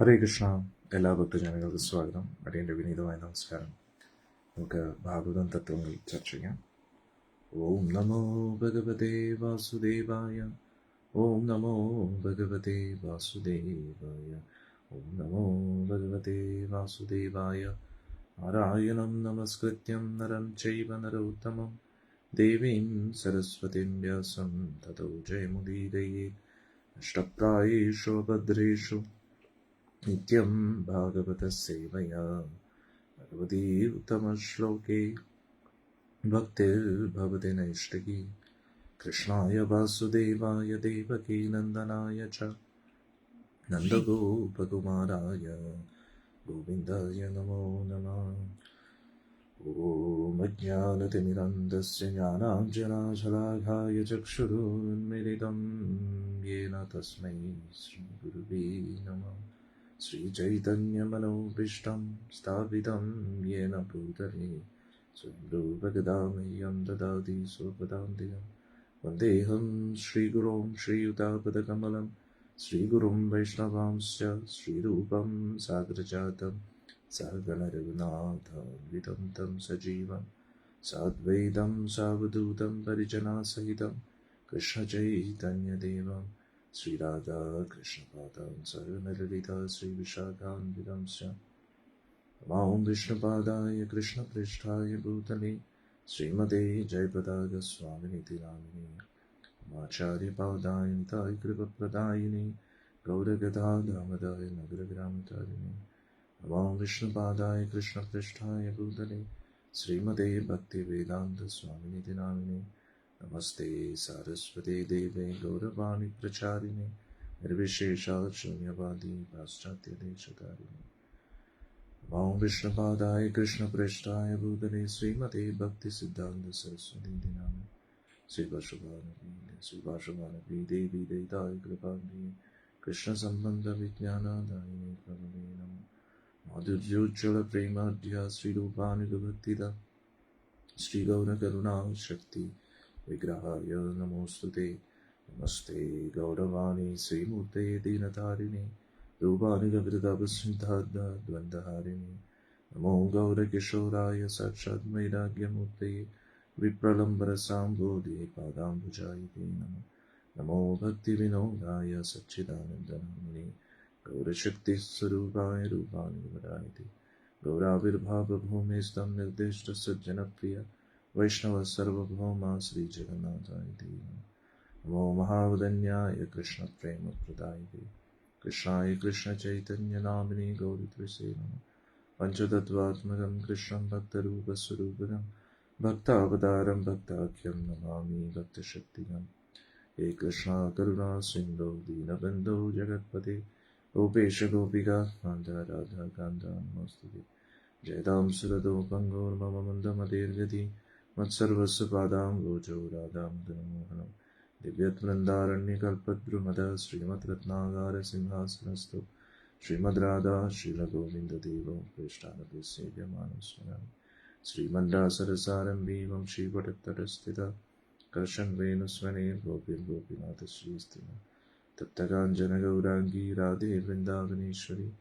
ഹരേ കൃഷ്ണ. എല്ലാ ഭക്തജനങ്ങൾക്കും സ്വാഗതം. അടിയൻ്റെ വിനീതമായ നമസ്കാരം. നമുക്ക് ഭാഗവതം തത്വങ്ങൾ ചർച്ച ചെയ്യാം. ഓം നമോ ഭഗവതേ വാസുദേവായ. ഓം നമോ ഭഗവതേ വാസുദേവായ. ഓം നമോ ഭഗവതേ വാസുദേവായ. നാരായണം നമസ്കൃത്യം നരം ചൈവ നരോത്തമം ദേവീം സരസ്വതീം വ്യാസം തതോ ജയമുദീരയേത്. അഷ്ടപ്രായേഷു ഭദ്രേഷു നിത്യം ഭാഗവത സേവയാ ഭഗവതി ഉത്തമശ്ലോകേ ഭക്തിർഭവതി നൈഷ്ഠികി. കൃഷ്ണായ വാസുദേവായ ദേവകീ നന്ദനായ ച നന്ദഗോപകുമാരായ ഗോവിന്ദായ നമോ നമഃ. ഓം അജ്ഞാനതിമിരന്ധസ്യ ജ്ഞാനാഞ്ജനശലാഘായ ചക്ഷുരുന്മിലിതം യേന തസ്മൈ ശ്രീഗുരുവേ നമഃ. श्रीचैतन्यमनोभीष्टं स्थापितं येन भूतले स्वयंरूपगदामह्यं ददाति स्वपदान्तिकं. वन्देऽहं श्रीगुरों श्रीयुतापदकमलं श्रीगुरुं वैष्णवांश्च श्रीरूपं साग्रजातं सहगणरघुनाथान्वितं तं सजीवं साद्वैतं सावधूतं परिजनसहितं कृष्णचैतन्यदेवं श्रीराधा कृष्णपादां सर्वनललिता श्रीविशाखान्वितंश्च नमां विष्णुपादाय कृष्णपृष्ठाय भूतले श्रीमते जयपताकस्वामिनिति नामिने नमाचार्यपादाय निताय कृपप्रदायिने गौरगदाधामदाय नगरग्रामतारिणे नमां विष्णुपादाय कृष्णपृष्ठाय भूतले श्रीमते भक्तिवेदान्तस्वामिनिति नामिने नमस्ते सारस्वते देवे गौरवाणी प्रचारिणे निर्विशेषात् शून्यवादी पाश्चात्यदेशतारिणे नमां विष्णुपादाय कृष्णपृष्ठाय भूतले श्रीमते भक्तिसिद्धान्त सरस्वती नामिने श्रीवासुभानवी देवी दयिताय कृपाब्धे कृष्णसम्बन्धविज्ञानादायिने प्रभवे नमः. माधुर्योज्ज्वलप्रेमाढ्या श्रीरूपानुगभक्तिदा श्रीगौरकरुणा शक्ति विग्रहाय नमोस्तुते. नमस्ते गौरवाणी श्रीमूर्ते दीनतारिणे रूपानुगवृतभस्मिताद्धा द्वन्द्वहारिणे नमो गौरकिशोराय साक्षात् वैराग्यमूर्तये विप्रलम्बरसाम्बोधे पादाम्बुजायते नमः. नमो भक्तिविनोदाय सच्चिदानन्दनामिने गौरशक्तिस्वरूपाय रूपानुगमनायते गौराविर्भावभूमिस्तं निर्दिष्टसज्जनप्रिय वैष्णव सर्वभौमा श्रीजगन्नाथाय ते नमो. महावदन्याय कृष्णप्रेमप्रदायते कृष्णाय कृष्णचैतन्यनामिने गौरत्रिसे नमः. पञ्चतत्त्वात्मकं कृष्णं भक्तरूपस्वरूपिणं भक्तावतारं भक्ताख्यं नमामि भक्तशक्तिगं. हे कृष्णा करुणा सिन्धो दीनबन्धो जगत्पते गोपेश गोपिका कान्त राधा कान्त नमोस्तुते. जयतां सुरतो पङ्गोर्मम मन्दमतिर्गति मत्सर्वस्य पादाम्बोजो राधामदनमोहनं. दिव्यवृन्दारण्यकल्पद्रुमदः श्रीमद्रत्नागारसिंहासनस्थो श्रीमद्राधा श्रीलगोविन्ददेवो प्रेष्ठानभिसेव्यमानस्मरामि. श्रीमन्दासरसारम्भी वंशीवटतटस्थिता कर्षन्वेणुस्वनेर्गोपीर्गोपीनाथश्रीस्थिता तप्तकाञ्चनगौराङ्गी राधे वृन्दावनेश्वरी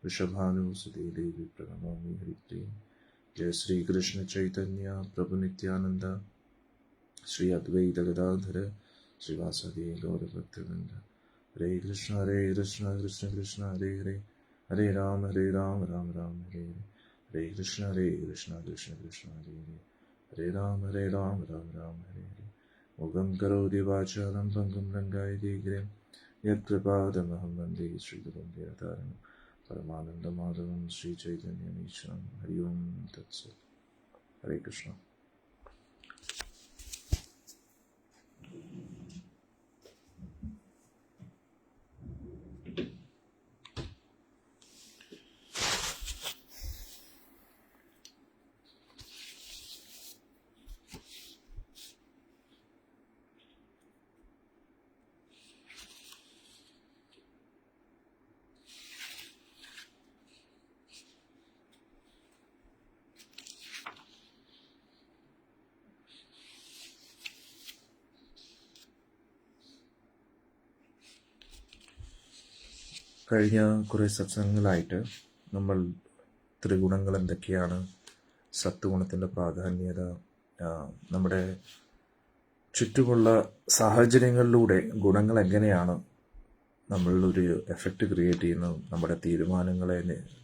वृषभानुसुते देवी प्रणमामि हरिप्रिये. जय श्री कृष्ण चैतन्य प्रभु नित्यानंद श्री अद्वैत गदाधर श्रीवासदि गौरभक्तवृंद. हरे कृष्ण कृष्ण कृष्ण हरे हरे हरे राम राम राम हरे हरे. हरे कृष्ण कृष्ण कृष्ण हरे हरे हरे राम राम राम हरे हरे. मुखं करोति वाचालं भङ्गं लङ्घयति गिरिं यत्कृपादमहं वन्दे श्रीगुरुं वीरतारिणं परमानन्दमाधवं श्रीचैतन्यमीश्वरं. हरि ओं तत्सत्. हरे कृष्ण. കഴിഞ്ഞ കുറേ സത്സംഗങ്ങളായിട്ട് നമ്മൾ ത്രിഗുണങ്ങൾ എന്തൊക്കെയാണ്, സത്വഗുണത്തിൻ്റെ പ്രാധാന്യത, നമ്മുടെ ചുറ്റുമുള്ള സാഹചര്യങ്ങളിലൂടെ ഗുണങ്ങൾ എങ്ങനെയാണ് നമ്മളൊരു എഫക്റ്റ് ക്രിയേറ്റ് ചെയ്യുന്നതും നമ്മുടെ തീരുമാനങ്ങളെ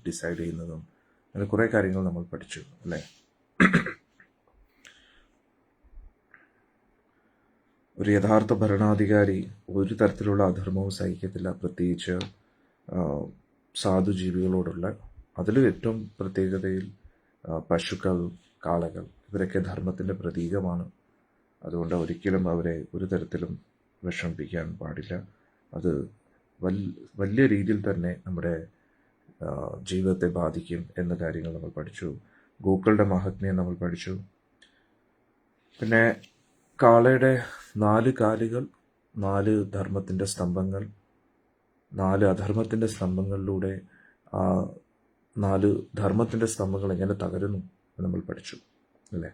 ഡിസൈഡ് ചെയ്യുന്നതും, അങ്ങനെ കുറേ കാര്യങ്ങൾ നമ്മൾ പഠിച്ചു അല്ലേ. ഒരു യഥാർത്ഥ ഭരണാധികാരി ഒരു തരത്തിലുള്ള അധർമ്മവും സഹിക്കത്തില്ല, പ്രത്യേകിച്ച് സാധുജീവികളോടുള്ള. അതിലും ഏറ്റവും പ്രത്യേകതയിൽ പശുക്കൾ, കാളകൾ, ഇവരൊക്കെ ധർമ്മത്തിൻ്റെ പ്രതീകമാണ്. അതുകൊണ്ട് ഒരിക്കലും അവരെ ഒരു തരത്തിലും വിഷമിപ്പിക്കാൻ പാടില്ല. അത് വലിയ രീതിയിൽ തന്നെ നമ്മുടെ ജീവിതത്തെ ബാധിക്കും എന്ന കാര്യങ്ങൾ നമ്മൾ പഠിച്ചു. ഗോക്കളുടെ മഹാത്മ്യം നമ്മൾ പഠിച്ചു. പിന്നെ കാളയുടെ 4 കാലുകൾ, 4 ധർമ്മത്തിൻ്റെ സ്തംഭങ്ങൾ, 4 അധർമ്മത്തിൻ്റെ സ്തംഭങ്ങളിലൂടെ ആ 4 ധർമ്മത്തിൻ്റെ സ്തംഭങ്ങൾ എങ്ങനെ തകരുന്നു നമ്മൾ പഠിച്ചു അല്ലേ.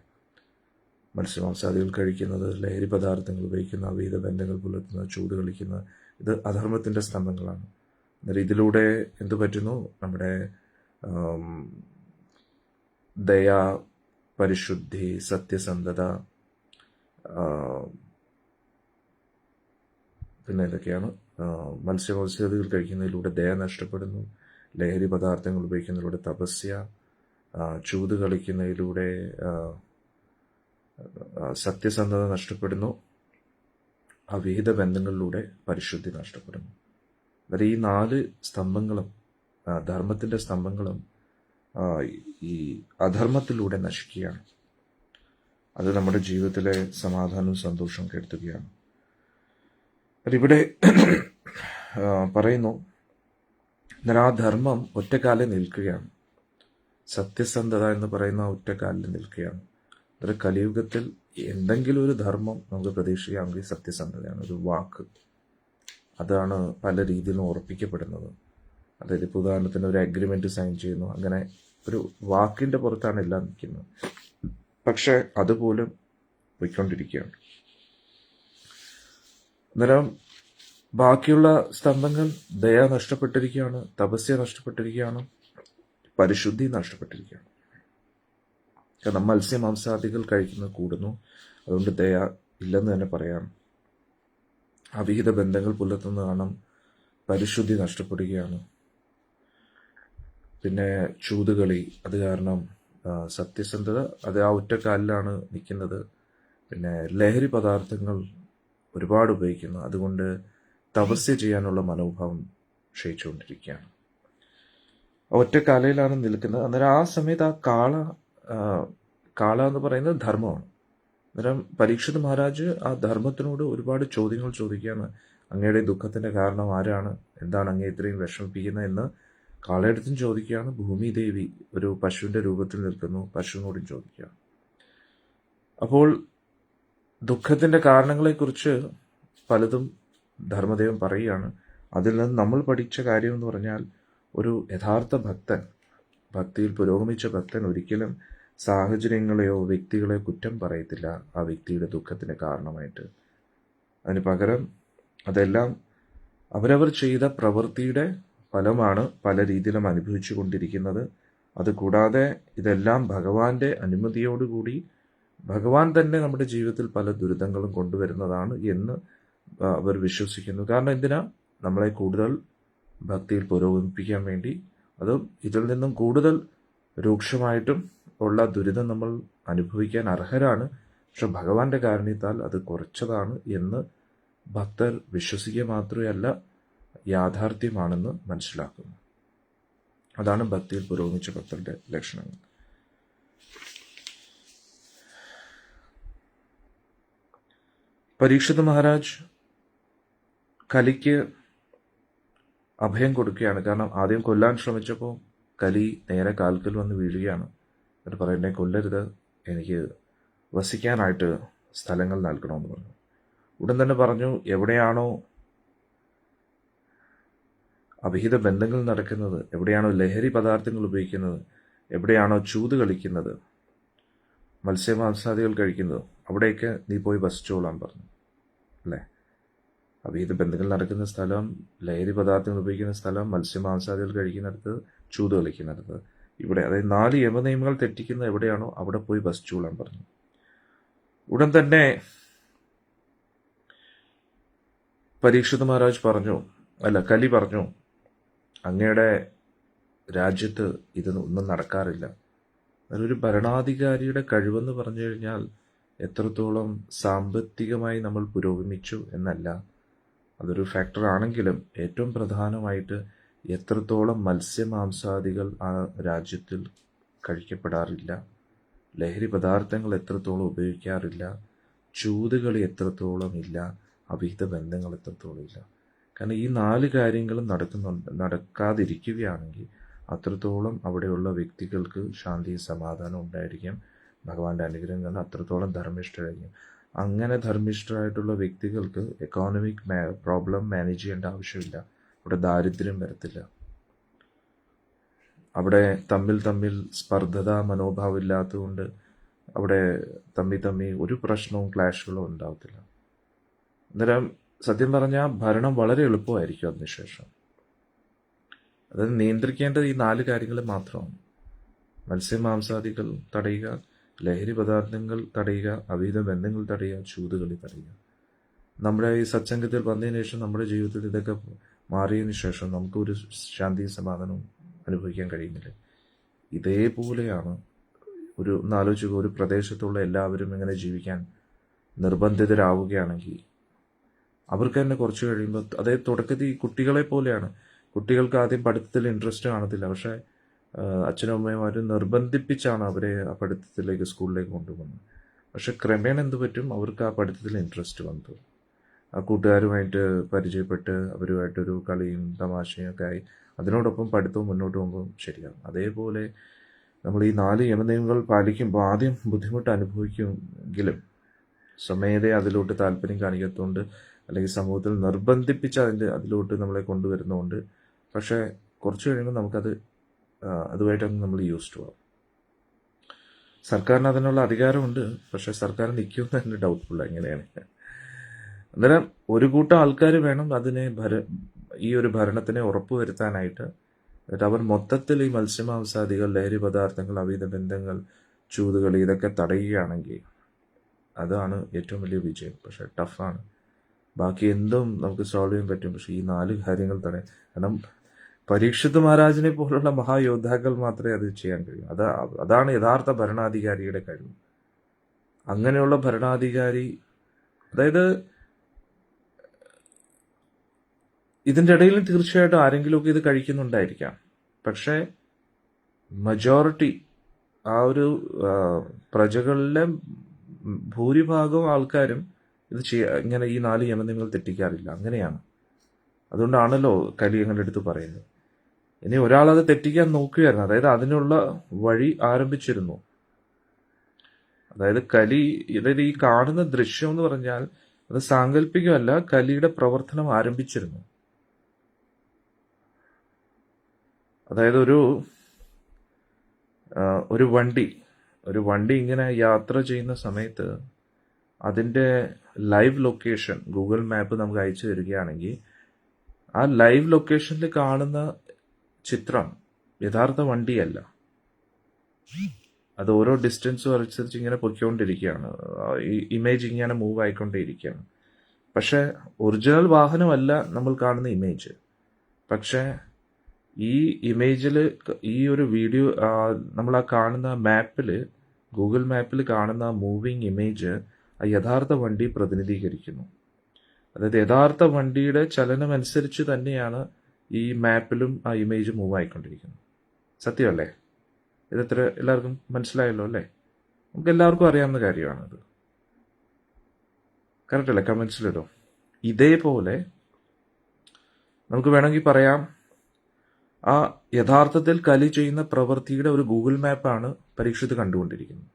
മത്സ്യമാംസാദികൾ കഴിക്കുന്നത്, ലഹരി പദാർത്ഥങ്ങൾ ഉപയോഗിക്കുന്ന, അവീത ബന്ധങ്ങൾ പുലർത്തുന്ന, ചൂട് കളിക്കുന്ന, ഇത് അധർമ്മത്തിൻ്റെ സ്തംഭങ്ങളാണ്. എന്നാൽ ഇതിലൂടെ എന്തു പറ്റുന്നു? നമ്മുടെ ദയ, പരിശുദ്ധി, സത്യസന്ധത, പിന്നെ എന്തൊക്കെയാണ്, മത്സ്യമാംസാദികൾ കഴിക്കുന്നതിലൂടെ ദയ നഷ്ടപ്പെടുന്നു, ലഹരി പദാർത്ഥങ്ങൾ ഉപയോഗിക്കുന്നതിലൂടെ തപസ്യ, ചൂത് കളിക്കുന്നതിലൂടെ സത്യസന്ധത നഷ്ടപ്പെടുന്നു, അവിഹിത ബന്ധങ്ങളിലൂടെ പരിശുദ്ധി നഷ്ടപ്പെടുന്നു. അതായത് ഈ 4 സ്തംഭങ്ങളും, ധർമ്മത്തിൻ്റെ സ്തംഭങ്ങളും ഈ അധർമ്മത്തിലൂടെ നശിക്കുകയാണ്. അത് നമ്മുടെ ജീവിതത്തിലെ സമാധാനവും സന്തോഷവും കെടുത്തുകയാണ്. അതിവിടെ പറയുന്നു, എന്നാൽ ആ ധർമ്മം ഒറ്റക്കാലിൽ നിൽക്കുകയാണ്. സത്യസന്ധത എന്ന് പറയുന്ന ഒറ്റക്കാലിൽ നിൽക്കുകയാണ്. ഒരു കലിയുഗത്തിൽ എന്തെങ്കിലും ഒരു ധർമ്മം നമുക്ക് പ്രതീക്ഷിക്കാമെങ്കിൽ സത്യസന്ധതയാണ്. ഒരു വാക്ക്, അതാണ് പല രീതിയിലും ഉറപ്പിക്കപ്പെടുന്നത്. അതായത് ഇപ്പോൾ ഉദാഹരണത്തിന് ഒരു അഗ്രിമെൻറ്റ് സൈൻ ചെയ്യുന്നു, അങ്ങനെ ഒരു വാക്കിൻ്റെ പുറത്താണ് എല്ലാം നിൽക്കുന്നത്. പക്ഷേ അതുപോലും പോയിക്കൊണ്ടിരിക്കുകയാണ്. അന്നേരം ബാക്കിയുള്ള സ്തംഭങ്ങൾ, ദയ നഷ്ടപ്പെട്ടിരിക്കുകയാണ്, തപസ്യ നഷ്ടപ്പെട്ടിരിക്കുകയാണ്, പരിശുദ്ധി നഷ്ടപ്പെട്ടിരിക്കുകയാണ്. കാരണം മത്സ്യമാംസാദികൾ കഴിക്കുന്നത് കൂടുന്നു, അതുകൊണ്ട് ദയ ഇല്ലെന്ന് തന്നെ പറയാം. അവിഹിത ബന്ധങ്ങൾ പുലർത്തുന്ന കാരണം പരിശുദ്ധി നഷ്ടപ്പെടുകയാണ്. പിന്നെ ചൂതുകളി, അത് കാരണം സത്യസന്ധത, അത് ആ ഒറ്റക്കാലിലാണ് നിൽക്കുന്നത്. പിന്നെ ലഹരി പദാർത്ഥങ്ങൾ ഒരുപാട് ഉപയോഗിക്കുന്നു, അതുകൊണ്ട് തപസ്യ ചെയ്യാനുള്ള മനോഭാവം ക്ഷയിച്ചുകൊണ്ടിരിക്കുകയാണ്. ഒറ്റക്കാലയിലാണ് നിൽക്കുന്നത്. അന്നേരം ആ സമയത്ത് ആ കാള എന്ന് പറയുന്നത് ധർമ്മമാണ്. അന്നേരം പരീക്ഷിത് മഹാരാജ് ആ ധർമ്മത്തിനോട് ഒരുപാട് ചോദ്യങ്ങൾ ചോദിക്കുകയാണ്. അങ്ങയുടെ ദുഃഖത്തിൻ്റെ കാരണം ആരാണ്? എന്താണ് അങ്ങേ ഇത്രയും വിഷമിപ്പിക്കുന്നത് എന്ന് കാളയെടുത്തും ചോദിക്കുകയാണ്. ഭൂമി ദേവി ഒരു പശുവിൻ്റെ രൂപത്തിൽ നിൽക്കുന്നു, പശുവിനോടും ചോദിക്കുകയാണ്. അപ്പോൾ ദുഃഖത്തിൻ്റെ കാരണങ്ങളെക്കുറിച്ച് പലതും ധർമ്മദേവൻ പറയുകയാണ്. അതിൽ നിന്ന് നമ്മൾ പഠിച്ച കാര്യം എന്ന് പറഞ്ഞാൽ, ഒരു യഥാർത്ഥ ഭക്തൻ, ഭക്തിയിൽ പുരോഗമിച്ച ഭക്തൻ ഒരിക്കലും സാഹചര്യങ്ങളെയോ വ്യക്തികളെയോ കുറ്റം പറയത്തില്ല ആ വ്യക്തിയുടെ ദുഃഖത്തിന് കാരണമായിട്ട്. അതിന് പകരം അതെല്ലാം അവരവർ ചെയ്ത പ്രവൃത്തിയുടെ ഫലമാണ് പല രീതിയിലും അനുഭവിച്ചു കൊണ്ടിരിക്കുന്നത്. അതുകൂടാതെ ഇതെല്ലാം ഭഗവാന്റെ അനുമതിയോടുകൂടി ഭഗവാൻ തന്നെ നമ്മുടെ ജീവിതത്തിൽ പല ദുരിതങ്ങളും കൊണ്ടുവരുന്നതാണ് എന്ന് അവർ വിശ്വസിക്കുന്നു. കാരണം എന്തിനാ? നമ്മളെ കൂടുതൽ ഭക്തിയിൽ പുരോഗമിപ്പിക്കാൻ വേണ്ടി. അതും ഇതിൽ നിന്നും കൂടുതൽ രൂക്ഷമായിട്ടും ഉള്ള ദുരിതം നമ്മൾ അനുഭവിക്കാൻ അർഹരാണ്. പക്ഷെ ഭഗവാന്റെ കാരണത്താൽ അത് കുറച്ചതാണ് എന്ന് ഭക്തർ വിശ്വസിക്കുക മാത്രമല്ല, യാഥാർത്ഥ്യമാണെന്ന് മനസ്സിലാക്കുന്നു. അതാണ് ഭക്തിയിൽ പുരോഗമിച്ച ഭക്തരുടെ ലക്ഷണങ്ങൾ. പരീക്ഷിത് മഹാരാജ് കലിക്ക് അഭയം കൊടുക്കുകയാണ്. കാരണം ആദ്യം കൊല്ലാൻ ശ്രമിച്ചപ്പോൾ കലി നേരെ കാൽക്കൽ വന്ന് വീഴുകയാണ്. എന്നിട്ട് പറയുന്നേ, കൊല്ലരുത്, എനിക്ക് വസിക്കാനായിട്ട് സ്ഥലങ്ങൾ നൽകണമെന്ന് പറഞ്ഞു. ഉടൻ തന്നെ പറഞ്ഞു, എവിടെയാണോ അവിഹിത ബന്ധങ്ങൾ നടക്കുന്നത്, എവിടെയാണോ ലഹരി പദാർത്ഥങ്ങൾ ഉപയോഗിക്കുന്നത്, എവിടെയാണോ ചൂത് കളിക്കുന്നത്, മത്സ്യമാംസാദികൾ കഴിക്കുന്നത്, അവിടെയൊക്കെ നീ പോയി വസിച്ചോളാൻ പറഞ്ഞു അല്ലേ. അവിഹിത ബന്ധങ്ങൾ നടക്കുന്ന സ്ഥലം, ലഹരി പദാർത്ഥങ്ങൾ ഉപയോഗിക്കുന്ന സ്ഥലം, മത്സ്യമാംസാദികൾ കഴിക്കുന്നിടത്ത്, ചൂത് കളിക്കുന്നിടത്ത്. ഇവിടെ അതായത് 4 യമനിയമങ്ങൾ തെറ്റിക്കുന്ന എവിടെയാണോ അവിടെ പോയി വസിച്ചോളാൻ പറഞ്ഞു. ഉടൻ തന്നെ പരീക്ഷിത് മഹാരാജ് പറഞ്ഞു, കലി പറഞ്ഞു, അങ്ങയുടെ രാജ്യത്ത് ഇതൊന്നും നടക്കാറില്ല. അതൊരു ഭരണാധികാരിയുടെ കഴിവെന്ന് പറഞ്ഞു കഴിഞ്ഞാൽ എത്രത്തോളം സാമ്പത്തികമായി നമ്മൾ പുരോഗമിച്ചു എന്നല്ല, അതൊരു ഫാക്ടർ ആണെങ്കിലും ഏറ്റവും പ്രധാനമായിട്ട് എത്രത്തോളം മത്സ്യമാംസാദികൾ ആ രാജ്യത്തിൽ കഴിക്കപ്പെടാറില്ല, ലഹരി പദാർത്ഥങ്ങൾ എത്രത്തോളം ഉപയോഗിക്കാറില്ല, ചൂതുകളി എത്രത്തോളം ഇല്ല, അവിഹിത ബന്ധങ്ങൾ എത്രത്തോളം ഇല്ല. കാരണം ഈ 4 കാര്യങ്ങളും നടക്കാതിരിക്കുകയാണെങ്കിൽ അത്രത്തോളം അവിടെയുള്ള വ്യക്തികൾക്ക് ശാന്തിയും സമാധാനം ഉണ്ടായിരിക്കും. ഭഗവാന്റെ അനുഗ്രഹം കൊണ്ട് അത്രത്തോളം ധർമ്മിഷ്ഠരായിരിക്കും. അങ്ങനെ ധർമ്മിഷ്ഠരായിട്ടുള്ള വ്യക്തികൾക്ക് എക്കോണമിക് പ്രോബ്ലം മാനേജ് ചെയ്യേണ്ട ആവശ്യമില്ല. അവിടെ ദാരിദ്ര്യം വരത്തില്ല. അവിടെ തമ്മിൽ സ്പർദ്ധത മനോഭാവം ഇല്ലാത്തതുകൊണ്ട് അവിടെ തമ്മി ഒരു പ്രശ്നവും ക്ലാഷുകളോ ഉണ്ടാവത്തില്ല. അന്നേരം സത്യം പറഞ്ഞാൽ ഭരണം വളരെ എളുപ്പമായിരിക്കും അതിനുശേഷം. അത് നിയന്ത്രിക്കേണ്ടത് ഈ 4 കാര്യങ്ങൾ മാത്രമാണ്. മത്സ്യമാംസാദികൾ തടയുക, ലഹരി പദാർത്ഥങ്ങൾ തടയുക, അവിഹിത ബന്ധങ്ങൾ തടയുക, ചൂതുകളി തടയുക. നമ്മുടെ ഈ സത്സംഗത്തിൽ വന്നതിന് ശേഷം നമ്മുടെ ജീവിതത്തിൽ ഇതൊക്കെ മാറിയതിനു ശേഷം നമുക്ക് ഒരു ശാന്തിയും സമാധാനവും അനുഭവിക്കാൻ കഴിയുന്നില്ല. ഇതേപോലെയാണ് ആലോചിക്കുക, ഒരു പ്രദേശത്തുള്ള എല്ലാവരും ഇങ്ങനെ ജീവിക്കാൻ നിർബന്ധിതരാവുകയാണെങ്കിൽ അവർക്ക് തന്നെ കുറച്ച് കഴിയുമ്പോൾ, അതായത് തുടക്കത്തിൽ കുട്ടികളെ പോലെയാണ്. കുട്ടികൾക്ക് ആദ്യം പഠിത്തത്തിൽ ഇൻട്രസ്റ്റ് കാണത്തില്ല, പക്ഷേ അച്ഛനും അമ്മമാരും നിർബന്ധിപ്പിച്ചാണ് അവരെ ആ പഠിത്തത്തിലേക്ക്, സ്കൂളിലേക്ക് കൊണ്ടുപോകുന്നത്. പക്ഷെ ക്രമേണ എന്ത് പറ്റും, അവർക്ക് ആ പഠിത്തത്തിൽ ഇൻട്രസ്റ്റ് വന്നു, ആ കൂട്ടുകാരുമായിട്ട് പരിചയപ്പെട്ട് അവരുമായിട്ടൊരു കളിയും തമാശയും ഒക്കെ ആയി അതിനോടൊപ്പം പഠിത്തവും മുന്നോട്ട് പോകുമ്പോൾ ശരിയാകും. അതേപോലെ നമ്മൾ ഈ 4 യമനിയമങ്ങൾ പാലിക്കുമ്പോൾ ആദ്യം ബുദ്ധിമുട്ട് അനുഭവിക്കുമെങ്കിലും സ്വമേധയെ അതിലോട്ട് താല്പര്യം കാണിക്കത്തുകൊണ്ട്, അല്ലെങ്കിൽ സമൂഹത്തിൽ നിർബന്ധിപ്പിച്ച് അതിലോട്ട് നമ്മളെ കൊണ്ടുവരുന്നതുകൊണ്ട്, പക്ഷേ കുറച്ച് കഴിയുമ്പോൾ നമുക്കത് അതുമായിട്ടൊന്നും നമ്മൾ യൂസ്ഡ് ആവും. സർക്കാരിന് അതിനുള്ള അധികാരമുണ്ട്, പക്ഷെ സർക്കാർ നിൽക്കുമെന്ന് തന്നെ ഡൗട്ട്ഫുൾ. എങ്ങനെയാണ്? അന്നേരം ഒരു കൂട്ടം ആൾക്കാർ വേണം ഈ ഒരു ഭരണത്തിനെ ഉറപ്പുവരുത്താനായിട്ട്. എന്നിട്ട് അവർ മൊത്തത്തിൽ ഈ മത്സ്യമാംസാദികൾ, ലഹരി പദാർത്ഥങ്ങൾ, അവിഹിത ബന്ധങ്ങൾ, ചൂതുകളി ഇതൊക്കെ തടയുകയാണെങ്കിൽ അതാണ് ഏറ്റവും വലിയ വിജയം. പക്ഷെ ടഫാണ്. ബാക്കി എന്തും നമുക്ക് സോൾവ് ചെയ്യാൻ പറ്റും, പക്ഷെ ഈ 4 കാര്യങ്ങൾ തടയാൻ. കാരണം പരീക്ഷിത് മഹാരാജിനെ പോലുള്ള മഹായോദ്ധാക്കൾ മാത്രമേ അത് ചെയ്യാൻ കഴിയൂ. അതാണ് യഥാർത്ഥ ഭരണാധികാരിയുടെ കഴിവ്. അങ്ങനെയുള്ള ഭരണാധികാരി, അതായത് ഇതിൻ്റെ ഇടയിൽ തീർച്ചയായിട്ടും ആരെങ്കിലുമൊക്കെ ഇത് കഴിക്കുന്നുണ്ടായിരിക്കാം, പക്ഷേ മജോറിറ്റി ആ ഒരു പ്രജകളിലെ ഭൂരിഭാഗം ആൾക്കാരും ഇത് ഇങ്ങനെ ഈ 4 യമനിയമങ്ങൾ തെറ്റിക്കാറില്ല. അങ്ങനെയാണ്. അതുകൊണ്ടാണല്ലോ കലി അങ്ങനെ എടുത്ത് പറയുന്നത്. ഇനി ഒരാളത് തെറ്റിക്കാൻ നോക്കുകയായിരുന്നു, അതായത് അതിനുള്ള വഴി ആരംഭിച്ചിരുന്നു. അതായത് അതായത് ഈ കാണുന്ന ദൃശ്യം എന്ന് പറഞ്ഞാൽ അത് സാങ്കല്പികമല്ല, കലിയുടെ പ്രവർത്തനം ആരംഭിച്ചിരുന്നു. അതായത് ഒരു വണ്ടി ഇങ്ങനെ യാത്ര ചെയ്യുന്ന സമയത്ത് അതിൻ്റെ ലൈവ് ലൊക്കേഷൻ ഗൂഗിൾ മാപ്പ് നമുക്ക് അയച്ചു തരികയാണെങ്കിൽ ആ ലൈവ് ലൊക്കേഷനിൽ കാണുന്ന ചിത്രം യഥാർത്ഥ വണ്ടിയല്ല. അത് ഓരോ ഡിസ്റ്റൻസും അനുസരിച്ച് ഇങ്ങനെ പൊയ്ക്കൊണ്ടിരിക്കുകയാണ്, ഈ ഇമേജ് ഇങ്ങനെ മൂവ് ആയിക്കൊണ്ടേയിരിക്കുകയാണ്. പക്ഷെ ഒറിജിനൽ വാഹനമല്ല നമ്മൾ കാണുന്ന ഇമേജ്. പക്ഷെ ഈ ഇമേജിൽ, ഈ ഒരു വീഡിയോ നമ്മൾ ആ കാണുന്ന മാപ്പിൽ, ഗൂഗിൾ മാപ്പിൽ കാണുന്ന മൂവിങ് ഇമേജ് ആ യഥാർത്ഥ വണ്ടി പ്രതിനിധീകരിക്കുന്നു. അതായത് യഥാർത്ഥ വണ്ടിയുടെ ചലനം അനുസരിച്ച് തന്നെയാണ് ഈ മാപ്പിലും ആ ഇമേജ് മൂവ് ആയിക്കൊണ്ടിരിക്കുന്നത്. സത്യമല്ലേ? ഇതെത്ര എല്ലാവർക്കും മനസ്സിലായല്ലോ അല്ലേ? നമുക്ക് എല്ലാവർക്കും അറിയാവുന്ന കാര്യമാണത്. കറക്റ്റ് അല്ലേ? കമൻസിലിടോ. ഇതേപോലെ നമുക്ക് വേണമെങ്കിൽ പറയാം, ആ യഥാർത്ഥത്തിൽ കലി ചെയ്യുന്ന പ്രവൃത്തിയുടെ ഒരു ഗൂഗിൾ മാപ്പാണ് പരീക്ഷിത് കണ്ടുകൊണ്ടിരിക്കുന്നത്.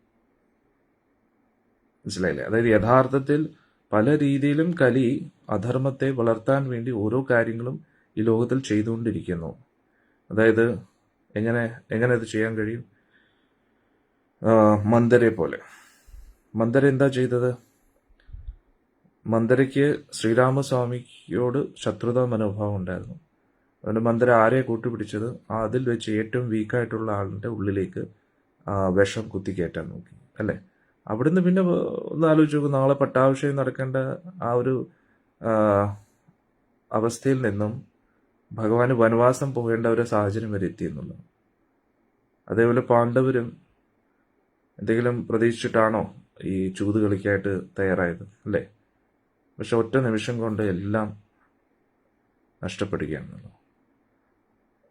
മനസ്സിലായില്ലേ? അതായത് യഥാർത്ഥത്തിൽ പല രീതിയിലും കലി അധർമ്മത്തെ വളർത്താൻ വേണ്ടി ഓരോ കാര്യങ്ങളും ഈ ലോകത്തിൽ ചെയ്തുകൊണ്ടിരിക്കുന്നു. അതായത് എങ്ങനെ ഇത് ചെയ്യാൻ കഴിയും? മന്ദരെ പോലെ. മന്ദര എന്താ ചെയ്തത്? മന്ദരയ്ക്ക് ശ്രീരാമസ്വാമിയോട് ശത്രുതാ മനോഭാവം ഉണ്ടായിരുന്നു. അതുകൊണ്ട് മന്ദര ആരെ കൂട്ടുപിടിച്ചത്, അതിൽ വെച്ച് ഏറ്റവും വീക്കായിട്ടുള്ള ആളിൻ്റെ ഉള്ളിലേക്ക് വിഷം കുത്തിക്കയറ്റാൻ നോക്കി, അല്ലേ? അവിടുന്ന് പിന്നെ ഒന്ന് ആലോചിച്ച് നോക്കും, നാളെ പട്ടാഭിഷേകം നടക്കേണ്ട ആ ഒരു അവസ്ഥയിൽ നിന്നും ഭഗവാന് വനവാസം പോകേണ്ട ഒരു സാഹചര്യം വരെ എത്തിയെന്നുള്ളു. അതേപോലെ പാണ്ഡവരും എന്തെങ്കിലും പ്രതീക്ഷിച്ചിട്ടാണോ ഈ ചൂത് കളിക്കായിട്ട് തയ്യാറായത്, അല്ലേ? പക്ഷെ ഒറ്റ നിമിഷം കൊണ്ട് എല്ലാം നഷ്ടപ്പെടുകയാണെന്നുള്ളു.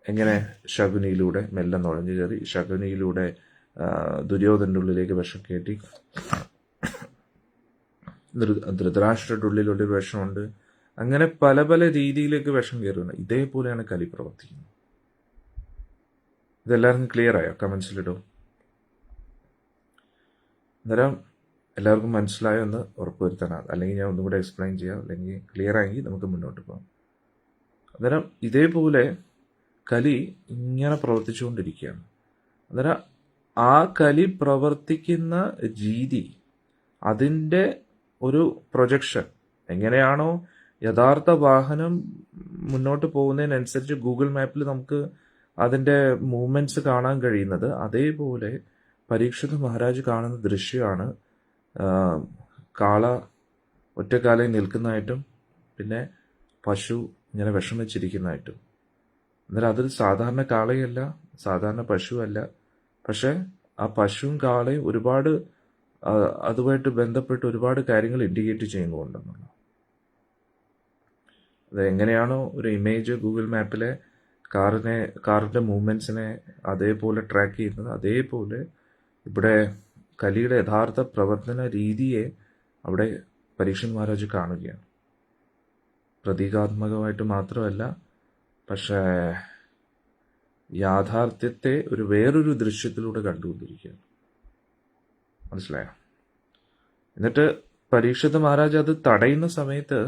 എങ്ങനെ? ശകുനിയിലൂടെ മെല്ലെ നുഴഞ്ഞു കയറി, ശകുനിയിലൂടെ ദുര്യോധൻ്റെ ഉള്ളിലേക്ക് വിഷം കയറ്റി, ധൃതരാഷ്ട്രയുടെ ഉള്ളിലൊരു വിഷമുണ്ട്. അങ്ങനെ പല പല രീതിയിലേക്ക് വിഷം കയറുന്നു. ഇതേപോലെയാണ് കലി പ്രവർത്തിക്കുന്നത്. ഇതെല്ലാവർക്കും ക്ലിയർ ആയോ? കമൻസിലിടോ. അന്നേരം എല്ലാവർക്കും മനസ്സിലായോ എന്ന് ഉറപ്പുവരുത്താനാണ്. അല്ലെങ്കിൽ ഞാൻ ഒന്നും കൂടെ എക്സ്പ്ലെയിൻ ചെയ്യാം, അല്ലെങ്കിൽ ക്ലിയർ ആയെങ്കിൽ നമുക്ക് മുന്നോട്ട് പോകാം. അന്നേരം ഇതേപോലെ കലി ഇങ്ങനെ പ്രവർത്തിച്ചുകൊണ്ടിരിക്കുകയാണ്. അന്നേരം ആ കലി പ്രവർത്തിക്കുന്ന രീതി, അതിൻ്റെ ഒരു പ്രൊജക്ഷൻ, എങ്ങനെയാണോ യഥാർത്ഥ വാഹനം മുന്നോട്ട് പോകുന്നതിനനുസരിച്ച് ഗൂഗിൾ മാപ്പിൽ നമുക്ക് അതിൻ്റെ മൂവ്മെൻറ്റ്സ് കാണാൻ കഴിയുന്നത്, അതേപോലെ പരീക്ഷിത് മഹാരാജ് കാണുന്ന ദൃശ്യമാണ് കാള ഒറ്റക്കാലയിൽ നിൽക്കുന്നതായിട്ടും പിന്നെ പശു ഇങ്ങനെ വിഷം വെച്ചിരിക്കുന്നതായിട്ടും. അന്നേരം അതൊരു സാധാരണ കാളയല്ല, സാധാരണ പശുവല്ല. പക്ഷെ ആ പശുവും കാളയും ഒരുപാട് അതുമായിട്ട് ബന്ധപ്പെട്ട് ഒരുപാട് കാര്യങ്ങൾ ഇൻഡിക്കേറ്റ് ചെയ്യുന്നുണ്ടെന്നുള്ള. അത് എങ്ങനെയാണോ ഒരു ഇമേജ് ഗൂഗിൾ മാപ്പിലെ കാറിൻ്റെ മൂവ്മെൻറ്റ്സിനെ അതേപോലെ ട്രാക്ക് ചെയ്യുന്നത്, അതേപോലെ ഇവിടെ കലിയുടെ യഥാർത്ഥ പ്രവർത്തന രീതിയെ അവിടെ പരീക്ഷിത് മഹാരാജ് കാണുകയാണ്. പ്രതീകാത്മകമായിട്ട് മാത്രമല്ല, പക്ഷേ യാഥാർത്ഥ്യത്തെ വേറൊരു ദൃശ്യത്തിലൂടെ കണ്ടുകൊണ്ടിരിക്കുകയാണ്. മനസ്സിലായോ? എന്നിട്ട് പരീക്ഷിത് മഹാരാജ് അത് തടയുന്ന സമയത്ത്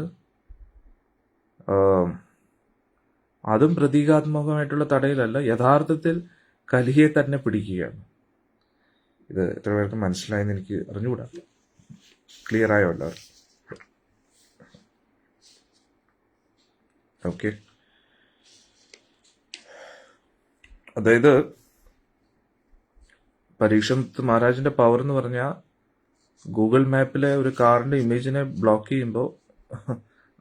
അതും പ്രതീകാത്മകമായിട്ടുള്ള തടയലല്ല, യഥാർത്ഥത്തിൽ കലിയെ തന്നെ പിടിക്കുകയാണ്. ഇത് എത്ര പേർക്ക് മനസ്സിലായെന്ന് എനിക്ക് അറിഞ്ഞുകൂടാ. ക്ലിയർ ആയോ എല്ലാവരും? ഓക്കെ. അതായത് പരീക്ഷിത് മഹാരാജിന്റെ പവർ എന്ന് പറഞ്ഞാൽ ഗൂഗിൾ മാപ്പിലെ ഒരു കാറിന്റെ ഇമേജിനെ ബ്ലോക്ക് ചെയ്യുമ്പോൾ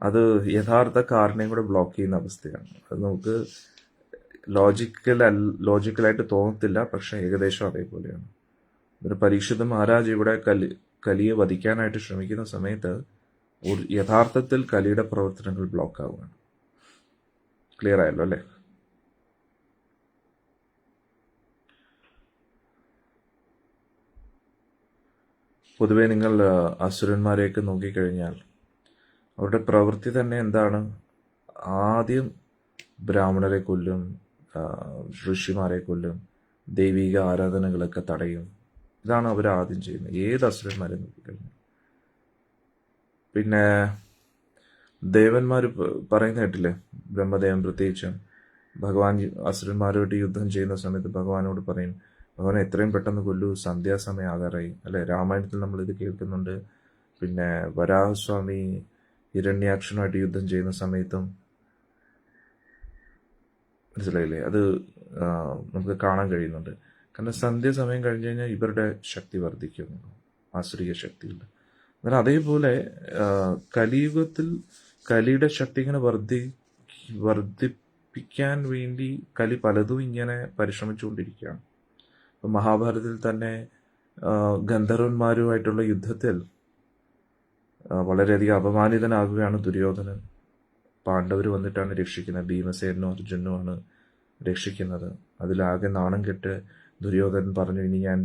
അത് യഥാർത്ഥ കാറിനെയും കൂടെ ബ്ലോക്ക് ചെയ്യുന്ന അവസ്ഥയാണ്. അത് നമുക്ക് ലോജിക്കലായിട്ട് തോന്നത്തില്ല, പക്ഷെ ഏകദേശം അതേപോലെയാണ്. ഒരു പരീക്ഷിത് മഹാരാജ് ഇവിടെ കലിയെ വധിക്കാനായിട്ട് ശ്രമിക്കുന്ന സമയത്ത് യഥാർത്ഥത്തിൽ കലിയുടെ പ്രവർത്തനങ്ങൾ ബ്ലോക്ക് ആവുകയാണ്. ക്ലിയർ ആയല്ലോ അല്ലേ? പൊതുവെ നിങ്ങൾ അസുരന്മാരെയൊക്കെ നോക്കിക്കഴിഞ്ഞാൽ അവരുടെ പ്രവൃത്തി തന്നെ എന്താണ്? ആദ്യം ബ്രാഹ്മണരെ കൊല്ലും, ഋഷിമാരെ കൊല്ലും, ദൈവിക ആരാധനകളൊക്കെ തടയും. ഇതാണ് അവർ ആദ്യം ചെയ്യുന്നത്, ഏത് അസുരന്മാരെ നോക്കിക്കഴിഞ്ഞാൽ. പിന്നെ ദേവന്മാർ പറയുന്ന കേട്ടില്ലേ, ബ്രഹ്മദേവൻ പ്രത്യേകിച്ചും ഭഗവാൻ അസുരന്മാരോട്ട് യുദ്ധം ചെയ്യുന്ന സമയത്ത് ഭഗവാനോട് പറയും, ഭഗവാൻ എത്രയും പെട്ടെന്ന് കൊല്ലൂ, സന്ധ്യാസമയം ആകാറായി, അല്ലെ? രാമായണത്തിൽ നമ്മളിത് കേൾക്കുന്നുണ്ട്. പിന്നെ വരാഹസ്വാമി ഹിരണ്യാക്ഷനുമായിട്ട് യുദ്ധം ചെയ്യുന്ന സമയത്തും മനസ്സിലായില്ലേ, അത് നമുക്ക് കാണാൻ കഴിയുന്നുണ്ട്. കാരണം സന്ധ്യാസമയം കഴിഞ്ഞ് കഴിഞ്ഞാൽ ഇവരുടെ ശക്തി വർദ്ധിക്കുന്നു, ആസുരിക ശക്തിയുണ്ട്. എന്നാൽ അതേപോലെ കലിയുഗത്തിൽ കലിയുടെ ശക്തി ഇങ്ങനെ വർദ്ധിപ്പിക്കാൻ വേണ്ടി കലി പലതും ഇങ്ങനെ പരിശ്രമിച്ചുകൊണ്ടിരിക്കുകയാണ്. ഇപ്പം മഹാഭാരതത്തിൽ തന്നെ ഗന്ധർവന്മാരുമായിട്ടുള്ള യുദ്ധത്തിൽ വളരെയധികം അപമാനിതനാകുകയാണ് ദുര്യോധനൻ. പാണ്ഡവർ വന്നിട്ടാണ് രക്ഷിക്കുന്നത്, ഭീമസേനോ അർജുനനുമാണ് രക്ഷിക്കുന്നത്. അതിലാകെ നാണം കെട്ട് ദുര്യോധനൻ പറഞ്ഞു, ഇനി ഞാൻ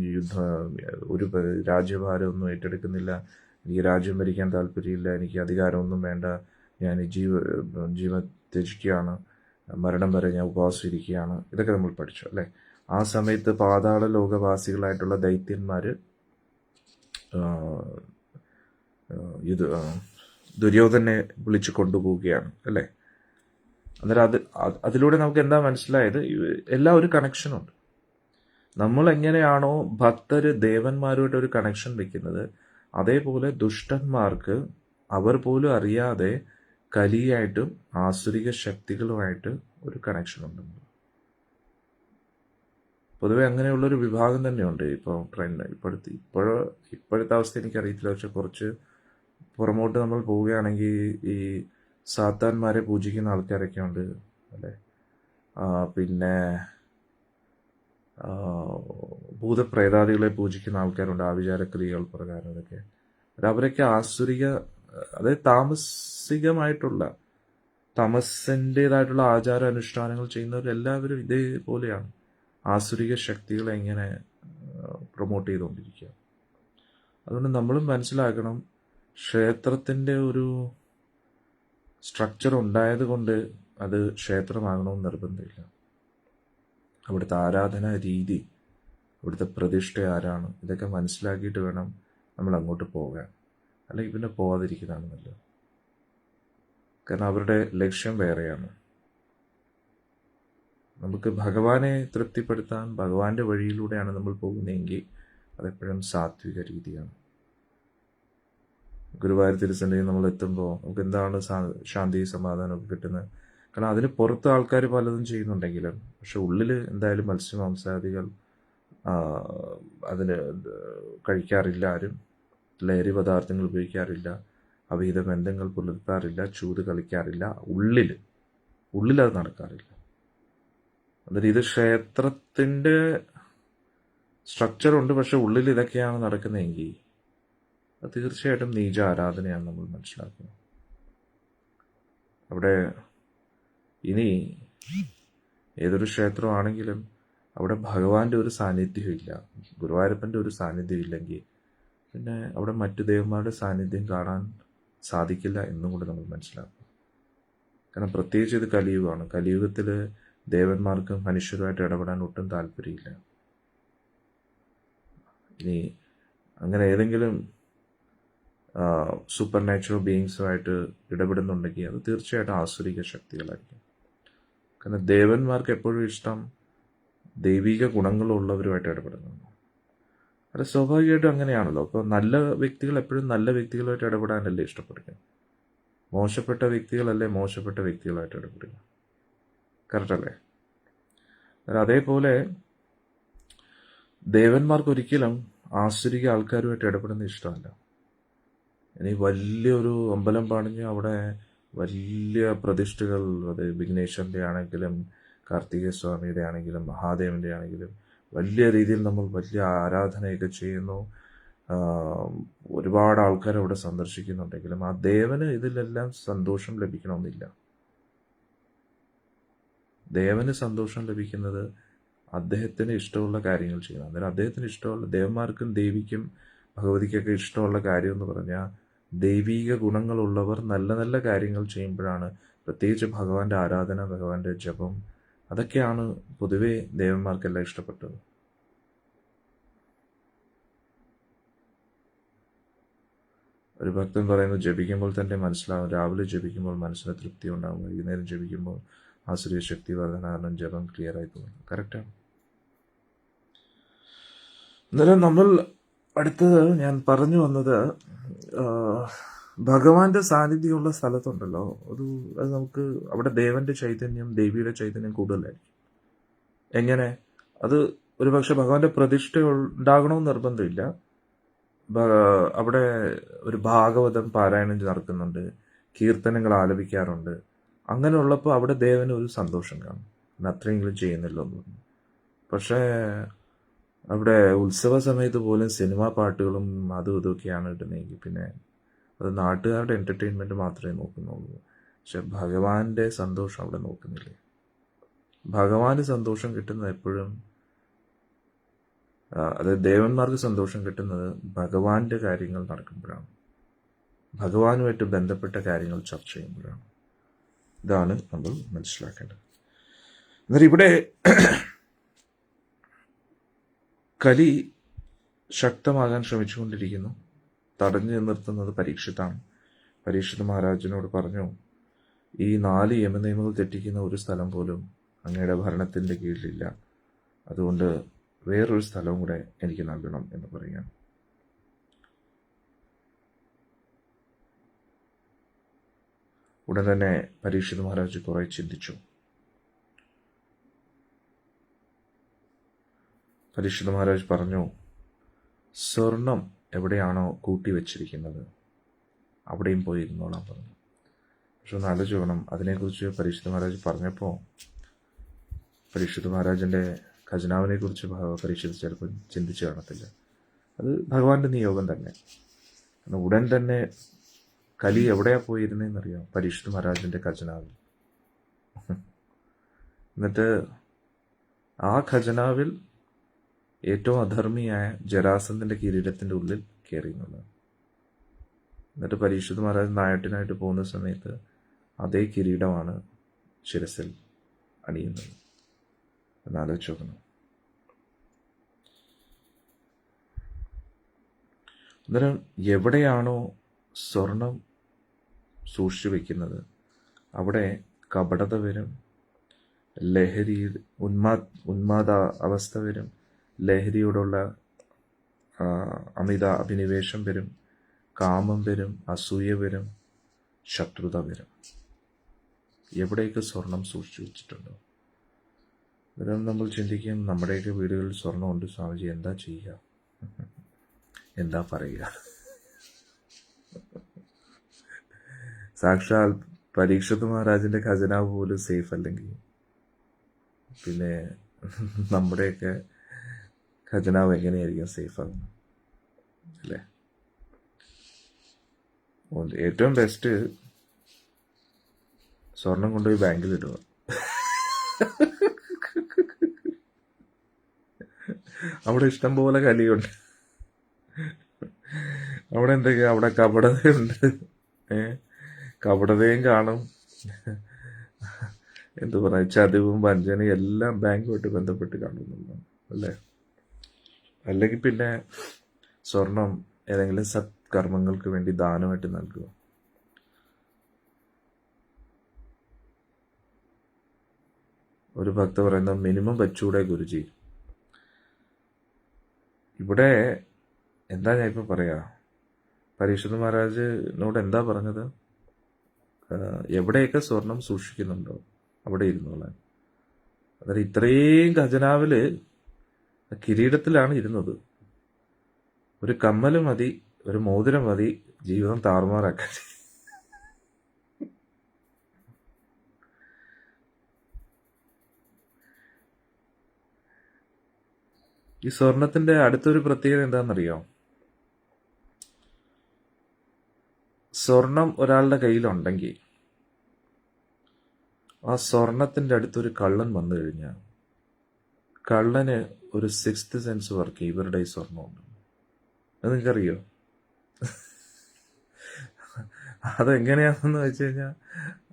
ഒരു രാജ്യഭാരമൊന്നും ഏറ്റെടുക്കുന്നില്ല, എനിക്ക് രാജ്യം ഭരിക്കാൻ താല്പര്യമില്ല, എനിക്ക് അധികാരമൊന്നും വേണ്ട, ഞാൻ ജീവൻ ത്യജിക്കുകയാണ്, മരണം വരെ ഞാൻ ഉപവാസിച്ചിരിക്കുകയാണ്. ഇതൊക്കെ നമ്മൾ പഠിച്ചു അല്ലേ? ആ സമയത്ത് പാതാള ലോകവാസികളായിട്ടുള്ള ദൈത്യന്മാർ ദുര്യോധനെ വിളിച്ചു കൊണ്ടുപോവുകയാണ് അല്ലേ? അന്നേരം അതിലൂടെ നമുക്ക് എന്താ മനസ്സിലായത്? എല്ലാം ഒരു കണക്ഷനുണ്ട്. നമ്മൾ എങ്ങനെയാണോ ഭക്തര് ദേവന്മാരുമായിട്ട് ഒരു കണക്ഷൻ വെക്കുന്നത്, അതേപോലെ ദുഷ്ടന്മാർക്ക് അവർ പോലും അറിയാതെ കലിയായിട്ടും ആസുരിക ശക്തികളുമായിട്ട് ഒരു കണക്ഷൻ ഉണ്ടെന്ന്. പൊതുവെ അങ്ങനെയുള്ളൊരു വിഭാഗം തന്നെയുണ്ട്. ഇപ്പോൾ ട്രെൻഡ് ഇപ്പോഴത്തെ അവസ്ഥ എനിക്കറിയത്തില്ല. പക്ഷെ കുറച്ച് പുറമോട്ട് നമ്മൾ പോവുകയാണെങ്കിൽ ഈ സാത്താന്മാരെ പൂജിക്കുന്ന ആൾക്കാരൊക്കെ ഉണ്ട് അല്ലേ. പിന്നെ ഭൂതപ്രേതാദികളെ പൂജിക്കുന്ന ആൾക്കാരുണ്ട്, ആഭിചാരക്രിയകൾ പ്രകാരം. ഇതൊക്കെ അവരൊക്കെ ആസുരിക, അതായത് താമസികമായിട്ടുള്ള തമസിൻ്റെതായിട്ടുള്ള ആചാര അനുഷ്ഠാനങ്ങൾ ചെയ്യുന്നവരെല്ലാവരും ഇതേപോലെയാണ്. ആസുരിക ശക്തികളെ എങ്ങനെ പ്രൊമോട്ട് ചെയ്തുകൊണ്ടിരിക്കുക. അതുകൊണ്ട് നമ്മളും മനസ്സിലാക്കണം, ക്ഷേത്രത്തിൻ്റെ ഒരു സ്ട്രക്ചർ ഉണ്ടായത് കൊണ്ട് അത് ക്ഷേത്രമാകണമെന്ന് നിർബന്ധമില്ല. അവിടുത്തെ ആരാധനാ രീതി, അവിടുത്തെ പ്രതിഷ്ഠ ആരാണ്, ഇതൊക്കെ മനസ്സിലാക്കിയിട്ട് വേണം നമ്മൾ അങ്ങോട്ട് പോകാൻ. അല്ലെങ്കിൽ പിന്നെ പോകാതിരിക്കുന്നതാണ് നല്ലത്. കാരണം അവരുടെ ലക്ഷ്യം വേറെയാണ്. നമുക്ക് ഭഗവാനെ തൃപ്തിപ്പെടുത്താൻ ഭഗവാന്റെ വഴിയിലൂടെയാണ് നമ്മൾ പോകുന്നതെങ്കിൽ അതെപ്പോഴും സാത്വിക രീതിയാണ്. ഗുരുവായൂർ തിരുസന്നിധിയിൽ നമ്മൾ എത്തുമ്പോൾ നമുക്ക് എന്താണ് ശാന്തി സമാധാനമൊക്കെ കിട്ടുന്നത്? കാരണം അതിന് പുറത്ത് ആൾക്കാർ പലതും ചെയ്യുന്നുണ്ടെങ്കിലും പക്ഷെ ഉള്ളിൽ എന്തായാലും മത്സ്യമാംസാദികൾ അതിന് കഴിക്കാറില്ല. ആരും ലഹരി പദാർത്ഥങ്ങൾ ഉപയോഗിക്കാറില്ല, അവിഹിത ബന്ധങ്ങൾ പുലർത്താറില്ല, ചൂത് കളിക്കാറില്ല. ഉള്ളിലത് നടക്കാറില്ല. അതായത് ഇത് ക്ഷേത്രത്തിൻ്റെ സ്ട്രക്ചറുണ്ട്, പക്ഷെ ഉള്ളിൽ ഇതൊക്കെയാണ് നടക്കുന്നതെങ്കിൽ അത് തീർച്ചയായിട്ടും നീച ആരാധനയാണ് നമ്മൾ മനസ്സിലാക്കുന്നത്. അവിടെ ഇനി ഏതൊരു ക്ഷേത്രമാണെങ്കിലും അവിടെ ഭഗവാന്റെ ഒരു സാന്നിധ്യം ഇല്ല, ഗുരുവായൂരപ്പൻ്റെ ഒരു സാന്നിധ്യം ഇല്ലെങ്കിൽ പിന്നെ അവിടെ മറ്റു ദേവന്മാരുടെ സാന്നിധ്യം കാണാൻ സാധിക്കില്ല എന്നും കൂടെ നമ്മൾ മനസ്സിലാക്കും. കാരണം പ്രത്യേകിച്ച് ഇത് കലിയുഗമാണ്. കലിയുഗത്തിൽ ദേവന്മാർക്ക് മനുഷ്യരുമായിട്ട് ഇടപെടാൻ ഒട്ടും താല്പര്യമില്ല. ഇനി അങ്ങനെ ഏതെങ്കിലും സൂപ്പർ നാച്ചുറൽ ബീയിങ്സുമായിട്ട് ഇടപെടുന്നുണ്ടെങ്കിൽ അത് തീർച്ചയായിട്ടും ആസുരിക ശക്തികളായിരിക്കും. കാരണം ദേവന്മാർക്ക് എപ്പോഴും ഇഷ്ടം ദൈവിക ഗുണങ്ങളുള്ളവരുമായിട്ട് ഇടപെടുന്നു. അത് സ്വാഭാവികമായിട്ടും അങ്ങനെയാണല്ലോ. അപ്പോൾ നല്ല വ്യക്തികൾ എപ്പോഴും നല്ല വ്യക്തികളുമായിട്ട് ഇടപെടാനല്ലേ ഇഷ്ടപ്പെടുക. മോശപ്പെട്ട വ്യക്തികളല്ലേ മോശപ്പെട്ട വ്യക്തികളായിട്ട് ഇടപെടുക. കറക്റ്റല്ലേ? അതേപോലെ ദേവന്മാർക്കൊരിക്കലും ആസുരിക ആൾക്കാരുമായിട്ട് ഇടപെടുന്ന ഇഷ്ടമല്ല. ഇനി വലിയൊരു അമ്പലം പണിഞ്ഞ് അവിടെ വലിയ പ്രതിഷ്ഠകൾ, അത് വിഘ്നേശ്വരൻ്റെ ആണെങ്കിലും കാർത്തികേയ സ്വാമിയുടെ ആണെങ്കിലും മഹാദേവൻ്റെ ആണെങ്കിലും വലിയ രീതിയിൽ നമ്മൾ വലിയ ആരാധനയൊക്കെ ചെയ്യുന്നു, ഒരുപാട് ആൾക്കാർ അവിടെ സന്ദർശിക്കുന്നുണ്ടെങ്കിലും ആ ദേവന് ഇതിലെല്ലാം സന്തോഷം ലഭിക്കണമെന്നില്ല. ദേവന് സന്തോഷം ലഭിക്കുന്നത് അദ്ദേഹത്തിന് ഇഷ്ടമുള്ള കാര്യങ്ങൾ ചെയ്യണം. അന്നേരം അദ്ദേഹത്തിന് ഇഷ്ടമുള്ള, ദേവന്മാർക്കും ദേവിക്കും ഭഗവതിക്കൊക്കെ ഇഷ്ടമുള്ള കാര്യം എന്ന് പറഞ്ഞാൽ ദൈവീക ഗുണങ്ങളുള്ളവർ നല്ല നല്ല കാര്യങ്ങൾ ചെയ്യുമ്പോഴാണ്. പ്രത്യേകിച്ച് ഭഗവാന്റെ ആരാധന, ഭഗവാന്റെ ജപം, അതൊക്കെയാണ് പൊതുവെ ദേവന്മാർക്കെല്ലാം ഇഷ്ടപ്പെട്ടത്. ഒരു ഭക്തൻ പറയുന്നത്, ജപിക്കുമ്പോൾ തന്നെ മനസ്സിലാവും, രാവിലെ ജപിക്കുമ്പോൾ മനസ്സിന് തൃപ്തി ഉണ്ടാകും, വൈകുന്നേരം ജപിക്കുമ്പോൾ ആസുരിക ശക്തി വർധന കാരണം ജപം ക്ലിയർ ആയി തോന്നുന്നു. കറക്റ്റാണ്. അന്നേരം നമ്മൾ അടുത്തത് ഞാൻ പറഞ്ഞു വന്നത്, ഭഗവാന്റെ സാന്നിധ്യമുള്ള സ്ഥലത്തുണ്ടല്ലോ, അത് നമുക്ക് അവിടെ ദേവന്റെ ചൈതന്യം, ദേവിയുടെ ചൈതന്യം കൂടുതലായിരിക്കും. എങ്ങനെ? അത് ഒരുപക്ഷെ ഭഗവാന്റെ പ്രതിഷ്ഠ ഉണ്ടാകണമെന്ന് നിർബന്ധമില്ല. അവിടെ ഒരു ഭാഗവതം പാരായണം നടക്കുന്നുണ്ട്, കീർത്തനങ്ങൾ ആലപിക്കാറുണ്ട്. അങ്ങനെ ഉള്ളപ്പോൾ അവിടെ ദേവന് ഒരു സന്തോഷം കാണും, അത്രയെങ്കിലും ചെയ്യുന്നില്ലോ എന്ന് പറഞ്ഞു. പക്ഷേ അവിടെ ഉത്സവ സമയത്ത് പോലും സിനിമാ പാട്ടുകളും അതും ഇതൊക്കെയാണ് ഇടുന്നതെങ്കിൽ പിന്നെ അത് നാട്ടുകാരുടെ എൻ്റർടൈൻമെൻറ്റ് മാത്രമേ നോക്കുന്നുള്ളൂ. പക്ഷെ ഭഗവാന്റെ സന്തോഷം അവിടെ നോക്കുന്നില്ലേ. ഭഗവാന് സന്തോഷം കിട്ടുന്നത് എപ്പോഴും, അതായത് ദേവന്മാർക്ക് സന്തോഷം കിട്ടുന്നത് ഭഗവാന്റെ കാര്യങ്ങൾ നടക്കുമ്പോഴാണ്, ഭഗവാനുമായിട്ട് ബന്ധപ്പെട്ട കാര്യങ്ങൾ ചർച്ച ചെയ്യുമ്പോഴാണ്. ഇതാണ് നമ്മൾ മനസ്സിലാക്കേണ്ടത്. എന്നാൽ ഇവിടെ കലി ശക്തമാകാൻ ശ്രമിച്ചുകൊണ്ടിരിക്കുന്നു. തടഞ്ഞു നിർത്തുന്നത് പരീക്ഷിത്താണ്. പരീക്ഷിത് മഹാരാജനോട് പറഞ്ഞു, ഈ 4 യമനിയമങ്ങൾ തെറ്റിക്കുന്ന ഒരു സ്ഥലം പോലും അങ്ങയുടെ ഭരണത്തിൻ്റെ കീഴിലില്ല, അതുകൊണ്ട് വേറൊരു സ്ഥലവും കൂടെ എനിക്ക് നൽകണം എന്ന് പറയുകയാണ്. ഉടൻ തന്നെ പരീക്ഷിത് മഹാരാജ് കുറെ ചിന്തിച്ചു. പരീക്ഷിത് മഹാരാജ് പറഞ്ഞു, സ്വർണം എവിടെയാണോ കൂട്ടി വെച്ചിരിക്കുന്നത് അവിടെയും പോയി ഇരുന്നോളാൻ പറഞ്ഞു. പക്ഷെ ഒന്ന് ആലോചിച്ച് വേണം, അതിനെക്കുറിച്ച് പരീക്ഷിത് മഹാരാജ് പറഞ്ഞപ്പോൾ പരീക്ഷിത് മഹാരാജിൻ്റെ ഖജനാവിനെക്കുറിച്ച് പരീക്ഷിത് ചിലപ്പോൾ ചിന്തിച്ച് കാണത്തില്ല. അത് ഭഗവാന്റെ നിയോഗം തന്നെ. കാരണം ഉടൻ തന്നെ കലി എവിടെയാ പോയിരുന്നതെന്നറിയാം? പരീക്ഷിത് മഹാരാജിൻ്റെ ഖജനാവിൽ. എന്നിട്ട് ആ ഖജനാവിൽ ഏറ്റവും അധർമ്മിയായ ജരാസന്ധൻ്റെ കിരീടത്തിൻ്റെ ഉള്ളിൽ കയറി എന്നുള്ളത്. എന്നിട്ട് പരീക്ഷിത് മഹാരാജ് നായട്ടിനായിട്ട് പോകുന്ന സമയത്ത് അതേ കിരീടമാണ് ശിരസിൽ അണിയുന്നത്. എന്നാലോചിച്ച് നോക്കണം. അന്നേരം എവിടെയാണോ സ്വർണം സൂക്ഷിച്ചു വയ്ക്കുന്നത് അവിടെ കപടത വരും, ലഹരി, ഉന്മാദ അവസ്ഥ വരും, ലഹരിയോടുള്ള അമിത അഭിനിവേശം വരും, കാമം വരും, അസൂയ വരും, ശത്രുത വരും. എവിടെയൊക്കെ സ്വർണം സൂക്ഷിച്ചു വെച്ചിട്ടുണ്ടോ? അന്നേരം നമ്മൾ ചിന്തിക്കും, നമ്മുടെയൊക്കെ വീടുകളിൽ സ്വർണ്ണമുണ്ട് സ്വാമിജി, എന്താ ചെയ്യുക, എന്താ പറയുക? സാക്ഷാൽ പരീക്ഷിത് മഹാരാജിൻ്റെ ഖജനാവ് പോലും സേഫ് അല്ലെങ്കിൽ പിന്നെ നമ്മുടെയൊക്കെ ഖജനാവ് എങ്ങനെയായിരിക്കും സേഫ് ആകുന്നത് അല്ലേ? ഏറ്റവും ബെസ്റ്റ് സ്വർണം കൊണ്ടുപോയി ബാങ്കിലിടുക. അവിടെ ഇഷ്ടം പോലെ കലിയുണ്ട്. അവിടെ എന്തൊക്കെയാ, അവിടെ കപടതയുണ്ട്, കപടതയും കാണും, എന്തു പറയുക, ചതിവും വഞ്ചനയും എല്ലാം ബാങ്കുമായിട്ട് ബന്ധപ്പെട്ട് കാണുന്നുണ്ടാവും അല്ലേ? അല്ലെങ്കിൽ പിന്നെ സ്വർണം ഏതെങ്കിലും സത്കർമ്മങ്ങൾക്ക് വേണ്ടി ദാനമായിട്ട് നൽകുക. ഒരു ഭക്ത പറയുന്ന, മിനിമം വെച്ചൂടെ ഗുരുജി? ഇവിടെ എന്താ ഞാൻ ഇപ്പം പറയാ, പരീക്ഷിത് മഹാരാജിനോട് എന്താ പറഞ്ഞത്? എവിടെയൊക്കെ സ്വർണം സൂക്ഷിക്കുന്നുണ്ടോ അവിടെ ഇരുന്നോളാൻ. അതായത് ഇത്രയും ഖജനാവില് കിരീടത്തിലാണ് ഇരുന്നത്. ഒരു കമ്മല് മതി, ഒരു മോതിരം മതി ജീവിതം താറുമാറാക്കാൻ. ഈ സ്വർണത്തിന്റെ അടുത്തൊരു പ്രത്യേകത എന്താണെന്നറിയോ? സ്വർണം ഒരാളുടെ കയ്യിലുണ്ടെങ്കിൽ ആ സ്വർണത്തിന്റെ അടുത്തൊരു കള്ളൻ വന്നു കഴിഞ്ഞാൽ കള്ളന് ഒരു 6th സെൻസ് വർക്ക് ഇവരുടെ ഈ സ്വർണ്ണമുണ്ട്. അത് നിങ്ങൾക്കറിയോ? അതെങ്ങനെയാണെന്ന് വെച്ച് കഴിഞ്ഞാൽ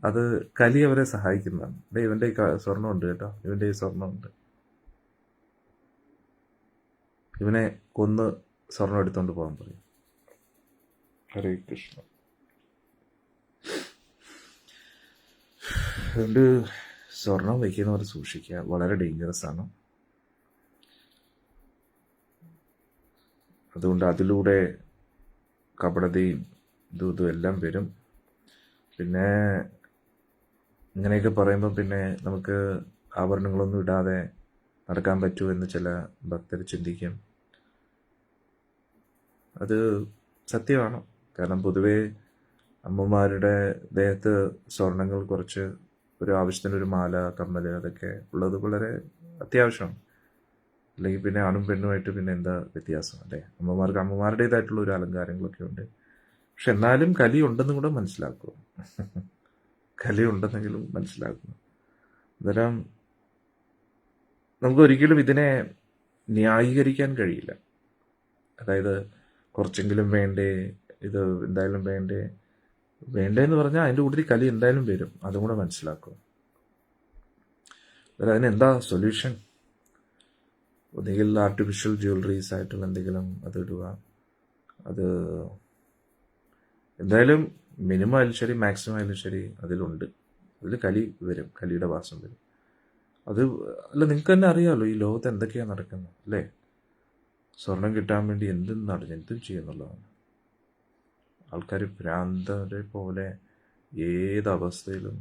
അത് കലി അവരെ സഹായിക്കുന്നതാണ്. ഇവന്റെ ഈ സ്വർണ്ണമുണ്ട് കേട്ടോ, ഇവന്റെ ഈ സ്വർണ്ണമുണ്ട്, ഇവനെ കൊന്ന് സ്വർണം എടുത്തോണ്ട് പോകാൻ പറയും. ഹരേ കൃഷ്ണ. അതുകൊണ്ട് സ്വർണം വയ്ക്കുന്നവർ സൂക്ഷിക്കുക, വളരെ ഡേഞ്ചറസ് ആണ്. അതുകൊണ്ട് അതിലൂടെ കപടതയും ഇതും എല്ലാം വരും. പിന്നെ ഇങ്ങനെയൊക്കെ പറയുമ്പോൾ പിന്നെ നമുക്ക് ആഭരണങ്ങളൊന്നും ഇടാതെ നടക്കാൻ പറ്റുമോ എന്ന് ചില ഭക്തർ ചിന്തിക്കും. അത് സത്യമാണ്. കാരണം പൊതുവേ അമ്മമാരുടെ ദേഹത്ത് സ്വർണങ്ങൾ കുറച്ച് ഒരു ആവശ്യത്തിനൊരു മാല, കമ്മൽ അതൊക്കെ ഉള്ളത് വളരെ അത്യാവശ്യമാണ്. അല്ലെങ്കിൽ പിന്നെ ആണും പെണ്ണുമായിട്ട് പിന്നെ എന്താ വ്യത്യാസം അല്ലേ? അമ്മമാർക്ക് അമ്മമാരുടേതായിട്ടുള്ള ഒരു അലങ്കാരങ്ങളൊക്കെ ഉണ്ട്. പക്ഷെ എന്നാലും കലി ഉണ്ടെന്നും കൂടെ മനസ്സിലാക്കുക. കലി ഉണ്ടെന്നെങ്കിലും മനസ്സിലാക്കുക. അന്നേരം നമുക്കൊരിക്കലും ഇതിനെ ന്യായീകരിക്കാൻ കഴിയില്ല. അതായത് കുറച്ചെങ്കിലും വേണ്ടേ, ഇത് എന്തായാലും വേണ്ടേന്ന് പറഞ്ഞാൽ അതിൻ്റെ കൂട്ടത്തിൽ കലി എന്തായാലും വരും. അതും കൂടെ മനസ്സിലാക്കുക. അതിനെന്താ സൊല്യൂഷൻ? ഒന്നുകിൽ ആർട്ടിഫിഷ്യൽ ജ്വല്ലറീസ് ആയിട്ടുള്ള എന്തെങ്കിലും അതിടുക. അത് എന്തായാലും മിനിമം ആയാലും ശരി, മാക്സിമം ആയാലും ശരി അതിലുണ്ട്. അതിൽ കലി വരും, കലിയുടെ വാസം വരും. അത് അല്ല, നിങ്ങൾക്ക് തന്നെ അറിയാമല്ലോ ഈ ലോകത്ത് എന്തൊക്കെയാണ് നടക്കുന്നത് അല്ലേ? സ്വർണം കിട്ടാൻ വേണ്ടി എന്തും ചെയ്യുന്നുള്ളതാണ്. ആൾക്കാർ ഭ്രാന്തരെ പോലെ ഏത് അവസ്ഥയിലും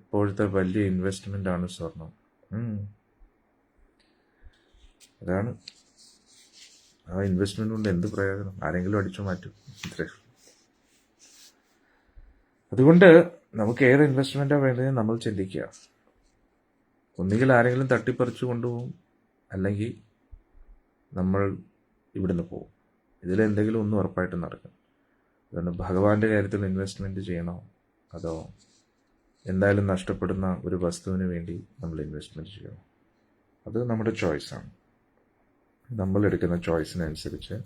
ഇപ്പോഴത്തെ വലിയ ഇൻവെസ്റ്റ്മെൻ്റാണ് സ്വർണം. അതാണ് ആ ഇൻവെസ്റ്റ്മെൻ്റ് കൊണ്ട് എന്ത് പ്രയോജനം? ആരെങ്കിലും അടിച്ചു മാറ്റും. ഇത്രേ. അതുകൊണ്ട് നമുക്ക് ഏത് ഇൻവെസ്റ്റ്മെൻറ്റാണ് വേണ്ടതെന്ന് നമ്മൾ ചിന്തിക്കുക. ഒന്നുകിൽ ആരെങ്കിലും തട്ടിപ്പറിച്ചു കൊണ്ടുപോകും, അല്ലെങ്കിൽ നമ്മൾ ഇവിടുന്ന് പോകും. ഇതിലെന്തെങ്കിലും ഒന്നും ഉറപ്പായിട്ടും നടക്കും. അതുകൊണ്ട് ഭഗവാന്റെ കാര്യത്തിൽ ഇൻവെസ്റ്റ്മെൻറ്റ് ചെയ്യണോ, അതോ എന്തായാലും നഷ്ടപ്പെടുന്ന ഒരു വസ്തുവിന് വേണ്ടി നമ്മൾ ഇൻവെസ്റ്റ്മെൻറ്റ് ചെയ്യണോ? അത് നമ്മുടെ ചോയ്സാണ്. നമ്മൾ എടുക്കുന്ന ചോയ്സിനനുസരിച്ച്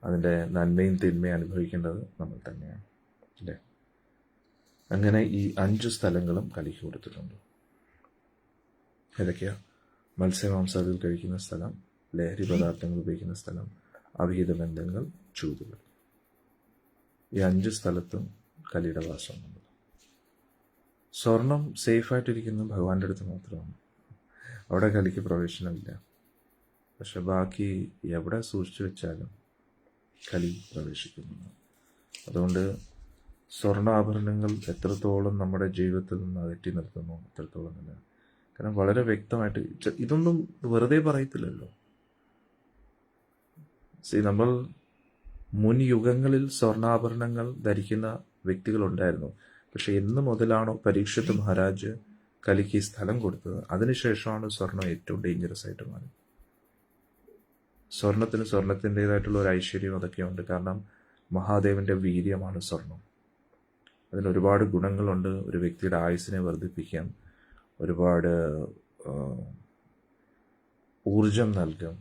അതിൻ്റെ നന്മയും തിന്മയും അനുഭവിക്കേണ്ടത് നമ്മൾ തന്നെയാണ്, അല്ലേ? അങ്ങനെ ഈ 5 സ്ഥലങ്ങളും കലിക്ക് കൊടുത്തിട്ടുണ്ട്. ഏതൊക്കെയാ? മത്സ്യമാംസാദികൾ കഴിക്കുന്ന സ്ഥലം, ലഹരി പദാർത്ഥങ്ങൾ ഉപയോഗിക്കുന്ന സ്ഥലം, അവിഹിത ബന്ധങ്ങൾ, ചൂതുകൾ. ഈ 5 സ്ഥലത്തും കലിയുടെ വാസമുണ്ട്. സ്വർണം സേഫായിട്ടിരിക്കുന്നത് ഭഗവാന്റെ അടുത്ത് മാത്രമാണ്. അവിടെ കലിക്ക് പ്രവേശനമില്ല. പക്ഷെ ബാക്കി എവിടെ സൂക്ഷിച്ചു വെച്ചാലും കലി പ്രവേശിക്കുന്നു. അതുകൊണ്ട് സ്വർണ്ണാഭരണങ്ങൾ എത്രത്തോളം നമ്മുടെ ജീവിതത്തിൽ നിന്ന് അകറ്റി നിർത്തുന്നു അത്രത്തോളം നല്ല. കാരണം വളരെ വ്യക്തമായിട്ട് ഇതൊന്നും വെറുതെ പറയത്തില്ലല്ലോ. നമ്മൾ മുൻ യുഗങ്ങളിൽ സ്വർണ്ണാഭരണങ്ങൾ ധരിക്കുന്ന വ്യക്തികളുണ്ടായിരുന്നു. പക്ഷെ എന്ന് മുതലാണോ പരീക്ഷിത് മഹാരാജ് കലിക്ക് സ്ഥലം കൊടുത്തത്, അതിനുശേഷമാണ് സ്വർണം ഏറ്റവും ഡേഞ്ചറസ് ആയിട്ട് മാറി. സ്വർണത്തിൻ്റെതായിട്ടുള്ള ഒരു ഐശ്വര്യം അതൊക്കെയുണ്ട്. കാരണം മഹാദേവന്റെ വീര്യമാണ് സ്വർണം. അതിന് ഒരുപാട് ഗുണങ്ങളുണ്ട്. ഒരു വ്യക്തിയുടെ ആയുസ്സിനെ വർദ്ധിപ്പിക്കാം, ഒരുപാട് ഊർജം നൽകും,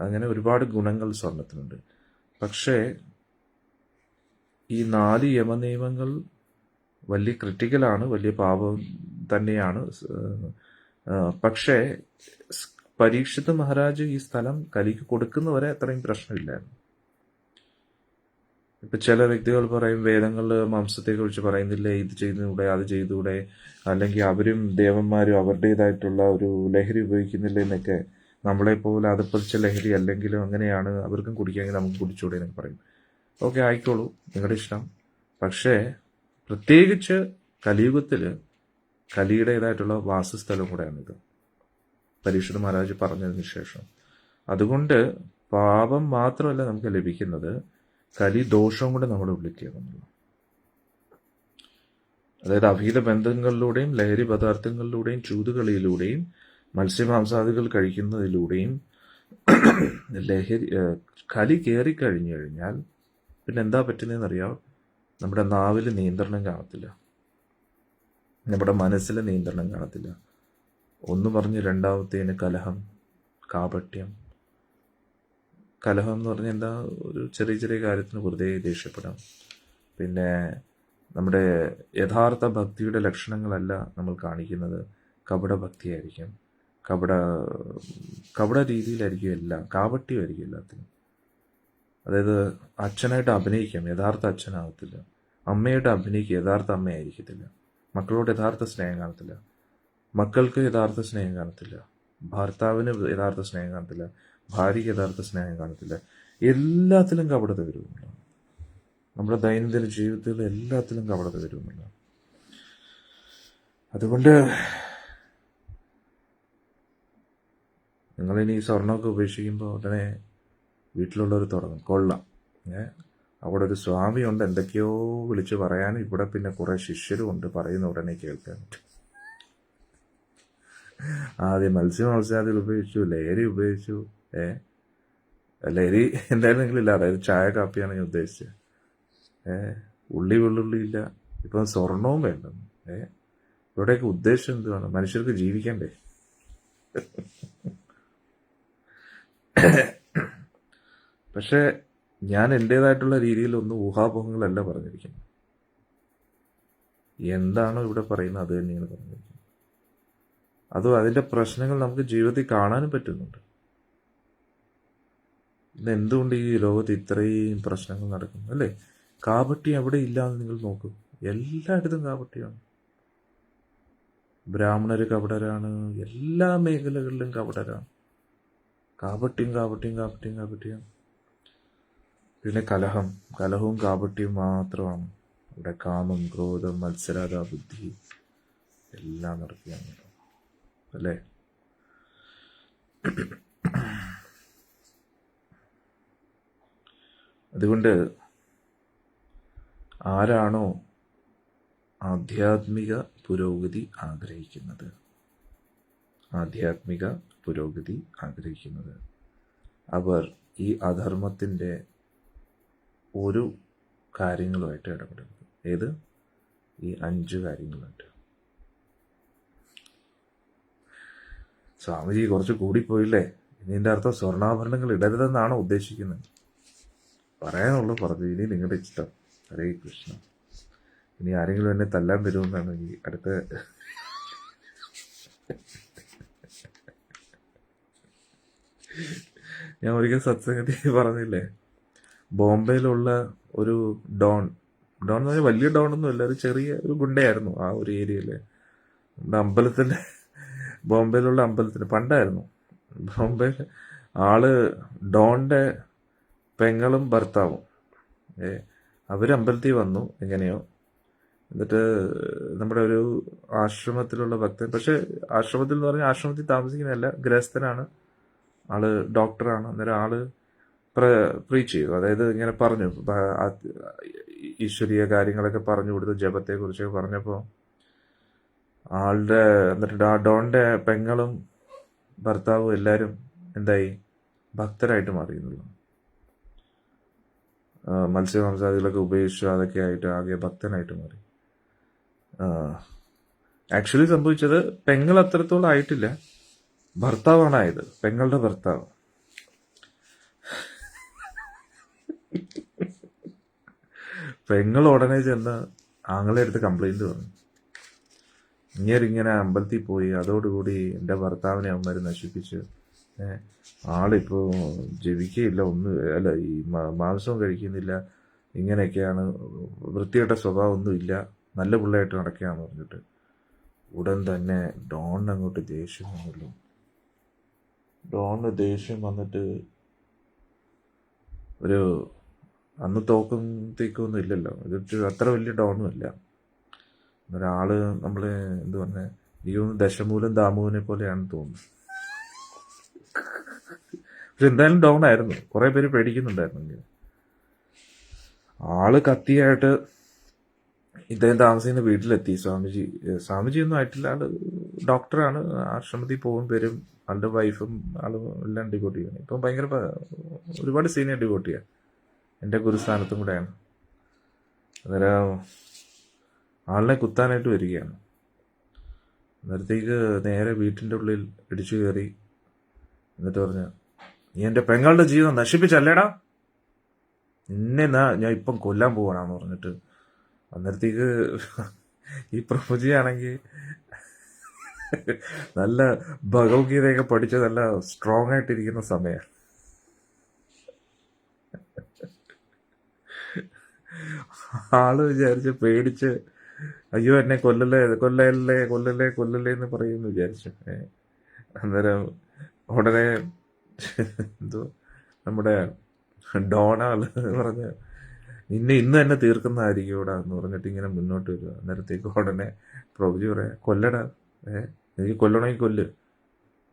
അങ്ങനെ ഒരുപാട് ഗുണങ്ങൾ സ്വർണത്തിനുണ്ട്. പക്ഷേ ഈ 4 യമനിയമങ്ങൾ വലിയ ക്രിട്ടിക്കലാണ്, വലിയ പാപം തന്നെയാണ്. പക്ഷേ പരീക്ഷിത് മഹാരാജ് ഈ സ്ഥലം കലിക്ക് കൊടുക്കുന്നവരെ അത്രയും പ്രശ്നമില്ലായിരുന്നു. ഇപ്പം ചില വ്യക്തികൾ പറയും, വേദങ്ങളിൽ മാംസത്തെക്കുറിച്ച് പറയുന്നില്ലേ, ഇത് ചെയ്തുകൂടെ, അത് ചെയ്തുകൂടെ, അല്ലെങ്കിൽ അവരും ദേവന്മാരും അവരുടേതായിട്ടുള്ള ഒരു ലഹരി ഉപയോഗിക്കുന്നില്ല എന്നൊക്കെ. നമ്മളെപ്പോലെ അതപ്പതിച്ച ലഹരി അല്ലെങ്കിലും അങ്ങനെയാണ്, അവർക്കും കുടിക്കാമെങ്കിൽ നമുക്ക് കുടിച്ചുകൂടെ എന്നൊക്കെ പറയും. ഓക്കെ, ആയിക്കോളൂ, നിങ്ങളുടെ ഇഷ്ടം. പക്ഷേ പ്രത്യേകിച്ച് കലിയുഗത്തിൽ കലിയുടേതായിട്ടുള്ള വാസസ്ഥലം കൂടെയാണിത്, പരീക്ഷിത് മഹാരാജ് പറഞ്ഞതിന് ശേഷം. അതുകൊണ്ട് പാപം മാത്രമല്ല നമുക്ക് ലഭിക്കുന്നത്, കലി ദോഷവും കൂടെ നമ്മുടെ ഉള്ളിൽ കയറുന്നുള്ളൂ. അതായത് അഭീത ബന്ധങ്ങളിലൂടെയും ലഹരി പദാർത്ഥങ്ങളിലൂടെയും ചൂതുകളിയിലൂടെയും മത്സ്യമാംസാദികൾ കഴിക്കുന്നതിലൂടെയും കലി കയറിക്കഴിഞ്ഞു കഴിഞ്ഞാൽ പിന്നെ എന്താ പറ്റുന്നതെന്നറിയാം? നമ്മുടെ നാവിൽ നിയന്ത്രണം കാണത്തില്ല, നമ്മുടെ മനസ്സിൽ നിയന്ത്രണം കാണത്തില്ല. ഒന്ന് പറഞ്ഞ് രണ്ടാമത്തേന് കലഹം, കാപട്യം. കലഹം എന്ന് പറഞ്ഞാൽ എന്താ? ഒരു ചെറിയ ചെറിയ കാര്യത്തിന് വെറുതെ ദേഷ്യപ്പെടാം. പിന്നെ നമ്മുടെ യഥാർത്ഥ ഭക്തിയുടെ ലക്ഷണങ്ങളല്ല നമ്മൾ കാണിക്കുന്നത്, കപട ഭക്തിയായിരിക്കും, കപട രീതിയിലായിരിക്കും എല്ലാം, കാപട്യമായിരിക്കും എല്ലാത്തിനും. അതായത് അച്ഛനായിട്ട് അഭിനയിക്കാം, യഥാർത്ഥ അച്ഛനാകത്തില്ല. അമ്മയായിട്ട് അഭിനയിക്കുക, യഥാർത്ഥ അമ്മയായിരിക്കത്തില്ല. മക്കളോട് യഥാർത്ഥ സ്നേഹം കാണത്തില്ല, മക്കൾക്ക് യഥാർത്ഥ സ്നേഹം കാണത്തില്ല, ഭർത്താവിന് യഥാർത്ഥ സ്നേഹം കാണത്തില്ല, ഭാര്യയ്ക്ക് യഥാർത്ഥ സ്നേഹം കാണത്തില്ല. എല്ലാത്തിലും കപടത വരുന്നില്ല. നമ്മുടെ ദൈനംദിന ജീവിതത്തിൽ എല്ലാത്തിലും കപടത വരുന്നില്ല. അതുകൊണ്ട് നിങ്ങളിനി സ്വർണ്ണമൊക്കെ ഉപേക്ഷിക്കുമ്പോൾ ഉടനെ വീട്ടിലുള്ളവർ തുടങ്ങും, കൊള്ളാം, അവിടെ ഒരു സ്വാമിയുണ്ട്, എന്തൊക്കെയോ വിളിച്ച് പറയാനും, ഇവിടെ പിന്നെ കുറേ ശിഷ്യരും ഉണ്ട്, പറയുന്ന ഉടനെ കേൾക്കാൻ. ആദ്യം മത്സ്യാദികൾ ഉപയോഗിച്ചു, ലഹരി ഉപയോഗിച്ചു. ലഹരി എന്തായിരുന്നെങ്കിലും ഇല്ല, അതായത് ചായ കാപ്പിയാണ് ഞാൻ ഉദ്ദേശിച്ചത്. വെള്ളുള്ളി ഇല്ല, ഇപ്പം സ്വർണവും വേണ്ടെന്ന്. ഇവിടെയൊക്കെ ഉദ്ദേശം എന്തുവാണ്? മനുഷ്യർക്ക് ജീവിക്കണ്ടേ? പക്ഷെ ഞാൻ എൻ്റേതായിട്ടുള്ള രീതിയിലൊന്നും ഊഹാപോഹങ്ങളല്ല പറഞ്ഞിരിക്കുന്നത്. എന്താണോ ഇവിടെ പറയുന്നത് അത് തന്നെയാണ് പറഞ്ഞിരിക്കുന്നത്. അതും അതിൻ്റെ പ്രശ്നങ്ങൾ നമുക്ക് ജീവിതത്തിൽ കാണാനും പറ്റുന്നുണ്ട്. ഇന്ന് എന്തുകൊണ്ട് ഈ ലോകത്ത് ഇത്രയും പ്രശ്നങ്ങൾ നടക്കുന്നു, അല്ലേ? കാപട്യം എവിടെ ഇല്ലാന്ന് നിങ്ങൾ നോക്കൂ, എല്ലായിടത്തും കാപട്യമാണ്. ബ്രാഹ്മണര് കപടരാണ്, എല്ലാ മേഖലകളിലും കപടരാണ്. കാപട്യം കാപട്യം കാപട്യം കാപട്യം. പിന്നെ കലഹവും കാപട്യവും മാത്രമാണ്. ഇവിടെ കാമം, ക്രോധം, മത്സരത, ബുദ്ധി എല്ലാം നടക്കുകയാണ് അല്ലേ? അതുകൊണ്ട് ആരാണോ ആധ്യാത്മിക പുരോഗതി ആഗ്രഹിക്കുന്നത്, അവർ ഈ അധർമ്മത്തിൻ്റെ ഒരു കാര്യങ്ങളുമായിട്ട് ഇടപെടരുത്. ഏത്? ഈ 5 കാര്യങ്ങളുമായിട്ട്. സ്വാമിജി കുറച്ച് കൂടിപ്പോയില്ലേ? ഇതിൻ്റെ അർത്ഥം സ്വർണ്ണാഭരണങ്ങൾ ഇടരുതെന്നാണോ ഉദ്ദേശിക്കുന്നത്? പറയാനുള്ളൂ പറഞ്ഞു. ഇനി നിങ്ങളുടെ ഇഷ്ടം. ഹരേ കൃഷ്ണ. ഇനി ആരെങ്കിലും എന്നെ തല്ലാൻ വരുമെന്നാണ് ഈ അടുത്ത ഞാൻ ഒരിക്കൽ സത്സംഗത്തിൽ പറഞ്ഞില്ലേ, ബോംബെയിലുള്ള ഒരു ഡോൺ എന്ന് പറഞ്ഞാൽ വലിയ ഡോണൊന്നും അല്ല, ഒരു ചെറിയ ഒരു ഗുണ്ടയായിരുന്നു ആ ഒരു ഏരിയയിൽ. നമ്മുടെ അമ്പലത്തിൻ്റെ, ബോംബെയിലുള്ള അമ്പലത്തിന് പണ്ടായിരുന്നു ബോംബെയിൽ ആള് ഡോണിൻ്റെ പെങ്ങളും ഭർത്താവും അവർ അമ്പലത്തിൽ വന്നു എങ്ങനെയോ. എന്നിട്ട് നമ്മുടെ ഒരു ആശ്രമത്തിലുള്ള ഭക്തൻ, പക്ഷെ ആശ്രമത്തിൽ എന്ന് പറഞ്ഞാൽ ആശ്രമത്തിൽ താമസിക്കുന്നതല്ല, ഗൃഹസ്ഥനാണ് ആള്, ഡോക്ടറാണ്. അന്നേരം ആള് പ്രീച്ച് ചെയ്തു, അതായത് ഇങ്ങനെ പറഞ്ഞു, ഈശ്വരീയ കാര്യങ്ങളൊക്കെ പറഞ്ഞു കൊടുത്തു, ജപത്തെക്കുറിച്ചൊക്കെ പറഞ്ഞപ്പോൾ ആളുടെ, എന്നിട്ട് ആ ഡോണിൻ്റെ പെങ്ങളും ഭർത്താവും എല്ലാവരും എന്തായി, ഭക്തരായിട്ട് മാറിയെന്നുള്ളൂ. മത്സ്യമാംസാദികളൊക്കെ ഉപേക്ഷിച്ചു, അതൊക്കെ ആയിട്ട് ആകെ ഭക്തനായിട്ട് മാറി. ആക്ച്വലി സംഭവിച്ചത് പെങ്ങൾ അത്രത്തോളം ആയിട്ടില്ല, ഭർത്താവാണ് ആയത്, പെങ്ങളുടെ ഭർത്താവ്. പെങ്ങൾ ഉടനെ ചെന്ന് ആങ്ങളെ അടുത്ത് കംപ്ലൈന്റ് പറഞ്ഞു, ഇങ്ങനെ അമ്പലത്തിൽ പോയി, അതോടുകൂടി എൻ്റെ ഭർത്താവിനെ അവന്മാർ നശിപ്പിച്ച്, ആളിപ്പോൾ ജപിക്കുകയില്ല, ഒന്നും അല്ല, ഈ മാംസവും കഴിക്കുന്നില്ല, ഇങ്ങനെയൊക്കെയാണ്, വൃത്തികെട്ട സ്വഭാവമൊന്നുമില്ല, നല്ല പിള്ളയായിട്ട് നടക്കുകയാണെന്ന് പറഞ്ഞിട്ട് ഉടൻ തന്നെ ഡോണിന് അങ്ങോട്ട് ദേഷ്യം വന്നല്ലോ. ഡോണിന് ദേഷ്യം വന്നിട്ട് ഒരു, അന്ന് തോക്കും തീക്കൊന്നും ഇല്ലല്ലോ, ഇത് അത്ര വലിയ ഡോണും അല്ല, ഒരാള് നമ്മള് എന്ത് പറഞ്ഞ, എനിക്ക് തോന്നുന്നു ദശമൂലം ദാമുവിനെ പോലെയാണെന്ന് തോന്നുന്നു. പക്ഷെ എന്തായാലും ഡൗൺ ആയിരുന്നു, കുറെ പേര് പേടിക്കുന്നുണ്ടായിരുന്നു. ആള് കത്തിയായിട്ട് ഇദ്ദേഹം താമസിക്കുന്ന വീട്ടിലെത്തി. സ്വാമിജി ഒന്നും ആയിട്ടില്ല, ആള് ഡോക്ടറാണ്, ആശ്രമത്തിൽ പോകും വരും, ആളുടെ വൈഫും ആളും എല്ലാം ഡിവോട്ടിയാണ്. ഇപ്പം ഭയങ്കര ഒരുപാട് സീനിയർ ഡിവോട്ടിയാണ്, എൻ്റെ ഗുരുസ്ഥാനത്തും കൂടെയാണ്. അന്നേരം ആളിനെ കുത്താനായിട്ട് വരികയാണ്. അന്നേരത്തേക്ക് നേരെ വീട്ടിൻ്റെ ഉള്ളിൽ ഇടിച്ചു കയറി, എന്നിട്ട് പറഞ്ഞു, നീ എൻ്റെ പെങ്ങളുടെ ജീവിതം നശിപ്പിച്ചല്ലേടാ, നിന്നെ ഞാൻ ഇപ്പം കൊല്ലാൻ പോവാണെന്ന് പറഞ്ഞിട്ട്. അന്നേരത്തേക്ക് ഈ പ്രഭുജിയാണെങ്കിൽ നല്ല ഭഗവത്ഗീതയൊക്കെ പഠിച്ച് നല്ല സ്ട്രോങ് ആയിട്ടിരിക്കുന്ന സമയം. ആള് വിചാരിച്ച് പേടിച്ച്, അയ്യോ എന്നെ കൊല്ലല്ലേ കൊല്ലല്ലേ കൊല്ലല്ലേ കൊല്ലല്ലേ എന്ന് പറയുമെന്ന് വിചാരിച്ചു. അന്നേരം ഉടനെ എന്തോ നമ്മുടെ ഡോണാള് പറഞ്ഞ്, നിന്നെ ഇന്ന് തന്നെ തീർക്കുന്നതായിരിക്കും ഇവിടെ എന്ന് പറഞ്ഞിട്ട് ഇങ്ങനെ മുന്നോട്ട് വരിക. അന്നേരത്തേക്ക് ഉടനെ പ്രഭുജി പറയാ, കൊല്ലടാ, എനിക്ക് കൊല്ലണമെങ്കിൽ കൊല്ല്,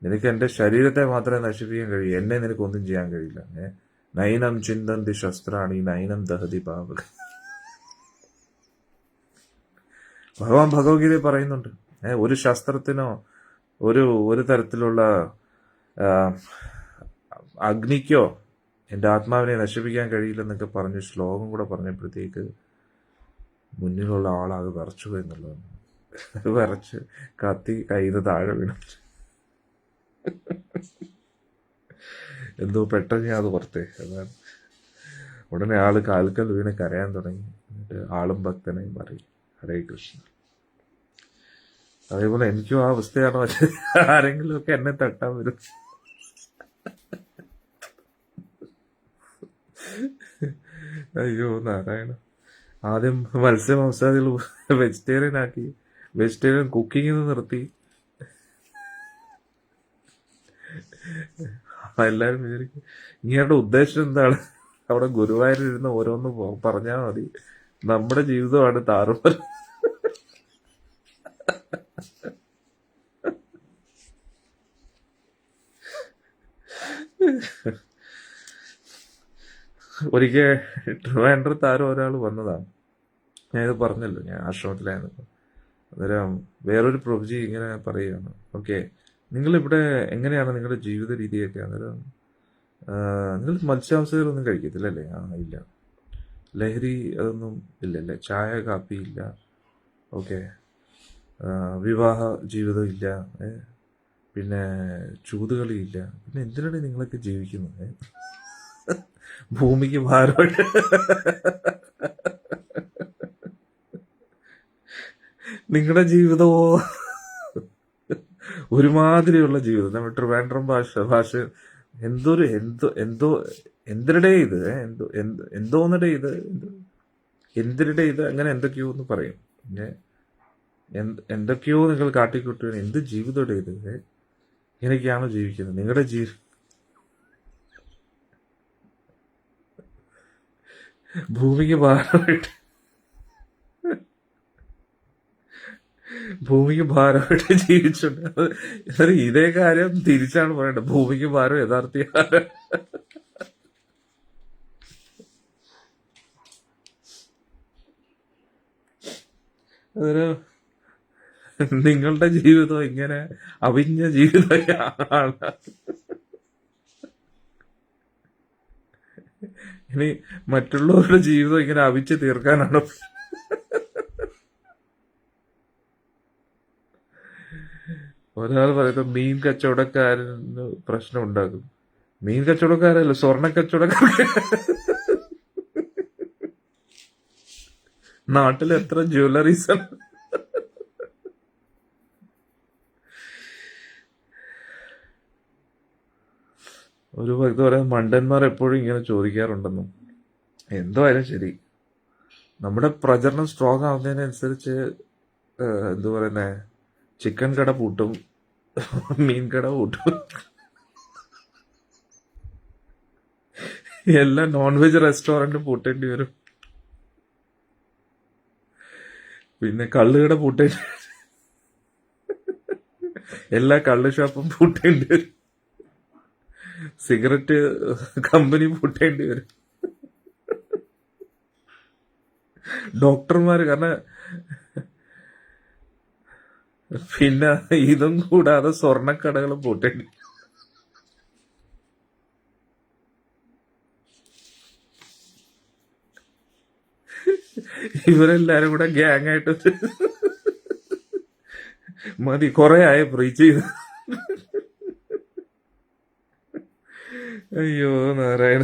നിനക്ക് എൻ്റെ ശരീരത്തെ മാത്രമേ നശിപ്പിക്കാൻ കഴിയൂ, എന്നെ നിനക്കൊന്നും ചെയ്യാൻ കഴിയില്ല. നൈനം ചിന്തന്തി ശസ്ത്രാണി നൈനം ദഹതി പാവക. ഭഗവാൻ ഭഗവത്ഗീതയിൽ പറയുന്നുണ്ട്, ഒരു ശസ്ത്രത്തിനോ ഒരു തരത്തിലുള്ള അഗ്നിക്കോ എൻ്റെ ആത്മാവിനെ നശിപ്പിക്കാൻ കഴിയില്ലെന്നൊക്കെ പറഞ്ഞ് ശ്ലോകം കൂടെ പറഞ്ഞപ്പോഴത്തേക്ക് മുന്നിലുള്ള ആളാകെ വിറച്ചു പോയി എന്നുള്ളതാണ്. വിറച്ച് കത്തി കയ്യിൽ താഴെ വീണു. എന്തോ പെട്ടെന്ന് ഞാൻ അത് ഓർത്തേ. അതാണ് ഉടനെ ആള് കാൽക്കൽ വീണ് കരയാൻ തുടങ്ങി. എന്നിട്ട് ആളും ഭക്തനായി മാറി. ഹരേ കൃഷ്ണ. അതേപോലെ എനിക്കും ആ അവസ്ഥയാണോ, ആരെങ്കിലും ഒക്കെ എന്നെ തട്ടാൻ വരും. അയ്യോ നാരായണ. ആദ്യം മത്സ്യമാംസാദികൾ വെജിറ്റേറിയൻ ആക്കി, വെജിറ്റേറിയൻ കുക്കിങ്ങിൽ നിർത്തി. എല്ലാവരും വിചാരിക്കും ഇങ്ങയുടെ ഉദ്ദേശം എന്താണ്, അവിടെ ഗുരുവായൂരിരുന്ന് ഓരോന്ന് പറഞ്ഞാൽ മതി, നമ്മുടെ ജീവിതമാണ് താറുമാറ്. ഒരിക്കൽ ട്രിവാൻഡ്രത്ത് ആരോ ഒരാൾ വന്നതാണ്. ഞാനിത് പറഞ്ഞല്ലോ, ഞാൻ ആശ്രമത്തിലായിരുന്നു. അന്നേരം വേറൊരു പ്രഭുജി ഇങ്ങനെ പറയുകയാണ്, ഓക്കെ, നിങ്ങളിവിടെ എങ്ങനെയാണ് നിങ്ങളുടെ ജീവിത രീതിയൊക്കെ? അന്നേരം നിങ്ങൾ മത്സ്യാംശങ്ങളൊന്നും കഴിക്കത്തില്ലല്ലേ? ആ, ഇല്ല. ലഹരി അതൊന്നും ഇല്ലല്ലേ? ചായ കാപ്പി ഇല്ല. ഓക്കെ. വിവാഹ ജീവിതം ഇല്ല. പിന്നെ ചൂതുകളി ഇല്ല. പിന്നെ എന്തിനാണ് നിങ്ങളൊക്കെ ജീവിക്കുന്നത്? ഭൂമിക്ക് ഭാരമായിട്ട് നിങ്ങളുടെ ജീവിതമോ ഒരുമാതിരിയുള്ള ജീവിതം. നമ്മുടെ ട്രിവാൻഡ്രം ഭാഷ എന്തിരുടെ ഇത് എന്തോന്നിടെ ഇത് എന്തിരുടെ ഇത് അങ്ങനെ എന്തൊക്കെയോ എന്ന് പറയും. പിന്നെ എന്തൊക്കെയോ നിങ്ങൾ കാട്ടിക്കൂട്ടുകയാണ്. എന്ത് ജീവിതയുടെ ഇത്? ഇങ്ങനെയൊക്കെയാണോ ജീവിക്കുന്നത്? നിങ്ങളുടെ ഭൂമിക്ക് ഭാരമായിട്ട് ജീവിച്ചിട്ടുണ്ട്. ഇതേ കാര്യം തിരിച്ചാണ് പറയേണ്ടത്. ഭൂമിക്ക് ഭാരം യഥാർത്ഥ ഭാരം. അതൊരു നിങ്ങളുടെ ജീവിതം ഇങ്ങനെ അവിഞ്ഞ ജീവിതമാണ്. ഇനി മറ്റുള്ളവരുടെ ജീവിതം ഇങ്ങനെ അവിച്ച് തീർക്കാനാണ്. ഒരാൾ പറയുന്നത് മീൻ കച്ചവടക്കാരന് പ്രശ്നം ഉണ്ടാക്കും. മീൻ കച്ചവടക്കാരല്ല, സ്വർണ്ണ കച്ചവടക്കാർ. നാട്ടിൽ എത്ര ജ്വല്ലറീസ് ആണ്. ഒരു ഭക്തി പറയാം, മണ്ടന്മാർ എപ്പോഴും ഇങ്ങനെ ചോദിക്കാറുണ്ടെന്നും. എന്തോ ആയാലും ശരി, നമ്മുടെ പ്രചരണം സ്ട്രോങ് ആവുന്നതിനനുസരിച്ച് എന്തു പറയുന്നേ, ചിക്കൻ കട പൂട്ടും, മീൻ കട പൂട്ടും, എല്ലാ നോൺ വെജ് റെസ്റ്റോറൻറ്റും പൂട്ടേണ്ടി വരും. പിന്നെ കള്ളുകട പൂട്ടേണ്ടി, എല്ലാ കള്ള് ഷോപ്പും പൂട്ടേണ്ടി വരും. സിഗരറ്റ് കമ്പനി പൂട്ടേണ്ടി വരും. ഡോക്ടർമാര്, കാരണം പിന്നെ ഇതും കൂടാതെ സ്വർണ്ണക്കടകളും പൂട്ടേണ്ടി. ഇവരെല്ലാരും കൂടെ ഗ്യാങ് ആയിട്ട് മതി, കുറെ ആയ പ്രീച്ച് ചെയ്ത്. അയ്യോ നാരായണ,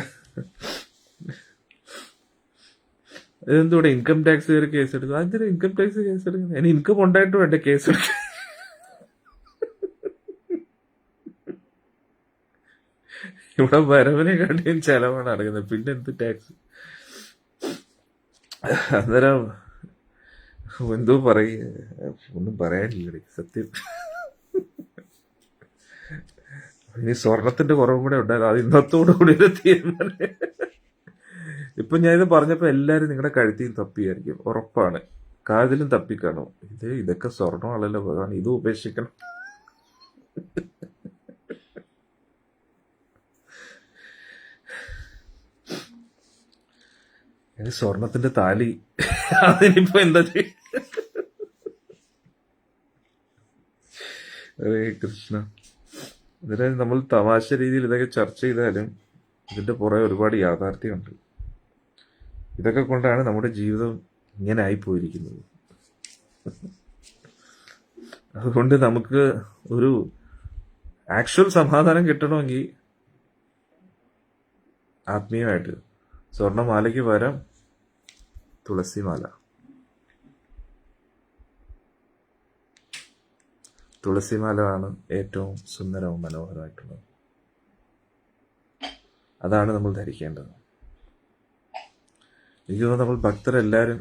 ഇതെന്തൂടെ ഇൻകം ടാക്സ് കയറി കേസ് എടുക്കും? അതിന് ഇൻകം ടാക്സ് കേസ് എടുക്കുന്നത് ഇനി ഇൻകം ഉണ്ടായിട്ട് വേണ്ട കേസ് എടുക്കാൻ. ഇവിടെ വരവിനെ കാട്ടിയും ചെലവാണ് നടക്കുന്നത്, പിന്നെ എന്ത് ടാക്സ്? അന്നേരം എന്തോ ഒന്നും പറയാനില്ല സത്യം. ഇനി സ്വർണത്തിന്റെ കുറവും കൂടെ ഉണ്ടാകും, അത് ഇന്നത്തോടു കൂടി ഒരു തീരുമാനം. ഇപ്പൊ ഞാനിത് പറഞ്ഞപ്പോ എല്ലാരും നിങ്ങളുടെ കഴുത്തിയും തപ്പിയായിരിക്കും, ഉറപ്പാണ്. കാതിലും തപ്പിക്കാണോ, ഇതൊക്കെ സ്വർണ്ണമാണല്ലോ ഭഗവാൻ, ഇത് ഉപേക്ഷിക്കണം. സ്വർണത്തിന്റെ താലി, അതിനിപ്പോ എന്താ ചെയ്യും? ഹരേ കൃഷ്ണ. ഇതിനെ നമ്മൾ തമാശ രീതിയിൽ ഇതൊക്കെ ചർച്ച ചെയ്താലും ഇതിന്റെ പുറകെ ഒരുപാട് യാഥാർത്ഥ്യമുണ്ട്. ഇതൊക്കെ കൊണ്ടാണ് നമ്മുടെ ജീവിതം ഇങ്ങനെ ആയിപ്പോയിരിക്കുന്നത്. അതുകൊണ്ട് നമുക്ക് ഒരു ആക്ച്വൽ സമാധാനം കിട്ടണമെങ്കിൽ ആത്മീയമായിട്ട് സ്വർണ്ണമാലയ്ക്ക് പകരം തുളസിമാല. തുളസിമാലയാണ് ഏറ്റവും സുന്ദരവും മനോഹരമായിട്ടുള്ളത്. അതാണ് നമ്മൾ ധരിക്കേണ്ടത്. എനിക്ക് തോന്നുന്നു നമ്മൾ ഭക്തരെല്ലാവരും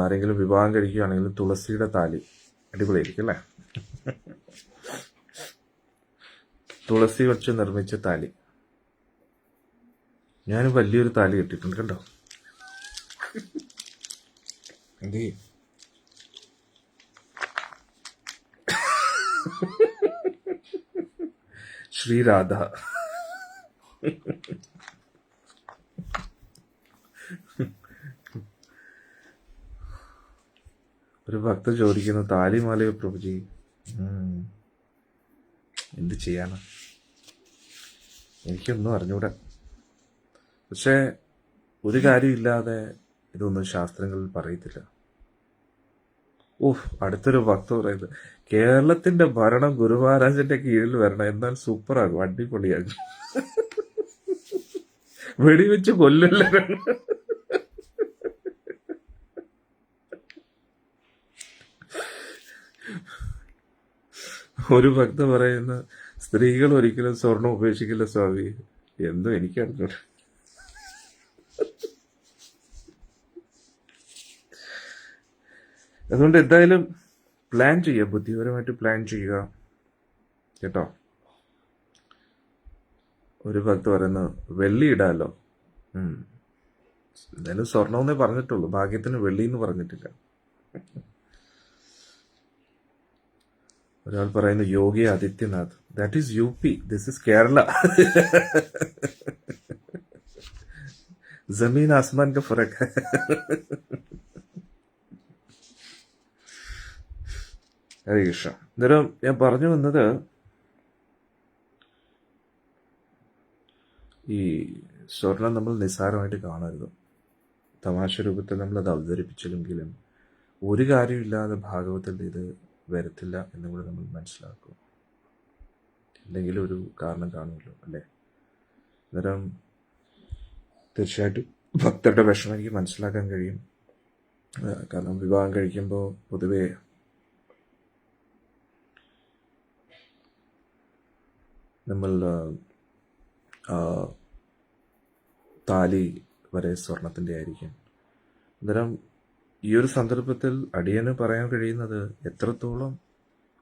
ആരെങ്കിലും വിവാഹം കഴിക്കുകയാണെങ്കിലും തുളസിയുടെ താലി അടിപൊളിയായിരിക്കും അല്ലേ? തുളസി വെച്ച് നിർമ്മിച്ച താലി. ഞാനും വലിയൊരു താലി കെട്ടിയിട്ടുണ്ട്, കണ്ടോ? എന്ത് ചെയ്യും? ശ്രീരാധ. ഒരു ഭക്ത ചോദിക്കുന്നു, താലിമാലയോ പ്രഭുജി? എന്ത് ചെയ്യാനാ, എനിക്കൊന്നും അറിഞ്ഞൂടാ. പക്ഷെ ഒരു കാര്യമില്ലാതെ ഇതൊന്നും ശാസ്ത്രങ്ങളിൽ പറയത്തില്ല. അടുത്തൊരു ഭക്ത പറയുന്നത്, കേരളത്തിന്റെ ഭരണം ഗുരുമഹാരാജന്റെ കീഴിൽ വരണം, എന്നാൽ സൂപ്പറാകും, അടിപൊളിയാകും, വെടിവെച്ച് കൊല്ലില്ല. ഒരു ഭക്ത പറയുന്ന, സ്ത്രീകൾ ഒരിക്കലും സ്വർണം ഉപേക്ഷിക്കില്ല സ്വാമി. എന്തോ എനിക്കറിഞ്ഞൂടാ. അതുകൊണ്ട് എന്തായാലും പ്ലാൻ ചെയ്യുക, ബുദ്ധിപരമായിട്ട് പ്ലാൻ ചെയ്യുക കേട്ടോ. ഒരു ഭക്ത പറയുന്നു, വെള്ളി ഇടാലോ. എന്തായാലും സ്വർണമെന്നേ പറഞ്ഞിട്ടുള്ളൂ, ഭാഗ്യത്തിന് വെള്ളിന്ന് പറഞ്ഞിട്ടില്ല. ഒരാൾ പറയുന്നു, Yogi Adityanath. That is UP, this is Kerala. ജമീൻ ആസ്മാൻ കാ ഫറക്. ഹരേ കൃഷ്ണ. അന്നേരം ഞാൻ പറഞ്ഞു വന്നത്, ഈ സ്വർണം നമ്മൾ നിസ്സാരമായിട്ട് കാണരുത്. തമാശ രൂപത്തിൽ നമ്മളത് അവതരിപ്പിച്ചില്ലെങ്കിലും ഒരു കാര്യമില്ലാതെ ഭാഗവതത്തിൽ ഇത് വരത്തില്ല എന്നും കൂടെ നമ്മൾ മനസ്സിലാക്കും. എന്തെങ്കിലും ഒരു കാരണം കാണുമല്ലോ, അല്ലേ? അന്നേരം തീർച്ചയായിട്ടും ഭക്തരുടെ വിഷമം എനിക്ക് മനസ്സിലാക്കാൻ കഴിയും. കാരണം വിവാഹം കഴിക്കുമ്പോൾ പൊതുവെ നമ്മൾ താലി വരെ സ്വർണത്തിൻ്റെ ആയിരിക്കും. അന്നേരം ഈ ഒരു സന്ദർഭത്തിൽ അടിയന് പറയാൻ കഴിയുന്നത്, എത്രത്തോളം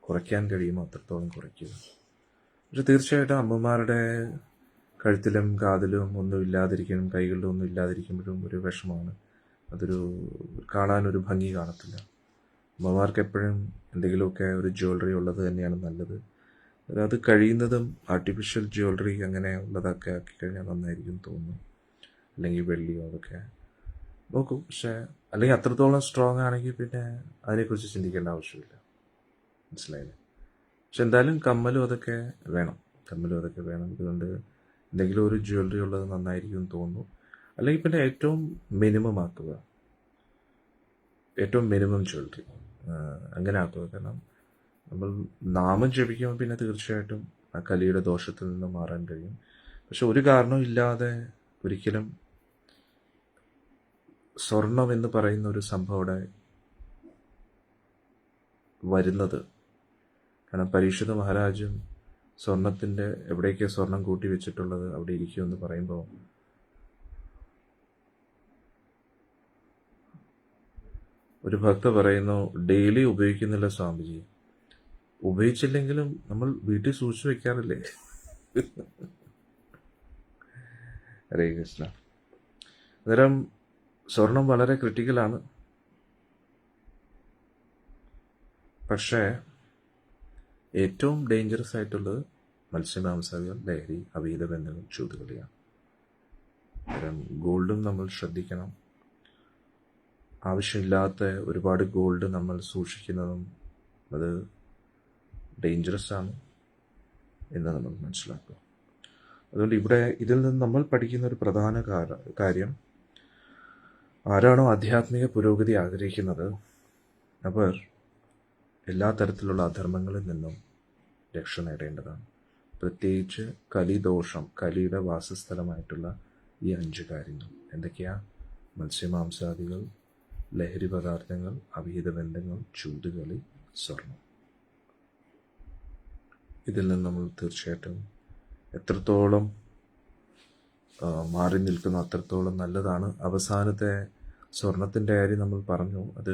കുറയ്ക്കാൻ കഴിയുമോ അത്രത്തോളം കുറയ്ക്കുക. പക്ഷെ തീർച്ചയായിട്ടും അമ്മമാരുടെ കഴുത്തിലും കാതിലും ഒന്നും ഇല്ലാതിരിക്കണം, കൈകളിലും ഒന്നും ഇല്ലാതിരിക്കുമ്പോഴും ഒരു വിഷമമാണ്. അതൊരു കാണാനൊരു ഭംഗി കാണത്തില്ല. അമ്മമാർക്ക് എപ്പോഴും എന്തെങ്കിലുമൊക്കെ ഒരു ജ്വല്ലറി ഉള്ളത് തന്നെയാണ് നല്ലത്. അത് കഴിയുന്നതും ആർട്ടിഫിഷ്യൽ ജ്വല്ലറി അങ്ങനെ ഉള്ളതൊക്കെ ആക്കി കഴിഞ്ഞാൽ നന്നായിരിക്കും തോന്നുന്നു. അല്ലെങ്കിൽ വെള്ളിയോ അതൊക്കെ നോക്കും. പക്ഷെ അല്ലെങ്കിൽ അത്രത്തോളം സ്ട്രോങ് ആണെങ്കിൽ പിന്നെ അതിനെക്കുറിച്ച് ചിന്തിക്കേണ്ട ആവശ്യമില്ല. മനസ്സിലായില്ലേ? പക്ഷെ എന്തായാലും കമ്മലും അതൊക്കെ വേണം. അതുകൊണ്ട് എന്തെങ്കിലും ഒരു ജ്വല്ലറി ഉള്ളത് നന്നായിരിക്കും തോന്നുന്നു. അല്ലെങ്കിൽ പിന്നെ ഏറ്റവും മിനിമം ആക്കുക, ഏറ്റവും മിനിമം ജ്വല്ലറി അങ്ങനെ ആക്കുക. കാരണം നമ്മൾ നാമം ജപിക്കുമ്പോൾ പിന്നെ തീർച്ചയായിട്ടും ആ കലിയുടെ ദോഷത്തിൽ നിന്ന് മാറാൻ കഴിയും. പക്ഷെ ഒരു കാരണവും ഇല്ലാതെ ഒരിക്കലും സ്വർണം എന്ന് പറയുന്ന ഒരു സംഭവം അവിടെ വരുന്നത്, കാരണം പരീക്ഷിത മഹാരാജും സ്വർണത്തിൻ്റെ എവിടേക്കാണ് സ്വർണം കൂട്ടി വെച്ചിട്ടുള്ളത് അവിടെ ഇരിക്കുമെന്ന് പറയുമ്പോൾ ഒരു ഭക്ത പറയുന്നു, ഡെയിലി ഉപയോഗിക്കുന്നില്ല സ്വാമിജി. ഉപയോഗിച്ചില്ലെങ്കിലും നമ്മൾ വീട്ടിൽ സൂക്ഷിച്ചു വെക്കാറില്ലേ? ഹരേ കൃഷ്ണ. അന്നേരം സ്വർണം വളരെ ക്രിട്ടിക്കലാണ്. പക്ഷേ ഏറ്റവും ഡേഞ്ചറസ് ആയിട്ടുള്ളത് മത്സ്യമാംസാദികൾ, ലഹരി, അവീത ബന്ധങ്ങൾ, ചൂതുകളിയാണ്. അന്നേരം ഗോൾഡും നമ്മൾ ശ്രദ്ധിക്കണം. ആവശ്യമില്ലാത്ത ഒരുപാട് ഗോൾഡ് നമ്മൾ സൂക്ഷിക്കുന്നതും അത് ഡേഞ്ചറസ് ആണ് എന്ന് നമ്മൾ മനസ്സിലാക്കുക. അതുകൊണ്ട് ഇവിടെ ഇതിൽ നിന്ന് നമ്മൾ പഠിക്കുന്ന ഒരു പ്രധാന കാര്യം, ആരാണോ ആധ്യാത്മിക പുരോഗതി ആഗ്രഹിക്കുന്നത് അവർ എല്ലാ തരത്തിലുള്ള അധർമ്മങ്ങളിൽ നിന്നും രക്ഷ നേടേണ്ടതാണ്. പ്രത്യേകിച്ച് കലിദോഷം, കലിയുടെ വാസസ്ഥലമായിട്ടുള്ള ഈ 5 കാര്യങ്ങൾ എന്തൊക്കെയാ? മത്സ്യമാംസാദികൾ, ലഹരി പദാർത്ഥങ്ങൾ, അവിഹിത ബന്ധങ്ങൾ, ചൂതുകളി, സ്വർണം. ഇതിൽ നിന്ന് നമ്മൾ തീർച്ചയായിട്ടും എത്രത്തോളം മാറി നിൽക്കുന്നു അത്രത്തോളം നല്ലതാണ്. അവസാനത്തെ സ്വർണത്തിൻ്റെ കാര്യം നമ്മൾ പറഞ്ഞു. അത്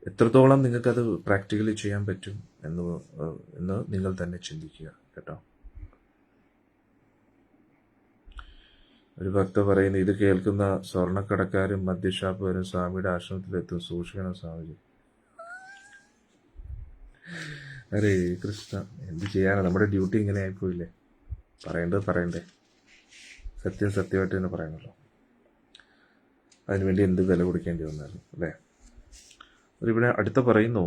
എത്രത്തോളം നിങ്ങൾക്കത് പ്രാക്ടിക്കലി ചെയ്യാൻ പറ്റും എന്ന് നിങ്ങൾ തന്നെ ചിന്തിക്കുക കേട്ടോ. ഒരു ഭക്ത പറയുന്നു, ഇത് കേൾക്കുന്ന സ്വർണ്ണക്കടക്കാരും മദ്യഷാപ്പുകാരും സ്വാമിയുടെ ആശ്രമത്തിലെത്തും, സൂക്ഷിക്കണം സ്വാമിജി. അരേ കൃഷ്ണ, എന്ത് ചെയ്യാനാണ്, നമ്മുടെ ഡ്യൂട്ടി ഇങ്ങനെ ആയിപ്പോയില്ലേ. പറയേണ്ടത് പറയണ്ടേ, സത്യം സത്യമായിട്ട് തന്നെ പറയണല്ലോ. അതിനുവേണ്ടി എന്ത് വില കൊടുക്കേണ്ടി വന്നാലും അല്ലേ. അതിവിടെ അടുത്ത പറയുന്നു,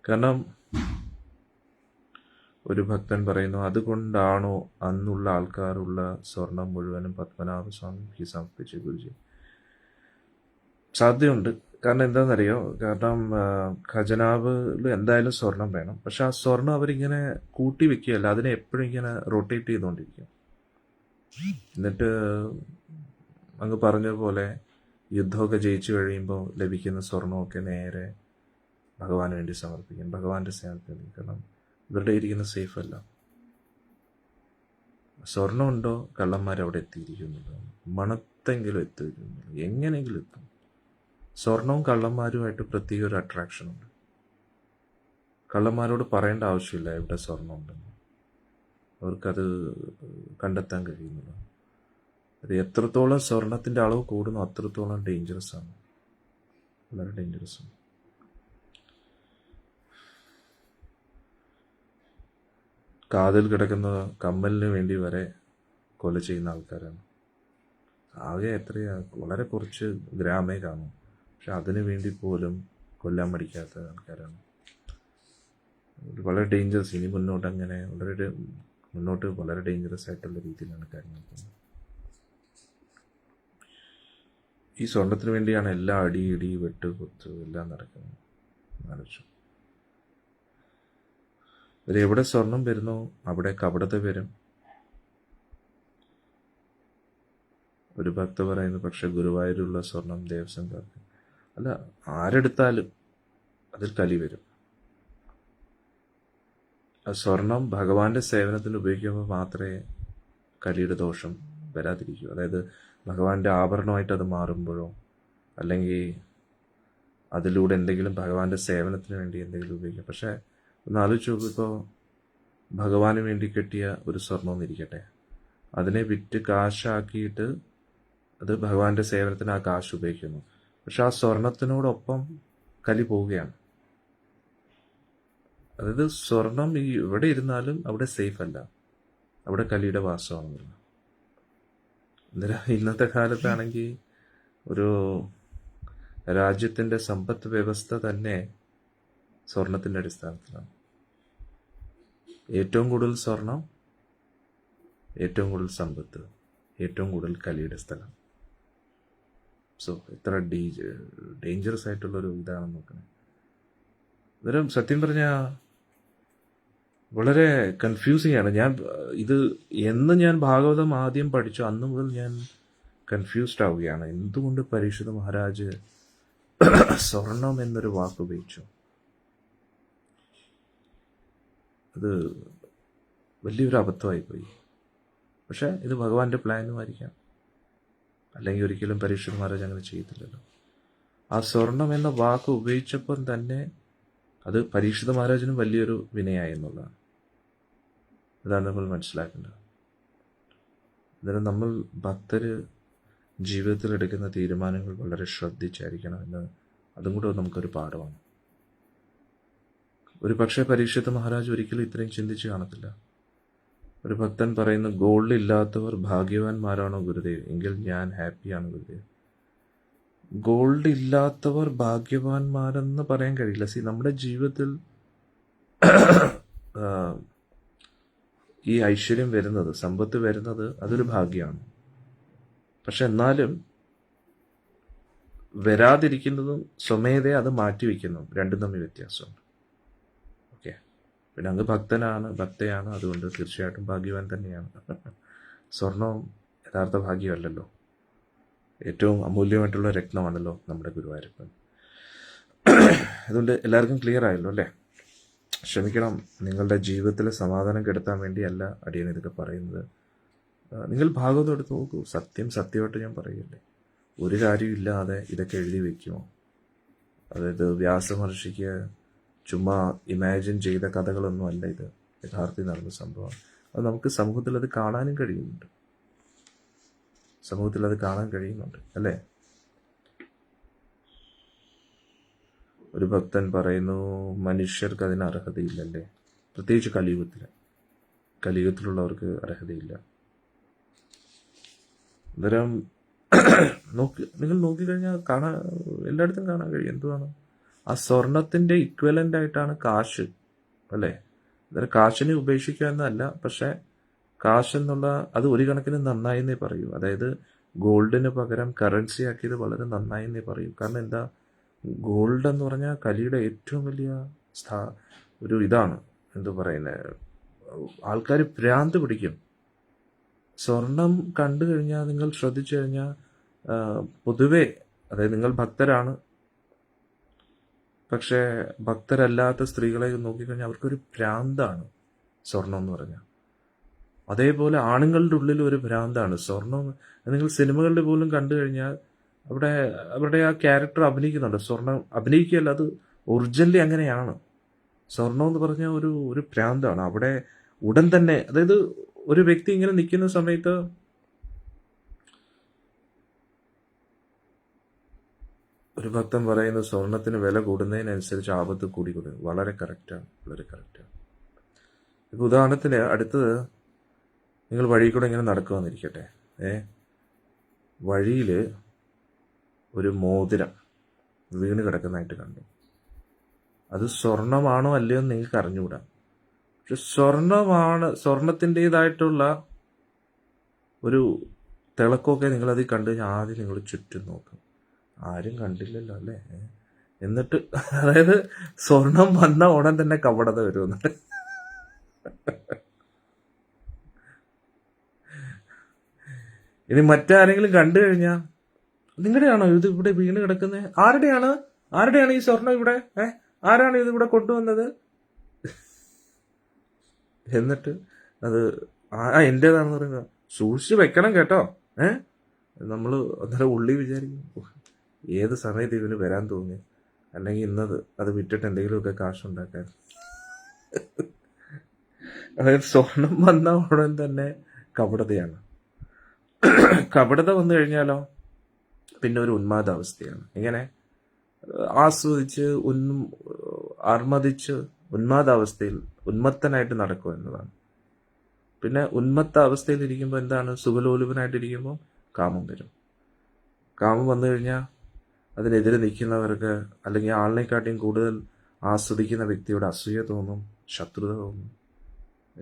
കാരണം ഒരു ഭക്തൻ പറയുന്നു, അതുകൊണ്ടാണോ അന്നുള്ള ആൾക്കാരുള്ള സ്വർണം മുഴുവനും പത്മനാഭസ്വാമിക്ക് സമർപ്പിച്ച് ഗുരുജി? സാധ്യതയുണ്ട്. കാരണം എന്താണെന്നറിയോ, കാരണം ഖജനാവിൽ എന്തായാലും സ്വർണം വേണം. പക്ഷെ ആ സ്വർണം അവരിങ്ങനെ കൂട്ടി വെക്കുകയല്ല, അതിനെ എപ്പോഴും ഇങ്ങനെ റൊട്ടേറ്റ് ചെയ്തുകൊണ്ടിരിക്കും. എന്നിട്ട് അങ്ങ് പറഞ്ഞതുപോലെ യുദ്ധമൊക്കെ ജയിച്ചു കഴിയുമ്പോൾ ലഭിക്കുന്ന സ്വർണമൊക്കെ നേരെ ഭഗവാന് വേണ്ടി സമർപ്പിക്കും, ഭഗവാന്റെ സേവനത്തിന്. കാരണം ഇവരുടെ ഇരിക്കുന്ന സേഫ് അല്ല. സ്വർണ്ണമുണ്ടോ, കള്ളന്മാരവിടെ എത്തിയിരിക്കുന്നുണ്ടോ, മണത്തെങ്കിലും എത്തിയിരിക്കുന്നില്ല, എങ്ങനെയെങ്കിലും എത്തും. സ്വർണവും കള്ളന്മാരുമായിട്ട് പ്രത്യേക ഒരു അട്രാക്ഷനുണ്ട്. കള്ളന്മാരോട് പറയേണ്ട ആവശ്യമില്ല എവിടെ സ്വർണം ഉണ്ടെന്ന്, അവർക്കത് കണ്ടെത്താൻ കഴിയുന്നില്ല. അത് എത്രത്തോളം സ്വർണത്തിൻ്റെ അളവ് കൂടുന്നു അത്രത്തോളം ഡേഞ്ചറസ് ആണ്, വളരെ ഡേഞ്ചറസ് ആണ്. കാതിൽ കിടക്കുന്ന കമ്മലിന് വേണ്ടി വരെ കൊല ചെയ്യുന്ന ആൾക്കാരാണ്. ആകെ എത്രയാ, വളരെ കുറച്ച് ഗ്രാമേ കാണും, പക്ഷെ അതിനു വേണ്ടി പോലും കൊല്ലാൻ മടിക്കാത്ത ആൾക്കാരാണ്. വളരെ ഡേഞ്ചറസ്. ഇനി മുന്നോട്ട് അങ്ങനെ വളരെ ഡേഞ്ചറസ് ആയിട്ടുള്ള രീതിയിലാണ് കാര്യങ്ങൾ പോകുന്നത്. ഈ സ്വർണത്തിന് വേണ്ടിയാണ് എല്ലാ അടി വെട്ട് കൊത്ത് എല്ലാം നടക്കുന്നത്. ആലോചിച്ചു, എവിടെ സ്വർണം വരുന്നോ അവിടെ കപടത വരും. ഒരു ഭക്ത പറയുന്നു, പക്ഷെ ഗുരുവായൂരുള്ള സ്വർണം ദേവസ്വംകാർക്ക് അല്ല, ആരെടുത്താലും അതിൽ കലി വരും. ആ സ്വർണം ഭഗവാന്റെ സേവനത്തിന് ഉപയോഗിക്കുമ്പോൾ മാത്രമേ കലിയുടെ ദോഷം വരാതിരിക്കൂ. അതായത് ഭഗവാന്റെ ആഭരണമായിട്ട് അത് മാറുമ്പോഴോ, അല്ലെങ്കിൽ അതിലൂടെ എന്തെങ്കിലും ഭഗവാന്റെ സേവനത്തിന് വേണ്ടി എന്തെങ്കിലും ഉപയോഗിക്കാം. പക്ഷെ ഒന്ന് ആലോചിച്ച് നോക്കൂ, ഇപ്പോൾ ഭഗവാന് വേണ്ടി കെട്ടിയ ഒരു സ്വർണം എന്നിരിക്കട്ടെ, അതിനെ വിറ്റ് കാശാക്കിയിട്ട് അത് ഭഗവാന്റെ സേവനത്തിന് ആ കാശ് ഉപയോഗിക്കുന്നു. പക്ഷെ ആ സ്വർണത്തിനോടൊപ്പം കലി പോവുകയാണ്. അതായത് സ്വർണം എവിടെ ഇരുന്നാലും അവിടെ സേഫ് അല്ല, അവിടെ കലിയുടെ വാസമാണെന്നില്ല. ഇന്നത്തെ കാലത്താണെങ്കിൽ ഒരു രാജ്യത്തിൻ്റെ സമ്പദ് വ്യവസ്ഥ തന്നെ സ്വർണത്തിൻ്റെ അടിസ്ഥാനത്തിലാണ്. ഏറ്റവും കൂടുതൽ സ്വർണം, ഏറ്റവും കൂടുതൽ സമ്പത്ത്, ഏറ്റവും കൂടുതൽ കലിയുടെ സ്ഥലം. സോ എത്ര ഡേഞ്ചറസ് ആയിട്ടുള്ളൊരു ഇതാണെന്ന് നോക്കണേ. അന്നേരം സത്യം പറഞ്ഞാൽ വളരെ കൺഫ്യൂസിങ് ആണ്. ഞാൻ ഭാഗവതം ആദ്യം പഠിച്ചു അന്ന് മുതൽ ഞാൻ കൺഫ്യൂസ്ഡ് ആവുകയാണ്. എന്തുകൊണ്ട് പരീക്ഷിത് മഹാരാജ് സ്വർണം എന്നൊരു വാക്ക് ഉപയോഗിച്ചു? അത് വലിയൊരു അബദ്ധമായിപ്പോയി. പക്ഷെ ഇത് ഭഗവാന്റെ പ്ലാനും ആയിരിക്കാം, അല്ലെങ്കിൽ ഒരിക്കലും പരീക്ഷിത് മഹാരാജ് അങ്ങനെ ചെയ്യത്തില്ലല്ലോ. ആ സ്വർണം എന്ന വാക്ക് ഉപയോഗിച്ചപ്പോൾ തന്നെ അത് പരീക്ഷിത് മഹാരാജിനും വലിയൊരു വിനയായി എന്നുള്ളതാണ്. ഇതാണ് നമ്മൾ മനസ്സിലാക്കേണ്ടത്. അന്നേരം നമ്മൾ ഭക്തര് ജീവിതത്തിൽ എടുക്കുന്ന തീരുമാനങ്ങൾ വളരെ ശ്രദ്ധിച്ചായിരിക്കണം എന്ന് അതും കൂടെ നമുക്കൊരു പാഠമാണ്. ഒരു പക്ഷേ പരീക്ഷിത് മഹാരാജ് ഒരിക്കലും ഇത്രയും ചിന്തിച്ച് കാണത്തില്ല. ഒരു ഭക്തൻ പറയുന്നു, ഗോൾഡ് ഇല്ലാത്തവർ ഭാഗ്യവാന്മാരാണോ ഗുരുദേവ്? എങ്കിൽ ഞാൻ ഹാപ്പിയാണ് ഗുരുദേവ്. ഗോൾഡ് ഇല്ലാത്തവർ ഭാഗ്യവാന്മാരെന്ന് പറയാൻ കഴിയില്ല. നമ്മുടെ ജീവിതത്തിൽ ഈ ഐശ്വര്യം വരുന്നത്, സമ്പത്ത് വരുന്നത്, അതൊരു ഭാഗ്യമാണ്. പക്ഷെ എന്നാലും വരാതിരിക്കുന്നതും സ്വമേധയെ അത് മാറ്റിവെക്കുന്നതും രണ്ടും തമ്മിൽ വ്യത്യാസമുണ്ട്. ഓക്കെ, പിന്നെ അങ്ങ് ഭക്തയാണ്, അതുകൊണ്ട് തീർച്ചയായിട്ടും ഭാഗ്യവാൻ തന്നെയാണ്. സ്വർണം യഥാർത്ഥ ഭാഗ്യമല്ലല്ലോ, ഏറ്റവും അമൂല്യമായിട്ടുള്ള രത്നമാണല്ലോ നമ്മുടെ ഗുരുവായൂരപ്പൻ. അതുകൊണ്ട് എല്ലാവർക്കും ക്ലിയർ ആയല്ലോ അല്ലേ? ക്ഷമിക്കണം, നിങ്ങളുടെ ജീവിതത്തിലെ സമാധാനം കെടുത്താൻ വേണ്ടിയല്ല അടിയൻ ഇതൊക്കെ പറയുന്നത്. നിങ്ങൾ ഭാഗവതം എടുത്ത് നോക്കൂ. സത്യമായിട്ട് ഞാൻ പറയല്ലേ, ഒരു കാര്യമില്ലാതെ ഇതൊക്കെ എഴുതി വെക്കുമോ? അതായത് വ്യാസമഹർഷിക്ക് ചുമ്മാ ഇമാജിൻ ചെയ്ത കഥകളൊന്നും അല്ല ഇത്, യഥാർത്ഥത്തിൽ നടന്ന സംഭവമാണ്. അത് നമുക്ക് സമൂഹത്തിൽ അത് കാണാനും കഴിയുന്നുണ്ട്. സമൂഹത്തിൽ അത് കാണാൻ കഴിയുന്നുണ്ട് അല്ലേ? ഒരു ഭക്തൻ പറയുന്നു, മനുഷ്യർക്ക് അതിന് അർഹതയില്ലല്ലേ, പ്രത്യേകിച്ച് കലിയുഗത്തിലുള്ളവർക്ക് അർഹതയില്ല. അന്നേരം നിങ്ങൾ നോക്കിക്കഴിഞ്ഞാൽ എല്ലായിടത്തും കാണാൻ കഴിയും. എന്തുവാണ് ആ സ്വർണത്തിന്റെ ഇക്വലന്റ് ആയിട്ടാണ് കാശ് അല്ലേ? അന്നേരം കാശിനെ ഉപേക്ഷിക്കുക എന്നല്ല, പക്ഷെ കാശ് എന്നുള്ള അത് ഒരു കണക്കിന് നന്നായെന്നേ പറയൂ. അതായത് ഗോൾഡിന് പകരം കറൻസി ആക്കിയത് വളരെ നന്നായെന്നേ പറയൂ. കാരണം എന്താ, ഗോൾഡ് എന്ന് പറഞ്ഞാൽ കലിയുടെ ഏറ്റവും വലിയ ഒരു ഇതാണ്. എന്തു പറയുന്നത്, ആൾക്കാർ ഭ്രാന്ത് പിടിക്കും. സ്വർണം കണ്ടു കഴിഞ്ഞാൽ, നിങ്ങൾ ശ്രദ്ധിച്ചു കഴിഞ്ഞാൽ പൊതുവെ, അതായത് നിങ്ങൾ ഭക്തരാണ്, പക്ഷേ ഭക്തരല്ലാത്ത സ്ത്രീകളെ നോക്കിക്കഴിഞ്ഞാൽ അവർക്കൊരു ഭ്രാന്താണ് സ്വർണം എന്ന് പറഞ്ഞാൽ. അതേപോലെ ആണുങ്ങളുടെ ഉള്ളിൽ ഒരു ഭ്രാന്താണ് സ്വർണം. നിങ്ങൾ സിനിമകളിൽ പോലും കണ്ടു കഴിഞ്ഞാൽ അവരുടെ ആ ക്യാരക്ടർ അഭിനയിക്കുന്നുണ്ട്. സ്വർണം അഭിനയിക്കുകയല്ല, അത് ഒറിജിനലി അങ്ങനെയാണ്. സ്വർണം എന്ന് പറഞ്ഞാൽ ഒരു ഭ്രാന്താണ് അവിടെ. ഉടൻ തന്നെ, അതായത് ഒരു വ്യക്തി ഇങ്ങനെ നിൽക്കുന്ന സമയത്ത് ഒരു ഭക്തൻ പറയുന്നു, സ്വർണത്തിന് വില കൂടുന്നതിനനുസരിച്ച് ആപത്ത് കൂടി. വളരെ കറക്റ്റാണ്. ഇപ്പൊ ഉദാഹരണത്തിന്, അടുത്തത് നിങ്ങൾ വഴി കൂടെ ഇങ്ങനെ നടക്കുമെന്നിരിക്കട്ടെ. വഴിയിൽ ഒരു മോതിരം വീണ് കിടക്കുന്നതായിട്ട് കണ്ടു. അത് സ്വർണമാണോ അല്ലയോ എന്ന് നിങ്ങൾക്ക് അറിഞ്ഞുകൂടാ. പക്ഷെ സ്വർണത്തിൻ്റെതായിട്ടുള്ള ഒരു തിളക്കമൊക്കെ നിങ്ങളതിൽ കണ്ടു കഴിഞ്ഞാൽ ആദ്യം നിങ്ങൾ ചുറ്റും നോക്കും. ആരും കണ്ടില്ലല്ലോ അല്ലേ? എന്നിട്ട് അതായത് സ്വർണം വന്ന ഉടൻ തന്നെ കപടത വരുമെന്നിട്ട്. ഇനി മറ്റാരെങ്കിലും കണ്ടു കഴിഞ്ഞാൽ, നിങ്ങളുടെയാണോ ഇത് ഇവിടെ വീണ് കിടക്കുന്നത്? ആരുടെയാണ് ഈ സ്വർണം ഇവിടെ? ആരാണ് ഇത് ഇവിടെ കൊണ്ടുവന്നത്? എന്നിട്ട് അത് എന്റേതാണെന്ന് പറയുന്നത് സൂക്ഷിച്ച് വെക്കണം കേട്ടോ. നമ്മൾ അന്നേരം ഉള്ളി വിചാരിക്കും, ഏത് സമയത്ത് ഇവന് വരാൻ തോന്നി, അല്ലെങ്കിൽ ഇന്നത് അത് വിറ്റിട്ട് എന്തെങ്കിലുമൊക്കെ കാശുണ്ടാക്കാൻ. അതായത് സ്വർണം വന്ന ഉടൻ തന്നെ കപടതയാണ്. കപടത വന്നു കഴിഞ്ഞാലോ പിന്നെ ഒരു ഉന്മാദാവസ്ഥയാണ്. ഇങ്ങനെ ആസ്വദിച്ച് അർമദിച്ച് ഉന്മാദാവസ്ഥയിൽ ഉന്മത്തനായിട്ട് നടക്കുക എന്നതാണ്. പിന്നെ ഉന്മത്ത അവസ്ഥയിലിരിക്കുമ്പോൾ എന്താണ്, സുഖലോലുപനായിട്ടിരിക്കുമ്പോൾ കാമം വരും. കാമം വന്നു കഴിഞ്ഞാൽ അതിനെതിരെ നിൽക്കുന്നവർക്ക്, അല്ലെങ്കിൽ ആളിനെക്കാട്ടിയും കൂടുതൽ ആസ്വദിക്കുന്ന വ്യക്തിയോട് അസൂയ തോന്നും, ശത്രുത തോന്നും,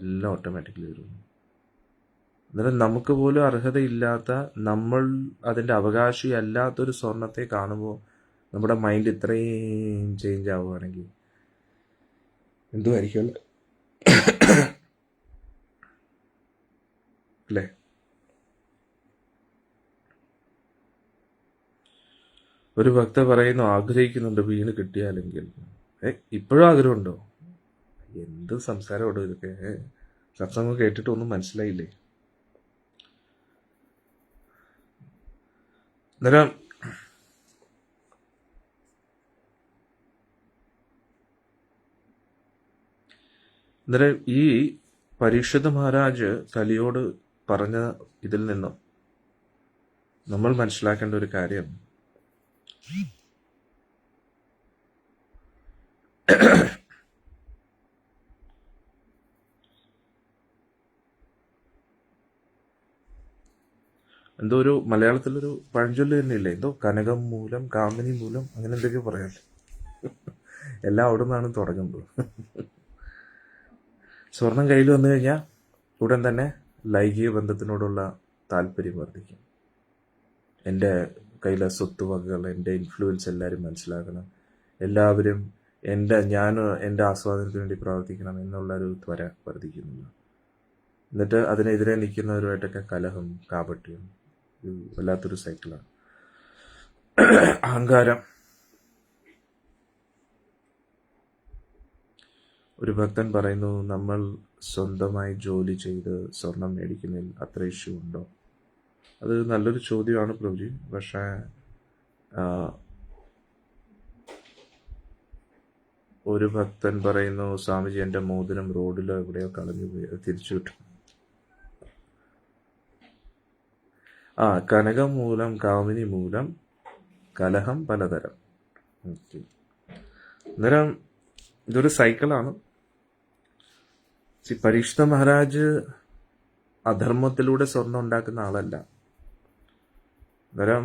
എല്ലാം ഓട്ടോമാറ്റിക്കലി വരുന്നു. അന്നേരം നമുക്ക് പോലും അർഹതയില്ലാത്ത, നമ്മൾ അതിൻ്റെ അവകാശി അല്ലാത്തൊരു സ്വർണത്തെ കാണുമ്പോൾ നമ്മുടെ മൈൻഡ് ഇത്രയും ചേഞ്ച് ആവുകയാണെങ്കിൽ എന്തുമായിരിക്കും അല്ലേ? ഒരു ഭക്ത പറയുന്നു, ആഗ്രഹിക്കുന്നുണ്ട് വീണ് കിട്ടിയാലെങ്കിൽ. ഇപ്പോഴും ആഗ്രഹമുണ്ടോ? എന്ത് സംസാരമോടോ ഇതൊക്കെ? സത്സംഗം കേട്ടിട്ടൊന്നും മനസ്സിലായില്ലേ? അന്നേരം ഈ പരീക്ഷിത് മഹാരാജ് കലിയോട് പറഞ്ഞ ഇതിൽ നിന്നും നമ്മൾ മനസ്സിലാക്കേണ്ട ഒരു കാര്യം, എന്തോ ഒരു മലയാളത്തിലൊരു പഴഞ്ചൊല്ല് തന്നെ ഇല്ലേ, എന്തോ കനകം മൂലം കാമിനി മൂലം, അങ്ങനെ എന്തൊക്കെയോ പറയാല്ലേ. എല്ലാം അവിടെ നിന്നാണ് തുടങ്ങുന്നത്. സ്വർണം കയ്യിൽ വന്നു കഴിഞ്ഞാൽ ഉടൻ തന്നെ ലൈംഗിക ബന്ധത്തിനോടുള്ള താല്പര്യം വർദ്ധിക്കും. എൻ്റെ കയ്യിലെ സ്വത്തുവകകൾ, എൻ്റെ ഇൻഫ്ലുവൻസ് എല്ലാവരും മനസ്സിലാക്കണം, എല്ലാവരും ഞാൻ എൻ്റെ ആസ്വാദനത്തിന് വേണ്ടി പ്രവർത്തിക്കണം എന്നുള്ളൊരു ത്വര വർദ്ധിക്കുന്നില്ല. എന്നിട്ട് അതിനെതിരെ നിൽക്കുന്നവരുമായിട്ടൊക്കെ കലഹം, കാപട്യം, വല്ലാത്തൊരു സൈക്കിളാണ്. അഹങ്കാരം. ഒരു ഭക്തൻ പറയുന്നു, നമ്മൾ സ്വന്തമായി ജോലി ചെയ്ത് സ്വർണം മേടിക്കുന്നതിൽ അത്ര ഇഷ്യൂ ഉണ്ടോ? അത് നല്ലൊരു ചോദ്യമാണ് പ്രഭുജി. പക്ഷേ ഒരു ഭക്തൻ പറയുന്നു, സ്വാമിജി എൻ്റെ മോതിരം റോഡിലോ എവിടെയോ കളഞ്ഞു പോയി, തിരിച്ചു കിട്ടും. കനകം മൂലം കാമിനി മൂലം കലഹം പലതരം. ഓക്കെ, അന്നേരം ഇതൊരു സൈക്കിളാണ്. പരീക്ഷിത മഹാരാജ് അധർമ്മത്തിലൂടെ സ്വർണം ഉണ്ടാക്കുന്ന ആളല്ല. അന്നേരം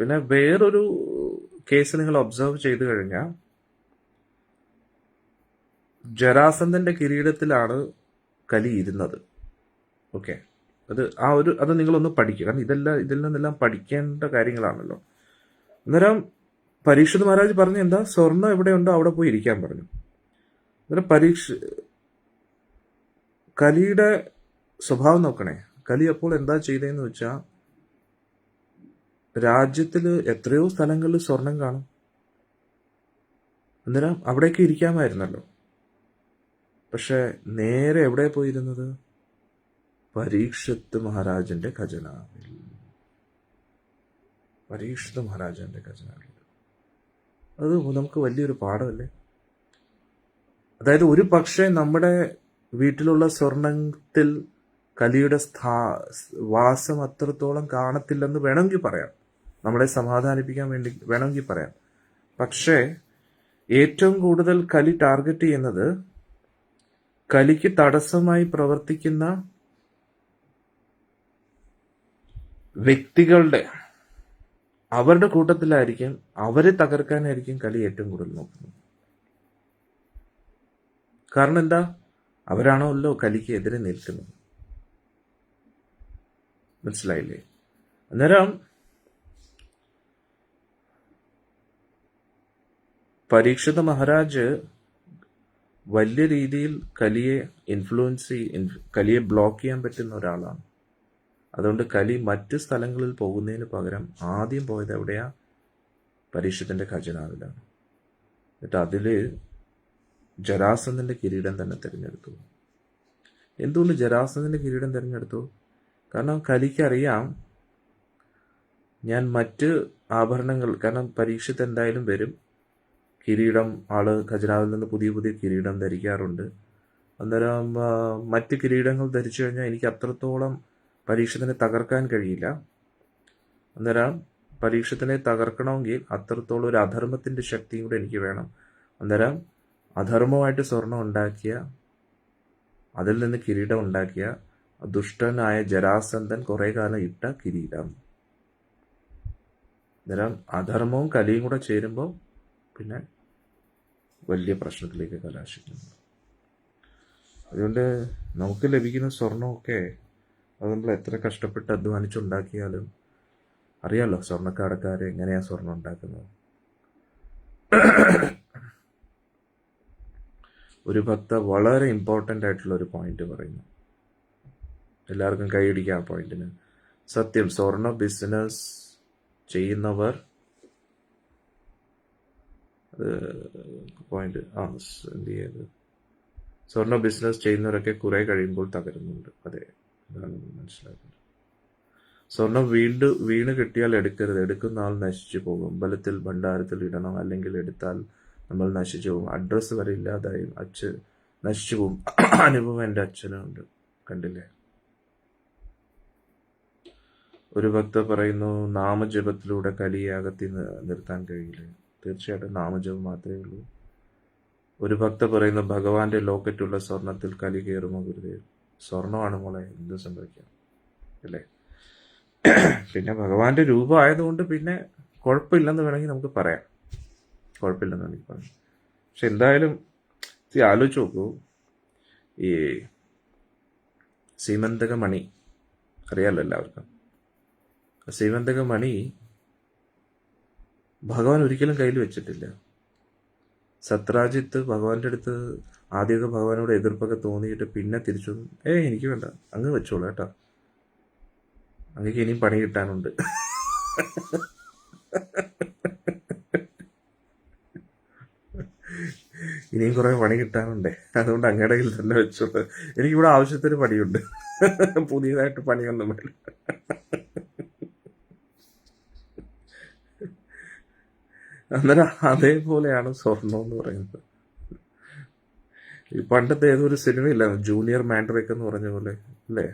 പിന്നെ വേറൊരു കേസ് നിങ്ങൾ ഒബ്സർവ് ചെയ്തു കഴിഞ്ഞാൽ, ജരാസന്ധന്റെ കിരീടത്തിലാണ് കലി ഇരുന്നത്. ഓക്കെ, അത് നിങ്ങളൊന്ന് പഠിക്കുക. കാരണം ഇതിൽ നിന്നെല്ലാം പഠിക്കേണ്ട കാര്യങ്ങളാണല്ലോ. അന്നേരം പരീക്ഷിത് മഹാരാജ് പറഞ്ഞു, എന്താ സ്വർണം എവിടെയുണ്ടോ അവിടെ പോയി ഇരിക്കാൻ പറഞ്ഞു. അന്നേരം കലിയുടെ സ്വഭാവം നോക്കണേ. കലി അപ്പോൾ എന്താ ചെയ്തതെന്ന് വെച്ചാൽ, രാജ്യത്തിൽ എത്രയോ സ്ഥലങ്ങളിൽ സ്വർണം കാണും. അന്നേരം അവിടേക്ക് ഇരിക്കാമായിരുന്നല്ലോ. പക്ഷെ നേരെ എവിടെ പോയിരുന്നത്? പരീക്ഷിത് മഹാരാജന്റെ ഖജനാവിൽ. പരീക്ഷിത് മഹാരാജന്റെ ഖജനാവിൽ. അത് നമുക്ക് വലിയൊരു പാഠമല്ലേ? അതായത് ഒരു പക്ഷേ നമ്മുടെ വീട്ടിലുള്ള സ്വർണത്തിൽ കലിയുടെ വാസം അത്രത്തോളം കാണത്തില്ലെന്ന് വേണമെങ്കിൽ പറയാം, നമ്മളെ സമാധാനിപ്പിക്കാൻ വേണ്ടി വേണമെങ്കിൽ പറയാം. പക്ഷേ ഏറ്റവും കൂടുതൽ കലി ടാർഗറ്റ് ചെയ്യുന്നത് കലിക്ക് തടസ്സമായി പ്രവർത്തിക്കുന്ന വ്യക്തികളുടെ, അവരുടെ കൂട്ടത്തിലായിരിക്കും, അവരെ തകർക്കാനായിരിക്കും കലി ഏറ്റവും കൂടുതൽ നോക്കുന്നത്. കാരണം എന്താ? അവരാണല്ലോ കലിക്ക് എതിരെ നിൽക്കുന്നത്. മനസ്സിലായില്ലേ? അന്നേരം പരീക്ഷിത മഹാരാജ് വലിയ രീതിയിൽ കലിയെ ബ്ലോക്ക് ചെയ്യാൻ പറ്റുന്ന ഒരാളാണ്. അതുകൊണ്ട് കലി മറ്റ് സ്ഥലങ്ങളിൽ പോകുന്നതിന് പകരം ആദ്യം പോയത് എവിടെയാ? പരീക്ഷിത്തിന്റെ ഖജനാവിലാണ്. എന്നിട്ട് അതില് ജരാസന്ധന്റെ കിരീടം തന്നെ തിരഞ്ഞെടുത്തു. എന്തുകൊണ്ട് ജരാസന്ധന്റെ കിരീടം തിരഞ്ഞെടുത്തു? കാരണം കലിക്കറിയാം, ഞാൻ മറ്റ് ആഭരണങ്ങൾ, കാരണം പരീക്ഷിത് എന്തായാലും വരും, കിരീടം, ആള് ഖജനാവിൽ നിന്ന് പുതിയ പുതിയ കിരീടം ധരിക്കാറുണ്ട്. അന്നേരം മറ്റ് കിരീടങ്ങൾ ധരിച്ചു കഴിഞ്ഞാൽ എനിക്ക് അത്രത്തോളം പരീക്ഷത്തിനെ തകർക്കാൻ കഴിയില്ല. അന്നേരം പരീക്ഷത്തിനെ തകർക്കണമെങ്കിൽ അത്രത്തോളം ഒരു അധർമ്മത്തിന്റെ ശക്തിയും കൂടെ എനിക്ക് വേണം. അന്നേരം അധർമ്മമായിട്ട് സ്വർണം ഉണ്ടാക്കിയ, അതിൽ നിന്ന് കിരീടം ഉണ്ടാക്കിയ ദുഷ്ടനായ ജരാസന്ധൻ കുറെ കാലം ഇട്ട കിരീടം. അന്നേരം അധർമ്മവും കലിയും കൂടെ ചേരുമ്പോൾ പിന്നെ വലിയ പ്രശ്നത്തിലേക്ക് കലാശിക്കുന്നു. അതുകൊണ്ട് നമുക്ക് ലഭിക്കുന്ന സ്വർണമൊക്കെ അത് നമ്മൾ എത്ര കഷ്ടപ്പെട്ട് അധ്വാനിച്ചുണ്ടാക്കിയാലും അറിയാലോ സ്വർണ്ണക്കടക്കാർ എങ്ങനെയാ സ്വർണം ഉണ്ടാക്കുന്നത്. ഒരു ഭക്ത വളരെ ഇമ്പോർട്ടൻ്റ് ആയിട്ടുള്ള ഒരു പോയിന്റ് പറയുന്നു, എല്ലാവർക്കും കൈയടിക്കാം ആ പോയിന്റിന്. സത്യം, സ്വർണ്ണ ബിസിനസ് ചെയ്യുന്നവർ പോയിന്റ് എന്ത് ചെയ്യത്, സ്വർണ്ണ ബിസിനസ് ചെയ്യുന്നവരൊക്കെ കുറെ കഴിയുമ്പോൾ തകരുന്നുണ്ട്. അതെ, അതാണ് മനസ്സിലാക്കുന്നത്. സ്വർണം വീണ് കിട്ടിയാൽ എടുക്കരുത്, എടുക്കുന്ന ആൾ നശിച്ചു പോകും. ബലത്തിൽ ഭണ്ഡാരത്തിൽ ഇടണം, അല്ലെങ്കിൽ എടുത്താൽ നമ്മൾ നശിച്ചു പോകും. അഡ്രസ്സ് വരെ ഇല്ലാതായും നശിച്ചു പോകും. അനുഭവം എൻ്റെ അച്ഛനുണ്ട്, കണ്ടില്ലേ? ഒരു ഭക്ത പറയുന്നു, നാമജപത്തിലൂടെ കലിയെ അകത്തി നിർത്താൻ കഴിയില്ല. തീർച്ചയായിട്ടും നാമജപം മാത്രമേ ഉള്ളൂ. ഒരു ഭക്ത പറയുന്നു, ഭഗവാന്റെ ലോക്കറ്റുള്ള സ്വർണത്തിൽ കലി കയറുമോ ഗുരുദേവ്? സ്വർണമാണ് മോളെ, എന്ത് സംഭവിക്കാം അല്ലേ? പിന്നെ ഭഗവാന്റെ രൂപം ആയതുകൊണ്ട് പിന്നെ കുഴപ്പമില്ലെന്ന് വേണമെങ്കിൽ നമുക്ക് പറയാം, കുഴപ്പമില്ലെന്ന് വേണമെങ്കിൽ പറയാം. പക്ഷെ എന്തായാലും ആലോചിച്ച് നോക്കൂ, ഈ സീമന്തകമണി അറിയാലോ എല്ലാവർക്കും. സീമന്തകമണി ഭഗവാൻ ഒരിക്കലും കയ്യിൽ വെച്ചിട്ടില്ല. സത്രാജിത്ത് ഭഗവാന്റെ അടുത്ത് ആദ്യമൊക്കെ ഭഗവാനോട് എതിർപ്പൊക്കെ തോന്നിയിട്ട് പിന്നെ തിരിച്ചു, എനിക്ക് വേണ്ട, അങ്ങ് വെച്ചോളൂ കേട്ടോ, അങ്ങക്ക് ഇനിയും പണി കിട്ടാനുണ്ട്. ഇനിയും കുറെ പണി കിട്ടാനുണ്ടേ, അതുകൊണ്ട് അങ്ങയുടെ കയ്യിൽ തന്നെ വെച്ചോളൂ, എനിക്കിവിടെ ആവശ്യത്തിന് പണിയുണ്ട്, പുതിയതായിട്ട് പണിയൊന്നും വേണ്ട. അന്നേരം അതേപോലെയാണ് സ്വർണം എന്ന് പറയുന്നത്. ഈ പണ്ടത്തെ ഏതൊരു സിനിമയില്ല, ജൂനിയർ മാൻഡ്രിക് എന്ന് പറഞ്ഞ പോലെ അല്ലേ?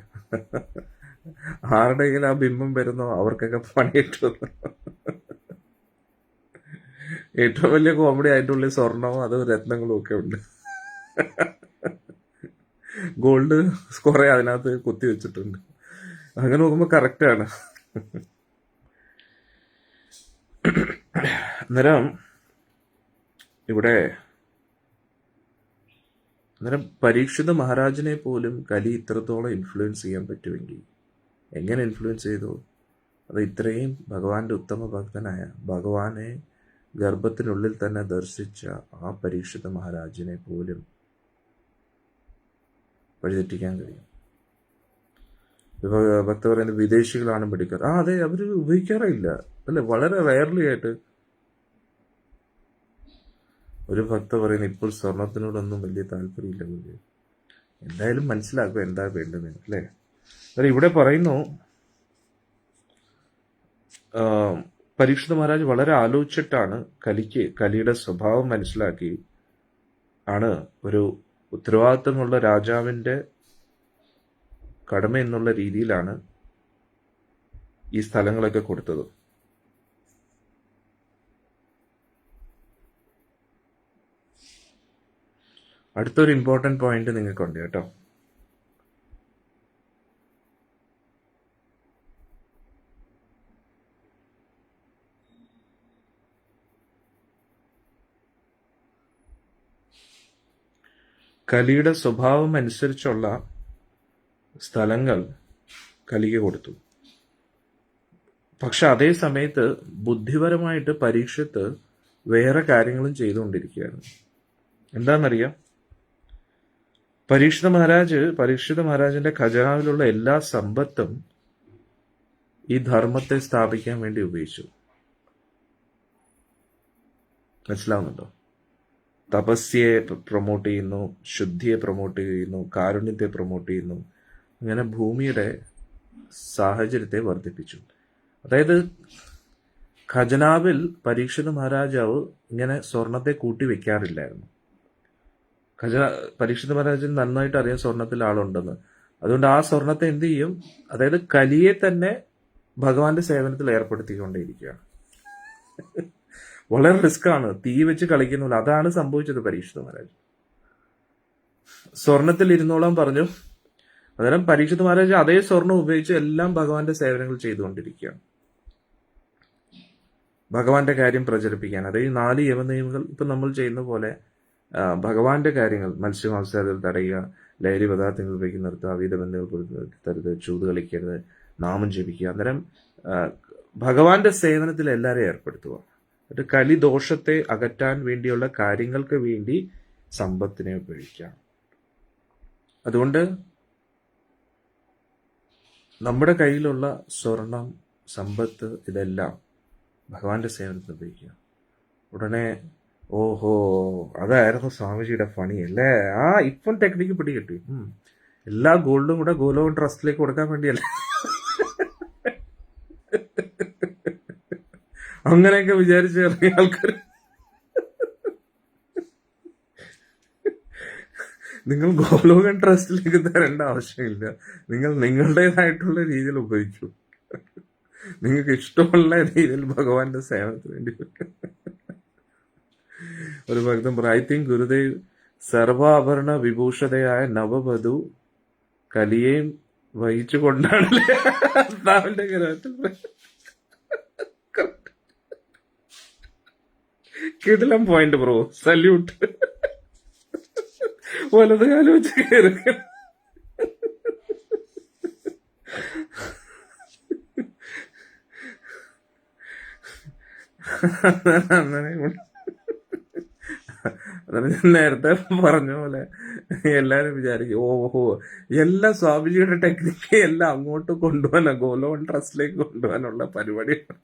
ആരുടെയെങ്കിലും ആ ബിംബം വരുന്നോ അവർക്കൊക്കെ പണി കിട്ടും. ഏറ്റവും വലിയ കോമഡി അതിൻ്റെ ഉള്ളിൽ സ്വർണവും അത് രത്നങ്ങളും ഒക്കെ ഉണ്ട്. ഗോൾഡ് കുറെ അതിനകത്ത് കുത്തി വെച്ചിട്ടുണ്ട്. അങ്ങനെ നോക്കുമ്പോൾ കറക്റ്റാണ്. അന്നേരം ഇവിടെ പരീക്ഷിത മഹാരാജനെ പോലും കലി ഇത്രത്തോളം ഇൻഫ്ലുവൻസ് ചെയ്യാൻ പറ്റുമെങ്കിൽ എങ്ങനെ ഇൻഫ്ലുവൻസ് ചെയ്തു? അത് ഇത്രയും ഭഗവാന്റെ ഉത്തമ ഭക്തനായ, ഭഗവാനെ ഗർഭത്തിനുള്ളിൽ തന്നെ ദർശിച്ച ആ പരീക്ഷിത മഹാരാജിനെ പോലും വഴിതെറ്റിക്കാൻ കഴിയും. ഭക്ത പറയുന്നത് വിദേശികളാണ് മെഡിക്കൽ. അതെ, അവർ ഉപയോഗിക്കാറില്ല അല്ലെ, വളരെ റയർലി ആയിട്ട്. ഒരു ഭക്ത പറയുന്നത് ഇപ്പോൾ സ്വർണത്തിനോടൊന്നും വലിയ താല്പര്യമില്ല. എന്തായാലും മനസ്സിലാക്കും എന്താ വേണ്ടത് അല്ലേ. ഇവിടെ പറയുന്നു, പരീക്ഷിത മഹാരാജ് വളരെ ആലോചിച്ചിട്ടാണ് കലിയുടെ സ്വഭാവം മനസ്സിലാക്കി ആണ് ഒരു ഉത്തരവാദിത്തമുള്ള രാജാവിന്റെ കടമ എന്നുള്ള രീതിയിലാണ് ഈ സ്ഥലങ്ങളൊക്കെ കൊടുത്തത്. അടുത്തൊരു ഇമ്പോർട്ടന്റ് പോയിന്റ് നിങ്ങൾക്കുണ്ട് കേട്ടോ. കലിയുടെ സ്വഭാവം അനുസരിച്ചുള്ള സ്ഥലങ്ങൾ കലിക്ക് കൊടുത്തു. പക്ഷെ അതേ സമയത്ത് ബുദ്ധിപരമായിട്ട് പരീക്ഷത്ത് വേറെ കാര്യങ്ങളും ചെയ്തുകൊണ്ടിരിക്കുകയാണ്. എന്താണെന്നറിയാം? പരീക്ഷിത മഹാരാജിന്റെ ഖജനാവിലുള്ള എല്ലാ സമ്പത്തും ഈ ധർമ്മത്തെ സ്ഥാപിക്കാൻ വേണ്ടി ഉപയോഗിച്ചു. മനസ്സിലാവുന്നുണ്ടോ? തപസ്യയെ പ്രൊമോട്ട് ചെയ്യുന്നു, ശുദ്ധിയെ പ്രൊമോട്ട് ചെയ്യുന്നു, കാരുണ്യത്തെ പ്രൊമോട്ട് ചെയ്യുന്നു. അങ്ങനെ ഭൂമിയുടെ സാഹചര്യത്തെ വർദ്ധിപ്പിച്ചു. അതായത് ഖജനാവിൽ പരീക്ഷിത മഹാരാജാവ് ഇങ്ങനെ സ്വർണത്തെ കൂട്ടി വെക്കാറില്ലായിരുന്നു. പരീക്ഷിത മഹാരാജന് നന്നായിട്ട് അറിയാം സ്വർണത്തിൽ ആളുണ്ടെന്ന്. അതുകൊണ്ട് ആ സ്വർണത്തെ എന്ത് ചെയ്യും? അതായത് കലിയെ തന്നെ ഭഗവാന്റെ സേവനത്തിൽ ഏർപ്പെടുത്തിക്കൊണ്ടേയിരിക്കുകയാണ്. വളരെ റിസ്ക് ആണ്, തീ വെച്ച് കളിക്കുന്നില്ല. അതാണ് സംഭവിച്ചത്. പരീക്ഷിത മഹാരാജ് സ്വർണത്തിൽ ഇരുന്നോളാൻ പറഞ്ഞു. അന്നേരം പരീക്ഷിത മഹാരാജ് അതേ സ്വർണം ഉപയോഗിച്ച് എല്ലാം ഭഗവാന്റെ സേവനങ്ങൾ ചെയ്തുകൊണ്ടിരിക്കുകയാണ്, ഭഗവാന്റെ കാര്യം പ്രചരിപ്പിക്കാൻ. അതായത് 4 യമനിയമങ്ങൾ ഇപ്പൊ നമ്മൾ ചെയ്യുന്ന പോലെ ഭഗവാന്റെ കാര്യങ്ങൾ, മത്സ്യമാംസാദികൾ തടയുക, ലഹരി പദാർത്ഥങ്ങൾ ഉപയോഗിക്കുന്ന നിർത്തുക, അവീതബന്ധങ്ങൾ തരുത്, ചൂത് കളിക്കരുത്, നാമം ജപിക്കുക. അന്നേരം ഭഗവാന്റെ സേവനത്തിൽ എല്ലാവരെയും ഏർപ്പെടുത്തുക. എന്നിട്ട് കലിദോഷത്തെ അകറ്റാൻ വേണ്ടിയുള്ള കാര്യങ്ങൾക്ക് വേണ്ടി സമ്പത്തിനെ ഉപയോഗിക്കാം. അതുകൊണ്ട് നമ്മുടെ കയ്യിലുള്ള സ്വർണം, സമ്പത്ത്, ഇതെല്ലാം ഭഗവാന്റെ സേവനത്തിന് ഉപയോഗിക്കുക. ഉടനെ ഓഹോ, അതായിരുന്നു സ്വാമിജിയുടെ പണി അല്ലേ, ഇപ്പം ടെക്നിക്ക് പിടികിട്ടി. എല്ലാ ഗോൾഡും കൂടെ ഗോലോകൻ ട്രസ്റ്റിലേക്ക് കൊടുക്കാൻ വേണ്ടിയല്ലേ. അങ്ങനെയൊക്കെ വിചാരിച്ച് ഇറങ്ങിയ ആൾക്കാർ. നിങ്ങൾ ഗോലോകൻ ട്രസ്റ്റിലേക്ക് തരേണ്ട ആവശ്യമില്ല. നിങ്ങൾ നിങ്ങളുടേതായിട്ടുള്ള രീതിയിൽ ഉപയോഗിക്കൂ. നിങ്ങൾക്ക് ഇഷ്ടമുള്ള രീതിയിൽ ഭഗവാന്റെ സേവനത്തിന് വേണ്ടി. ഒരു ഭക്തൻ പറയും, ഐ തിങ്ക് ഗുരുദേവ് സർവാഭരണ വിഭൂഷതയായ നവവധു കലിയെയും വഹിച്ചു കൊണ്ടാണല്ലേ ഭർത്താവിന്റെ കരത്തിൽ. കിടിലം പോയിന്റ് ബ്രോ, സല്യൂട്ട്. വലത് കാലം വെച്ച് കയറുക. നേരത്തെ പറഞ്ഞ പോലെ എല്ലാരും വിചാരിക്കും ഓഹോ എല്ലാ സ്വാമിജിയുടെ ടെക്നിക്ക് എല്ലാം അങ്ങോട്ട് കൊണ്ടുപോകാൻ, ഗോലോകൻ ട്രസ്റ്റിലേക്ക് കൊണ്ടുപോകാനുള്ള പരിപാടിയാണ്.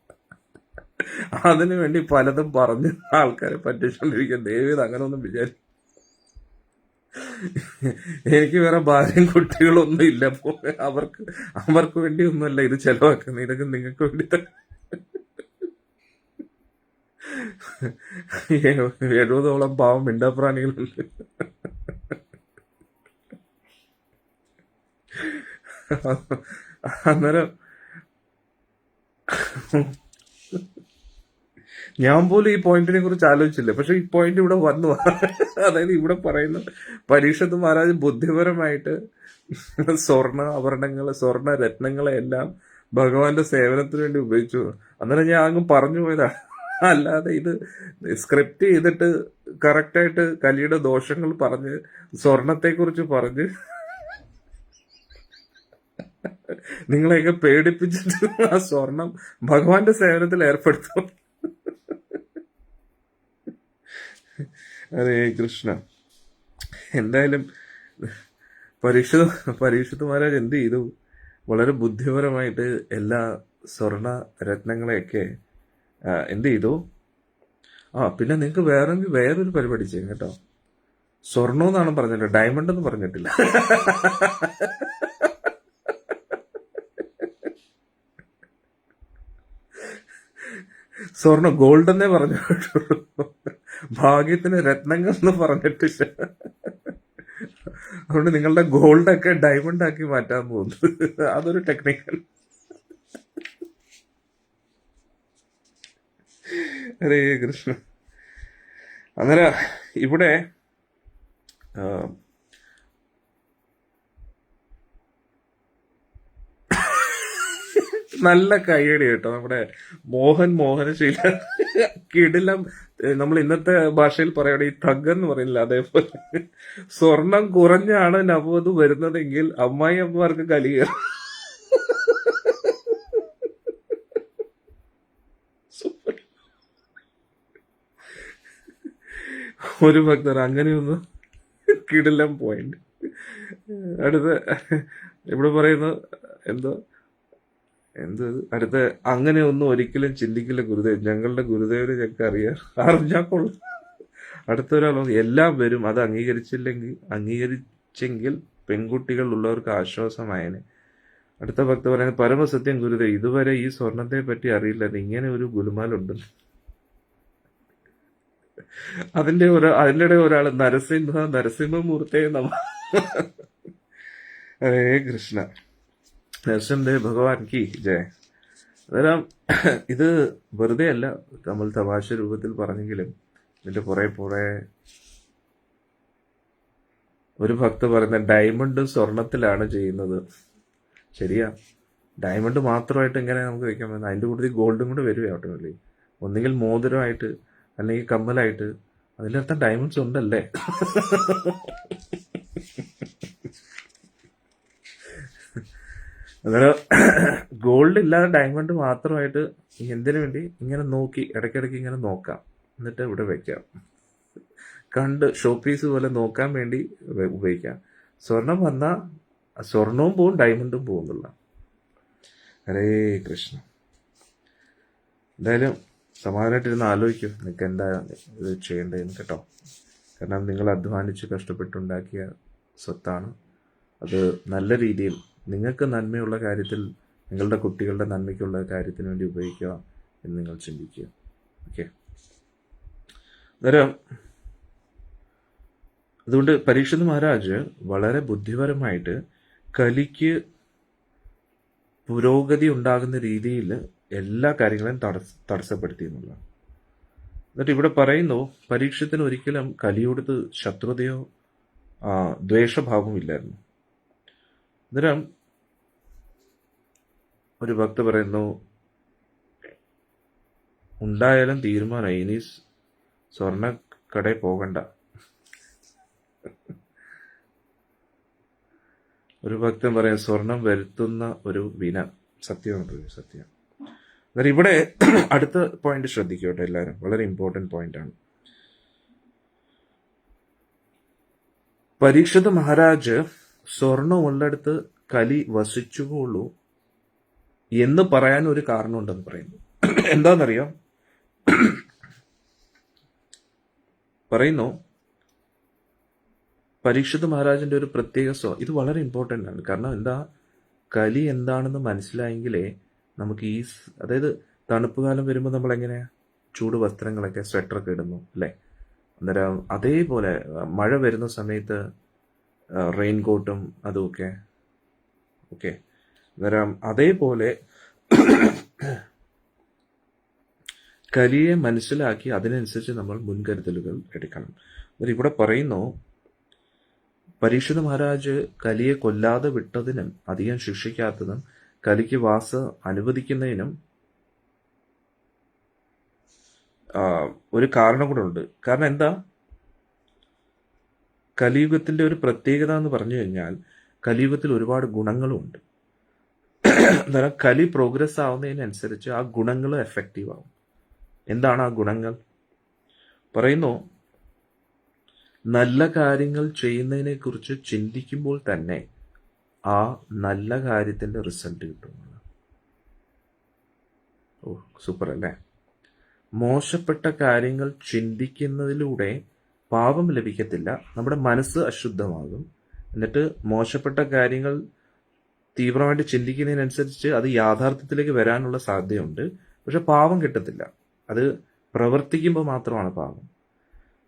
അതിനു വേണ്ടി പലതും പറഞ്ഞ് ആൾക്കാരെ പറ്റിച്ചുകൊണ്ടിരിക്കുക. ദൈവം അങ്ങനെ ഒന്നും വിചാരിക്കും. എനിക്ക് വേറെ ഭാര്യയും കുട്ടികളൊന്നും ഇല്ല. അവർക്ക് വേണ്ടി ഒന്നുമല്ല ഇത് ചെലവാക്കുന്നത്. ഇതൊക്കെ നിങ്ങൾക്ക് വേണ്ടി 70ഓളം പാവം മിണ്ടാപ്രാണികളുണ്ട്. അന്നേരം ഞാൻ പോലും ഈ പോയിന്റിനെ കുറിച്ച് ആലോചിച്ചില്ല, പക്ഷെ ഈ പോയിന്റ് ഇവിടെ വന്നു. അതായത് ഇവിടെ പറയുന്നു പരീക്ഷത്ത് മഹാരാജ് ബുദ്ധിപരമായിട്ട് സ്വർണ്ണ ആഭരണങ്ങള്, സ്വർണ്ണ രത്നങ്ങളെ എല്ലാം ഭഗവാന്റെ സേവനത്തിന് വേണ്ടി ഉപയോഗിച്ചു. അന്നേരം ഞാൻ അങ്ങ് പറഞ്ഞു പോയതാ, അല്ലാതെ ഇത് സ്ക്രിപ്റ്റ് ചെയ്തിട്ട് കറക്റ്റായിട്ട് കലിയുടെ ദോഷങ്ങൾ പറഞ്ഞ് സ്വർണത്തെ കുറിച്ച് പറഞ്ഞ് നിങ്ങളെയൊക്കെ പേടിപ്പിച്ചിട്ട് ആ സ്വർണം ഭഗവാന്റെ സേവനത്തിൽ ഏർപ്പെടുത്തും. ഹരേ കൃഷ്ണ. എന്തായാലും പരീക്ഷിത് മഹാരാജ് എന്ത് ചെയ്തു, വളരെ ബുദ്ധിപരമായിട്ട് എല്ലാ സ്വർണ രത്നങ്ങളെയൊക്കെ എന്ത് ചെയ്തു. പിന്നെ നിങ്ങൾക്ക് വേറൊരു പരിപാടി ചെയ്യും കേട്ടോ. സ്വർണം എന്നാണ് പറഞ്ഞിട്ട്, ഡയമണ്ട് എന്ന് പറഞ്ഞിട്ടില്ല. സ്വർണം ഗോൾഡ് എന്നേ പറഞ്ഞു. ഭാഗ്യത്തിന് രത്നങ്ങൾ എന്ന് പറഞ്ഞിട്ടില്ല. അതുകൊണ്ട് നിങ്ങളുടെ ഗോൾഡൊക്കെ ഡയമണ്ട് ആക്കി മാറ്റാൻ പോകുന്നു. അതൊരു ടെക്നിക്കൽ. ഹരേ കൃഷ്ണ. അന്നേരം ഇവിടെ നല്ല കൈയടി കേട്ടോ. നമ്മുടെ മോഹനശീല കിടിലം. നമ്മൾ ഇന്നത്തെ ഭാഷയിൽ പറയുകയാണെങ്കിൽ ഈ തഗ് എന്ന് പറയുന്നില്ല, അതേപോലെ സ്വർണം കുറഞ്ഞാണ് നവവധു വരുന്നതെങ്കിൽ അമ്മായി അമ്മമാർക്ക് കലി കയറും. ഒരു ഭക്തർ അങ്ങനെയൊന്ന് കിടിലം പോയിന്റ്. അടുത്ത ഇവിടെ പറയുന്നു എന്തോ അടുത്ത അങ്ങനെ ഒന്നും ഒരിക്കലും ചിന്തിക്കില്ല ഗുരുദേവ്, ഞങ്ങളുടെ ഗുരുദേവനെ ഞങ്ങൾക്ക് അറിയാം, അറിഞ്ഞാൽ കൊള്ളു. അടുത്തൊരാളോ എല്ലാം വരും, അത് അംഗീകരിച്ചെങ്കിൽ പെൺകുട്ടികൾ ഉള്ളവർക്ക് ആശ്വാസമായനെ. അടുത്ത ഭക്ത പറയുന്നത് പരമസത്യം ഗുരുദേവ്, ഇതുവരെ ഈ സ്വർണത്തെ പറ്റി അറിയില്ല, ഇങ്ങനെ ഒരു ഗുലുമാലുണ്ട്. അതിന്റെ ഒരാള് നരസിംഹമൂർത്തേ നമ. ഹരേ കൃഷ്ണ. നരസിംഹദേവ് ഭഗവാൻ കി ജയ. അന്നേരം ഇത് വെറുതെ അല്ല നമ്മൾ തമാശ രൂപത്തിൽ പറഞ്ഞെങ്കിലും ഇതിന്റെ പുറേ ഒരു ഭക്ത പറയുന്ന ഡയമണ്ട് സ്വർണത്തിലാണ് ചെയ്യുന്നത്. ശരിയാ, ഡയമണ്ട് മാത്രമായിട്ട് എങ്ങനെ നമുക്ക് വയ്ക്കാൻ പറ്റുന്നത്? അതിന്റെ കൂട്ടത്തിൽ ഗോൾഡും കൂടെ വരും ഓട്ടോമാറ്റിക്കലി. ഒന്നുകിൽ മോതിരമായിട്ട് അല്ലെങ്കിൽ കമ്മലായിട്ട്. അതിനർത്ഥം ഡയമണ്ട്സ് ഉണ്ടല്ലേ. അന്നേരം ഗോൾഡ് ഇല്ലാതെ ഡയമണ്ട് മാത്രമായിട്ട് എന്തിനു വേണ്ടി ഇങ്ങനെ നോക്കി ഇടയ്ക്കിടയ്ക്ക് ഇങ്ങനെ നോക്കാം, എന്നിട്ട് ഇവിടെ വെക്കാം. കണ്ട് ഷോ പീസ് പോലെ നോക്കാൻ വേണ്ടി ഉപയോഗിക്കാം. സ്വർണം വന്നാൽ സ്വർണവും പോവും ഡയമണ്ടും പോകുന്നില്ല. ഹരേ കൃഷ്ണ. എന്തായാലും സമാധാനമായിട്ടിരുന്ന് ആലോചിക്കും നിങ്ങൾക്ക് എന്താ ഇത് ചെയ്യേണ്ടതെന്ന് കേട്ടോ. കാരണം നിങ്ങൾ അധ്വാനിച്ച് കഷ്ടപ്പെട്ടുണ്ടാക്കിയ സ്വത്താണ്. അത് നല്ല രീതിയിൽ നിങ്ങൾക്ക് നന്മയുള്ള കാര്യത്തിൽ, നിങ്ങളുടെ കുട്ടികളുടെ നന്മയ്ക്കുള്ള കാര്യത്തിന് വേണ്ടി ഉപയോഗിക്കുക എന്ന് നിങ്ങൾ ചിന്തിക്കുക. ഓക്കെ. അന്നേരം അതുകൊണ്ട് പരീക്ഷിത് മഹാരാജ് വളരെ ബുദ്ധിപരമായിട്ട് കലിക്ക് പുരോഗതി ഉണ്ടാകുന്ന രീതിയിൽ എല്ലാ കാര്യങ്ങളെയും തടസ്സപ്പെടുത്തി എന്നുള്ളതാണ്. എന്നിട്ട് ഇവിടെ പറയുന്നു പരീക്ഷത്തിന് ഒരിക്കലും കലിയോടത്ത് ശത്രുതയോ ദ്വേഷഭാവവും ഇല്ലായിരുന്നു. അന്നേരം ഒരു ഭക്ത പറയുന്നു ഉണ്ടായാലും തീരുമാനമായി, ഇനി സ്വർണ്ണ കടയിൽ പോകണ്ട. ഒരു ഭക്തൻ പറയാം സ്വർണം വരുത്തുന്ന ഒരു വിന. സത്യമാണ്, സത്യം. എന്നാൽ ഇവിടെ അടുത്ത പോയിന്റ് ശ്രദ്ധിക്കട്ടെ എല്ലാവരും, വളരെ ഇമ്പോർട്ടന്റ് പോയിന്റ് ആണ്. പരീക്ഷിത് മഹാരാജ് സ്വർണം ഉള്ളിടത്ത് കലി വസിച്ചുകൊള്ളൂ എന്ന് പറയാൻ ഒരു കാരണമുണ്ടെന്ന് പറയുന്നു. എന്താണെന്നറിയാം? പറയുന്നു പരീക്ഷിത് മഹാരാജിന്റെ ഒരു പ്രത്യേക ഇത് വളരെ ഇമ്പോർട്ടൻ്റ് ആണ്. കാരണം എന്താ, കലി എന്താണെന്ന് മനസ്സിലായെങ്കിലേ നമുക്ക് അതായത് തണുപ്പ് കാലം വരുമ്പോൾ നമ്മൾ എങ്ങനെ ചൂട് വസ്ത്രങ്ങളൊക്കെ സ്വെറ്ററൊക്കെ ഇടുന്നു അല്ലേ? അന്നേരം അതേപോലെ മഴ വരുന്ന സമയത്ത് റെയിൻ കോട്ടും അതുമൊക്കെ ഓക്കെ, അന്നേരം അതേപോലെ കലിയെ മനസ്സിലാക്കി അതിനനുസരിച്ച് നമ്മൾ മുൻകരുതലുകൾ എടുക്കണം. അന്നേരം ഇവിടെ പറയുന്നു, പരീക്ഷിത് മഹാരാജ് കലിയെ കൊല്ലാതെ വിട്ടതിനും അധികം ശിക്ഷിക്കാത്തതും കലിക്ക് വാസ അനുവദിക്കുന്നതിനും ഒരു കാരണം കൂടെ ഉണ്ട്. കാരണം എന്താ? കലിയുഗത്തിന്റെ ഒരു പ്രത്യേകത എന്ന് പറഞ്ഞു കഴിഞ്ഞാൽ കലിയുഗത്തിൽ ഒരുപാട് ഗുണങ്ങളും ഉണ്ട്. അന്നേരം കലി പ്രോഗ്രസ് ആവുന്നതിനനുസരിച്ച് ആ ഗുണങ്ങൾ എഫക്റ്റീവ് ആവും. എന്താണ് ആ ഗുണങ്ങൾ? പറയുന്നു, നല്ല കാര്യങ്ങൾ ചെയ്യുന്നതിനെ കുറിച്ച് ചിന്തിക്കുമ്പോൾ തന്നെ ആ നല്ല കാര്യത്തിന്റെ റിസൾട്ട് കിട്ടും. ഓ, സൂപ്പർ അല്ലേ? മോശപ്പെട്ട കാര്യങ്ങൾ ചിന്തിക്കുന്നതിലൂടെ പാപം ലഭിക്കത്തില്ല, നമ്മുടെ മനസ്സ് അശുദ്ധമാകും. എന്നിട്ട് മോശപ്പെട്ട കാര്യങ്ങൾ തീവ്രമായിട്ട് ചിന്തിക്കുന്നതിനനുസരിച്ച് അത് യാഥാർത്ഥ്യത്തിലേക്ക് വരാനുള്ള സാധ്യതയുണ്ട്. പക്ഷെ പാപം കിട്ടത്തില്ല, അത് പ്രവർത്തിക്കുമ്പോൾ മാത്രമാണ് പാപം.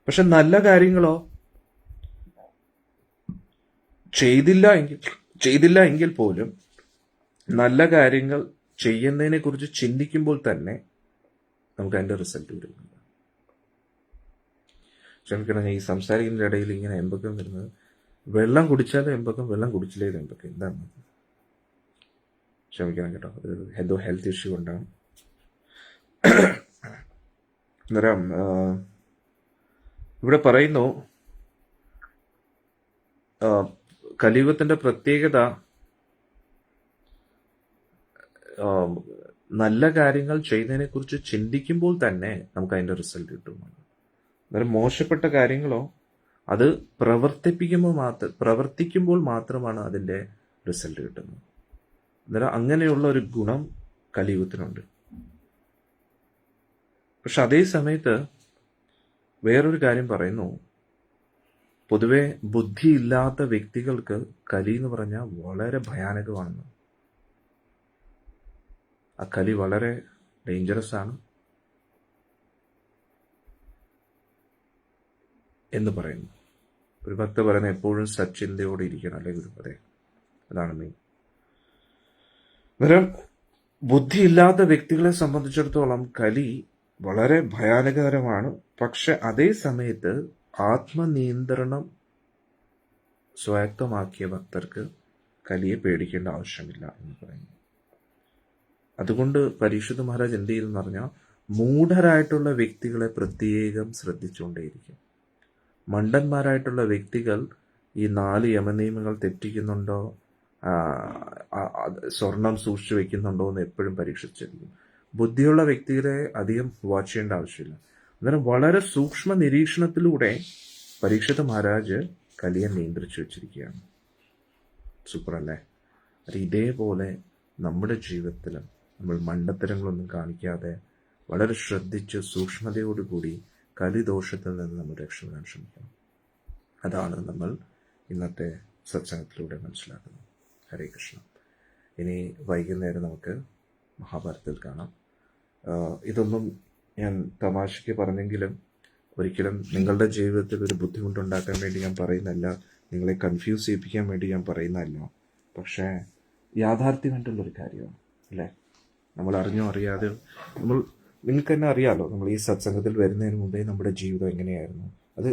പക്ഷെ നല്ല കാര്യങ്ങളോ ചെയ്തില്ല എങ്കിൽ പോലും നല്ല കാര്യങ്ങൾ ചെയ്യുന്നതിനെ കുറിച്ച് ചിന്തിക്കുമ്പോൾ തന്നെ നമുക്ക് അതിന്റെ റിസൾട്ട് വരുന്നുണ്ട്. ക്ഷമിക്കണം, ഈ സംസാരിക്കുന്നതിന്റെ ഇടയിൽ ഇങ്ങനെ എമ്പക്കം വരുന്നത്. വെള്ളം കുടിച്ചാലും എമ്പക്കം, വെള്ളം കുടിച്ചില്ലേലും എമ്പക്കം. എന്താണ്? ക്ഷമിക്കണം കേട്ടോ, അത് എന്തോ ഹെൽത്ത് ഇഷ്യൂ ഉണ്ടാകും. അന്നേരം ഇവിടെ പറയുന്നു, കലിയുഗത്തിന്റെ പ്രത്യേകത നല്ല കാര്യങ്ങൾ ചെയ്യുന്നതിനെ കുറിച്ച് ചിന്തിക്കുമ്പോൾ തന്നെ നമുക്ക് അതിന്റെ റിസൾട്ട് കിട്ടും. അന്നേരം മോശപ്പെട്ട കാര്യങ്ങളോ അത് പ്രവർത്തിക്കുമ്പോൾ മാത്രമാണ് അതിന്റെ റിസൾട്ട് കിട്ടുന്നത്. അന്നേരം അങ്ങനെയുള്ള ഒരു ഗുണം കലിയുഗത്തിനുണ്ട്. പക്ഷെ അതേ സമയത്ത് വേറൊരു കാര്യം പറയുന്നു, പൊതുവെ ബുദ്ധിയില്ലാത്ത വ്യക്തികൾക്ക് കലി എന്ന് പറഞ്ഞാൽ വളരെ ഭയാനകമാണെന്ന്. ആ കലി വളരെ ഡേഞ്ചറസ് ആണ് എന്ന് പറയുന്നു. ഒരു ഭക്ത പറയുന്നത് എപ്പോഴും സച്ചിന്തയോടെ ഇരിക്കണം, അല്ലെ ഗുരുപദേ? അതാണ് മെയിൻ. അന്നേരം ബുദ്ധിയില്ലാത്ത വ്യക്തികളെ സംബന്ധിച്ചിടത്തോളം കലി വളരെ ഭയാനകരമാണ്. പക്ഷെ അതേ സമയത്ത് ആത്മനിയന്ത്രണം സ്വായത്തമാക്കിയ ഭക്തർക്ക് കലിയെ പേടിക്കേണ്ട ആവശ്യമില്ല എന്ന് പറയുന്നു. അതുകൊണ്ട് പരീക്ഷിത് മഹാരാജ് എന്ത് ചെയ്തെന്ന് പറഞ്ഞാൽ, മൂഢരായിട്ടുള്ള വ്യക്തികളെ പ്രത്യേകം ശ്രദ്ധിച്ചുകൊണ്ടേയിരിക്കും. മണ്ടന്മാരായിട്ടുള്ള വ്യക്തികൾ ഈ 4 യമനിയമങ്ങൾ തെറ്റിക്കുന്നുണ്ടോ, സ്വർണം സൂക്ഷിച്ചു വെക്കുന്നുണ്ടോ എന്ന് എപ്പോഴും പരീക്ഷിച്ചിരിക്കും. ബുദ്ധിയുള്ള വ്യക്തികളെ അധികം വാച്ച് ചെയ്യേണ്ട ആവശ്യമില്ല. അന്നേരം വളരെ സൂക്ഷ്മ നിരീക്ഷണത്തിലൂടെ പരീക്ഷിത് മഹാരാജ് കലിയെ നിയന്ത്രിച്ചു വെച്ചിരിക്കുകയാണ്. സൂപ്പർ അല്ലേ? അത് ഇതേപോലെ നമ്മുടെ ജീവിതത്തിലും നമ്മൾ മണ്ടത്തരങ്ങളൊന്നും കാണിക്കാതെ വളരെ ശ്രദ്ധിച്ച് സൂക്ഷ്മതയോടുകൂടി കലിദോഷത്തിൽ നിന്ന് നമ്മൾ രക്ഷപ്പെടാൻ ശ്രമിക്കണം. അതാണ് നമ്മൾ ഇന്നത്തെ സത്സംഗത്തിലൂടെ മനസ്സിലാക്കുന്നത്. ഹരേ കൃഷ്ണ. ഇനി വൈകുന്നേരം നമുക്ക് മഹാഭാരതത്തിൽ കാണാം. ഇതൊന്നും ഞാൻ തമാശയ്ക്ക് പറഞ്ഞെങ്കിലും ഒരിക്കലും നിങ്ങളുടെ ജീവിതത്തിൽ ഒരു ബുദ്ധിമുട്ടുണ്ടാക്കാൻ വേണ്ടി ഞാൻ പറയുന്നതല്ല, നിങ്ങളെ കൺഫ്യൂസ് ചെയ്യിപ്പിക്കാൻ വേണ്ടി ഞാൻ പറയുന്നതല്ല. പക്ഷേ യാഥാർത്ഥ്യമായിട്ടുള്ളൊരു കാര്യമാണ്, അല്ലേ? നമ്മൾ അറിഞ്ഞോ അറിയാതെ നിങ്ങൾക്ക് തന്നെ അറിയാമല്ലോ, നമ്മൾ ഈ സത്സംഗത്തിൽ വരുന്നതിന് മുമ്പേ നമ്മുടെ ജീവിതം എങ്ങനെയായിരുന്നു. അത്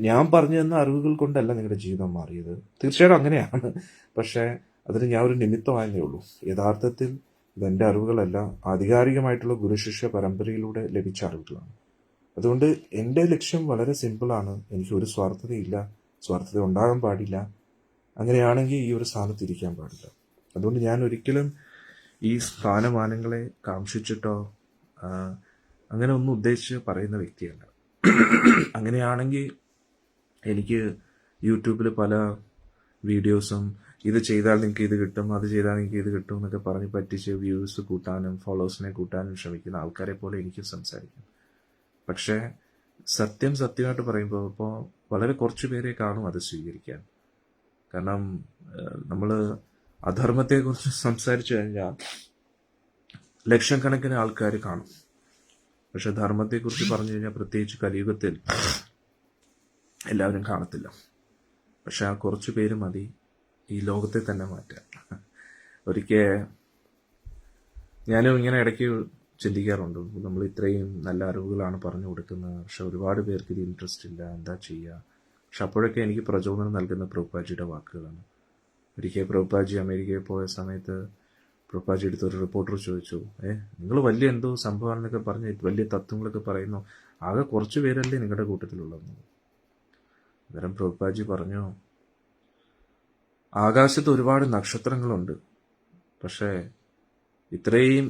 ഞാൻ പറഞ്ഞു തന്ന അറിവുകൾ കൊണ്ടല്ല നിങ്ങളുടെ ജീവിതം മാറിയത്, തീർച്ചയായിട്ടും അങ്ങനെയാണ്. പക്ഷേ അതിന് ഞാൻ ഒരു നിമിത്തമായതേ ഉള്ളൂ. യഥാർത്ഥത്തിൽ ഇതെൻ്റെ അറിവുകളല്ല, ആധികാരികമായിട്ടുള്ള ഗുരുശിഷ്യ പരമ്പരയിലൂടെ ലഭിച്ച അറിവുകളാണ്. അതുകൊണ്ട് എൻ്റെ ലക്ഷ്യം വളരെ സിമ്പിളാണ്. എനിക്ക് ഒരു സ്വാർത്ഥതയില്ല, സ്വാർത്ഥത ഉണ്ടാകാൻ പാടില്ല. അങ്ങനെയാണെങ്കിൽ ഈ ഒരു സ്ഥാനത്ത് ഇരിക്കാൻ പാടില്ല. അതുകൊണ്ട് ഞാൻ ഒരിക്കലും ഈ സ്ഥാനമാനങ്ങളെ കാംക്ഷിച്ചിട്ടോ അങ്ങനെ ഒന്നും ഉദ്ദേശിച്ച് പറയുന്ന വ്യക്തിയല്ല. അങ്ങനെയാണെങ്കിൽ എനിക്ക് യൂട്യൂബിൽ പല വീഡിയോസും ഇത് ചെയ്താൽ നിങ്ങൾക്ക് ഇത് കിട്ടും, അത് ചെയ്താൽ നിങ്ങൾക്ക് ഇത് കിട്ടും എന്നൊക്കെ പറഞ്ഞ് പറ്റിച്ച് വ്യൂസ് കൂട്ടാനും ഫോളോവേഴ്സിനെ കൂട്ടാനും ശ്രമിക്കുന്ന ആൾക്കാരെ പോലെ എനിക്ക് സംസാരിക്കും. പക്ഷേ സത്യമായിട്ട് പറയുമ്പോൾ ഇപ്പോൾ വളരെ കുറച്ച് പേരെ കാണും അത് സ്വീകരിക്കാൻ. കാരണം നമ്മൾ അധർമ്മത്തെക്കുറിച്ച് സംസാരിച്ചു കഴിഞ്ഞാൽ ലക്ഷക്കണക്കിന് ആൾക്കാർ കാണും. പക്ഷെ ധർമ്മത്തെക്കുറിച്ച് പറഞ്ഞു കഴിഞ്ഞാൽ, പ്രത്യേകിച്ച് കലിയുഗത്തിൽ, എല്ലാവരും കാണത്തില്ല. പക്ഷെ ആ കുറച്ചു പേര് മതി ഈ ലോകത്തെ തന്നെ മാറ്റാൻ. ഒരിക്കൽ ഞാനും ഇങ്ങനെ ഇടയ്ക്ക് ചിന്തിക്കാറുണ്ട്, നമ്മൾ ഇത്രയും നല്ല അറിവുകളാണ് പറഞ്ഞു കൊടുക്കുന്നത്, പക്ഷെ ഒരുപാട് പേർക്ക് ഇത് ഇൻട്രസ്റ്റ് ഇല്ല, എന്താ ചെയ്യുക. പക്ഷെ അപ്പോഴൊക്കെ എനിക്ക് പ്രചോദനം നൽകുന്ന പ്രഭുപാജിയുടെ വാക്കുകളാണ്. ഒരിക്കൽ പ്രഭുപാജി അമേരിക്കയിൽ പോയ സമയത്ത് പ്രഭുപാജി എടുത്ത് ഒരു റിപ്പോർട്ടർ ചോദിച്ചു, നിങ്ങൾ വലിയ എന്തോ സംഭവമാണെന്നൊക്കെ പറഞ്ഞ് വലിയ തത്വങ്ങളൊക്കെ പറയുന്നു, ആകെ കുറച്ച് പേരല്ലേ നിങ്ങളുടെ കൂട്ടത്തിലുള്ളതെന്ന്. അന്നേരം പ്രഭുപാജി പറഞ്ഞു, ആകാശത്ത് ഒരുപാട് നക്ഷത്രങ്ങളുണ്ട്, പക്ഷേ ഇത്രയും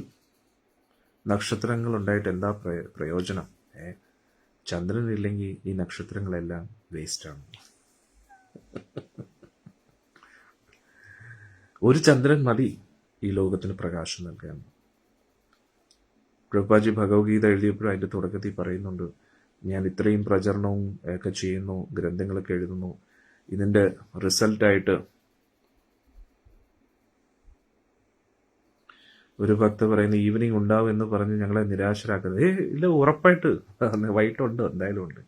നക്ഷത്രങ്ങൾ ഉണ്ടായിട്ട് എന്താ പ്രയോജനം? ചന്ദ്രനില്ലെങ്കിൽ ഈ നക്ഷത്രങ്ങളെല്ലാം വേസ്റ്റാണ്. ഒരു ചന്ദ്രൻ മതി ഈ ലോകത്തിന് പ്രകാശം നൽകാൻ. പ്രഭുപാജി ഭഗവത്ഗീത എഴുതിയപ്പോഴും അതിന്റെ തുടക്കത്തിൽ പറയുന്നുണ്ട്, ഞാൻ ഇത്രയും പ്രചരണവും ഒക്കെ ചെയ്യുന്നു, ഗ്രന്ഥങ്ങളൊക്കെ എഴുതുന്നു, ഇതിന്റെ റിസൾട്ടായിട്ട് ഒരു ഭക്ത പറയുന്ന ഈവനിങ് ഉണ്ടാവും എന്ന് പറഞ്ഞ് ഞങ്ങളെ നിരാശരാക്കുന്നത്. ഇല്ല, ഉറപ്പായിട്ട് വൈകിട്ടുണ്ട്, എന്തായാലും ഉണ്ട്.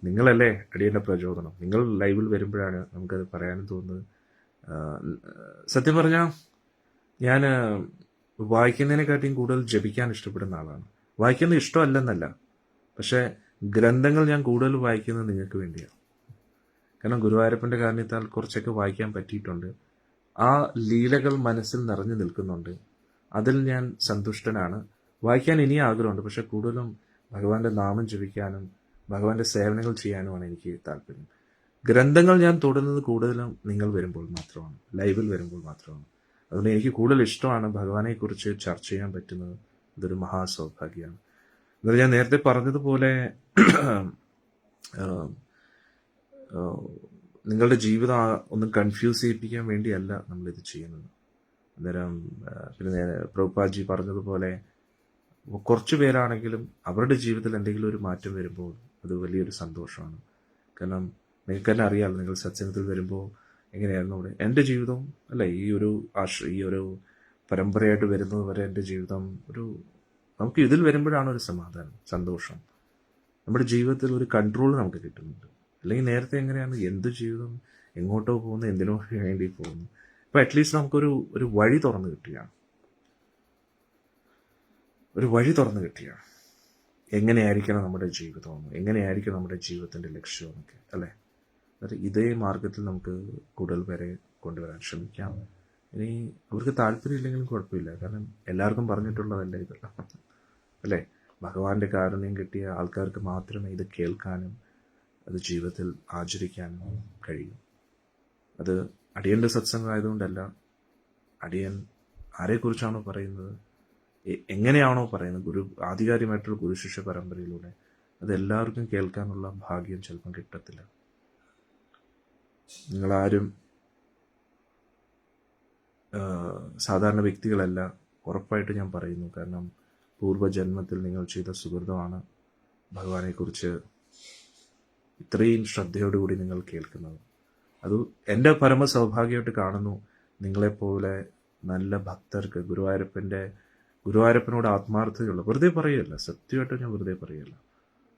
നിങ്ങളല്ലേ അടിയന്റെ പ്രചോദനം. നിങ്ങൾ ലൈവിൽ വരുമ്പോഴാണ് നമുക്കത് പറയാനും തോന്നുന്നത്. സത്യം പറഞ്ഞാൽ ഞാൻ വായിക്കുന്നതിനെക്കാട്ടിയും കൂടുതൽ ജപിക്കാൻ ഇഷ്ടപ്പെടുന്ന ആളാണ്. വായിക്കുന്നത് ഇഷ്ടമല്ലെന്നല്ല, പക്ഷെ ഗ്രന്ഥങ്ങൾ ഞാൻ കൂടുതൽ വായിക്കുന്നത് നിങ്ങൾക്ക് വേണ്ടിയാണ്. കാരണം ഗുരുവായൂരപ്പന്റെ കാരണത്താൽ കുറച്ചൊക്കെ വായിക്കാൻ പറ്റിയിട്ടുണ്ട്. ആ ലീലകൾ മനസ്സിൽ നിറഞ്ഞു നിൽക്കുന്നുണ്ട്. അതിൽ ഞാൻ സന്തുഷ്ടനാണ്. വായിക്കാൻ ഇനിയും ആഗ്രഹമുണ്ട്, പക്ഷെ കൂടുതലും ഭഗവാന്റെ നാമം ജപിക്കാനും ഭഗവാന്റെ സേവനങ്ങൾ ചെയ്യാനുമാണ് എനിക്ക് താല്പര്യം. ഗ്രന്ഥങ്ങൾ ഞാൻ തൊടുന്നത് കൂടുതലും നിങ്ങൾ വരുമ്പോൾ മാത്രമാണ്, ലൈവിൽ വരുമ്പോൾ മാത്രമാണ്. അതുകൊണ്ട് എനിക്ക് കൂടുതൽ ഇഷ്ടമാണ് ഭഗവാനെക്കുറിച്ച് ചർച്ച ചെയ്യാൻ പറ്റുന്നത്. ഇതൊരു മഹാസൗഭാഗ്യമാണ്. എന്നാൽ ഞാൻ നേരത്തെ പറഞ്ഞതുപോലെ നിങ്ങളുടെ ജീവിതം ഒന്നും കൺഫ്യൂസ് ചെയ്യിപ്പിക്കാൻ വേണ്ടിയല്ല നമ്മളിത് ചെയ്യുന്നത്. അന്നേരം പിന്നെ പ്രഭുപാദ് പറഞ്ഞതുപോലെ കുറച്ചു പേരാണെങ്കിലും അവരുടെ ജീവിതത്തിൽ എന്തെങ്കിലും ഒരു മാറ്റം വരുമ്പോൾ അത് വലിയൊരു സന്തോഷമാണ്. കാരണം നിങ്ങൾക്ക് തന്നെ അറിയാമല്ലോ, നിങ്ങൾ സത്സംഗത്തിൽ വരുമ്പോൾ എങ്ങനെയായിരുന്നു അവിടെ എൻ്റെ ജീവിതം അല്ല, ഈ ഒരു പരമ്പരയായിട്ട് വരുന്നത് വരെ എൻ്റെ ജീവിതം നമുക്ക് ഇതിൽ വരുമ്പോഴാണ് ഒരു സമാധാനം, സന്തോഷം. നമ്മുടെ ജീവിതത്തിൽ ഒരു കൺട്രോൾ നമുക്ക് കിട്ടുന്നുണ്ട്. അല്ലെങ്കിൽ നേരത്തെ എങ്ങനെയാണ്, എന്ത് ജീവിതം, എങ്ങോട്ടോ പോകുന്നു, എന്തിനോ വേണ്ടി പോകുന്നു. ഇപ്പൊ അറ്റ്ലീസ്റ്റ് നമുക്കൊരു വഴി തുറന്നു കിട്ടുകയാണ്, എങ്ങനെയായിരിക്കണം നമ്മുടെ ജീവിതം, എങ്ങനെയായിരിക്കും നമ്മുടെ ജീവിതത്തിന്റെ ലക്ഷ്യം എന്നൊക്കെ, അല്ലേ? ഇതേ മാർഗത്തിൽ നമുക്ക് കൂടുതൽ പേരെ കൊണ്ടുവരാൻ ശ്രമിക്കാം. ഇനി അവർക്ക് താല്പര്യം ഇല്ലെങ്കിലും കുഴപ്പമില്ല, കാരണം എല്ലാവർക്കും പറഞ്ഞിട്ടുള്ളതല്ല ഇത്, അല്ലേ? ഭഗവാന്റെ കാരുണ്യം കിട്ടിയ ആൾക്കാർക്ക് മാത്രമേ ഇത് കേൾക്കാനും അത് ജീവിതത്തിൽ ആചരിക്കാനും കഴിയും. അത് അടിയന്റെ സത്സംഗം ആയതുകൊണ്ടല്ല, അടിയൻ ആരെക്കുറിച്ചാണോ പറയുന്നത്, എങ്ങനെയാണോ പറയുന്നത്, ആധികാരികമായിട്ടുള്ള ഗുരുശിഷ്യ പരമ്പരയിലൂടെ അതെല്ലാവർക്കും കേൾക്കാനുള്ള ഭാഗ്യം ചിലപ്പം കിട്ടത്തില്ല. നിങ്ങളാരും സാധാരണ വ്യക്തികളല്ല, ഉറപ്പായിട്ട് ഞാൻ പറയുന്നു. കാരണം പൂർവ്വജന്മത്തിൽ നിങ്ങൾ ചെയ്ത സുഹൃതമാണ് ഭഗവാനെക്കുറിച്ച് ഇത്രയും ശ്രദ്ധയോടുകൂടി നിങ്ങൾ കേൾക്കുന്നത്. അത് എൻ്റെ പരമ സൗഭാഗ്യമായിട്ട് കാണുന്നു. നിങ്ങളെപ്പോലെ നല്ല ഭക്തർക്ക് ഗുരുവായൂരപ്പനോട് ആത്മാർത്ഥതയുള്ള, വെറുതെ പറയുകയല്ല, സത്യമായിട്ട് ഞാൻ വെറുതെ പറയുകയല്ല,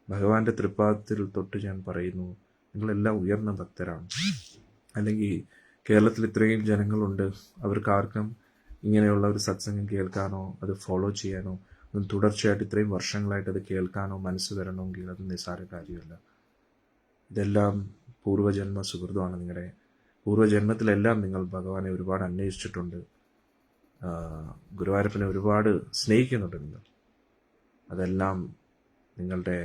ഭഗവാന്റെ തൃപ്പാദത്തിൽ തൊട്ട് ഞാൻ പറയുന്നു, നിങ്ങളെല്ലാം ഉയർന്ന ഭക്തരാണ്. അല്ലെങ്കിൽ കേരളത്തിൽ ഇത്രയും ജനങ്ങളുണ്ട്, അവർക്കാർക്കും ഇങ്ങനെയുള്ള ഒരു സത്സംഗം കേൾക്കാനോ അത് ഫോളോ ചെയ്യാനോ തുടർച്ചയായിട്ട് ഇത്രയും വർഷങ്ങളായിട്ട് അത് കേൾക്കാനോ മനസ്സ് വരണമെങ്കിൽ അത് നിസ്സാര കാര്യമല്ല. ഇതെല്ലാം പൂർവ്വജന്മ സുഹൃതമാണ്. നിങ്ങളുടെ പൂർവ്വജന്മത്തിലെല്ലാം നിങ്ങൾ ഭഗവാനെ ഒരുപാട് അന്വേഷിച്ചിട്ടുണ്ട്, ഗുരുവായൂരപ്പനെ ഒരുപാട് സ്നേഹിക്കുന്നുണ്ട് നിങ്ങൾ. അതെല്ലാം നിങ്ങളുടെ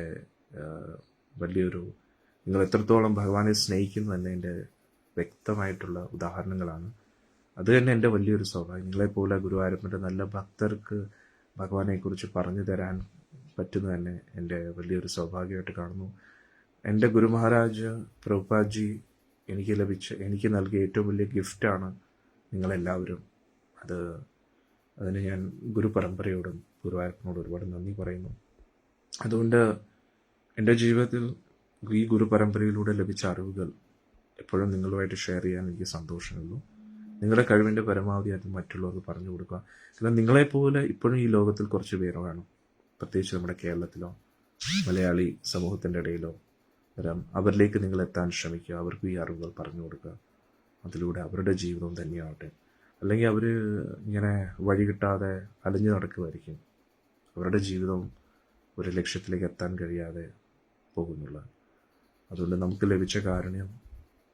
നിങ്ങൾ എത്രത്തോളം ഭഗവാനെ സ്നേഹിക്കുന്നു എന്നതിൻ്റെ വ്യക്തമായിട്ടുള്ള ഉദാഹരണങ്ങളാണ്. അത് തന്നെ എൻ്റെ വലിയൊരു സൗഭാഗ്യം. നിങ്ങളെപ്പോലെ ഗുരുവായൂരപ്പൻ്റെ നല്ല ഭക്തർക്ക് ഭഗവാനെക്കുറിച്ച് പറഞ്ഞു തരാൻ പറ്റുന്നത് തന്നെ എൻ്റെ വലിയൊരു സൗഭാഗ്യമായിട്ട് കാണുന്നു. എൻ്റെ ഗുരു മഹാരാജ് പ്രഭുപാദ്ജി എനിക്ക് നൽകിയ ഏറ്റവും വലിയ ഗിഫ്റ്റാണ് നിങ്ങളെല്ലാവരും. അതിന് ഞാൻ ഗുരു പരമ്പരയോടും ഗുരുവായൂരപ്പനോട് ഒരുപാട് നന്ദി പറയുന്നു. അതുകൊണ്ട് എൻ്റെ ജീവിതത്തിൽ ഈ ഗുരു പരമ്പരയിലൂടെ ലഭിച്ച അറിവുകൾ എപ്പോഴും നിങ്ങളുമായിട്ട് ഷെയർ ചെയ്യാൻ എനിക്ക് സന്തോഷമുള്ളൂ. നിങ്ങളുടെ കഴിവിൻ്റെ പരമാവധി അത് മറ്റുള്ളവർക്ക് പറഞ്ഞു കൊടുക്കുക. കാരണം നിങ്ങളെപ്പോലെ ഇപ്പോഴും ഈ ലോകത്തിൽ കുറച്ച് പേര് വേണം, പ്രത്യേകിച്ച് നമ്മുടെ കേരളത്തിലോ മലയാളി സമൂഹത്തിൻ്റെ ഇടയിലോ അവരിലേക്ക് നിങ്ങൾ എത്താൻ ശ്രമിക്കുക. അവർക്ക് ഈ അറിവുകൾ പറഞ്ഞു കൊടുക്കുക. അതിലൂടെ അവരുടെ ജീവിതവും ധന്യമാവട്ടെ. അല്ലെങ്കിൽ അവർ ഇങ്ങനെ വഴി കിട്ടാതെ അലഞ്ഞു നടക്കുമായിരിക്കും. അവരുടെ ജീവിതം ഒരു ലക്ഷ്യത്തിലേക്ക് എത്താൻ കഴിയാതെ പോകുന്നുള്ളത്. അതുകൊണ്ട് നമുക്ക് ലഭിച്ച കാരുണ്യം,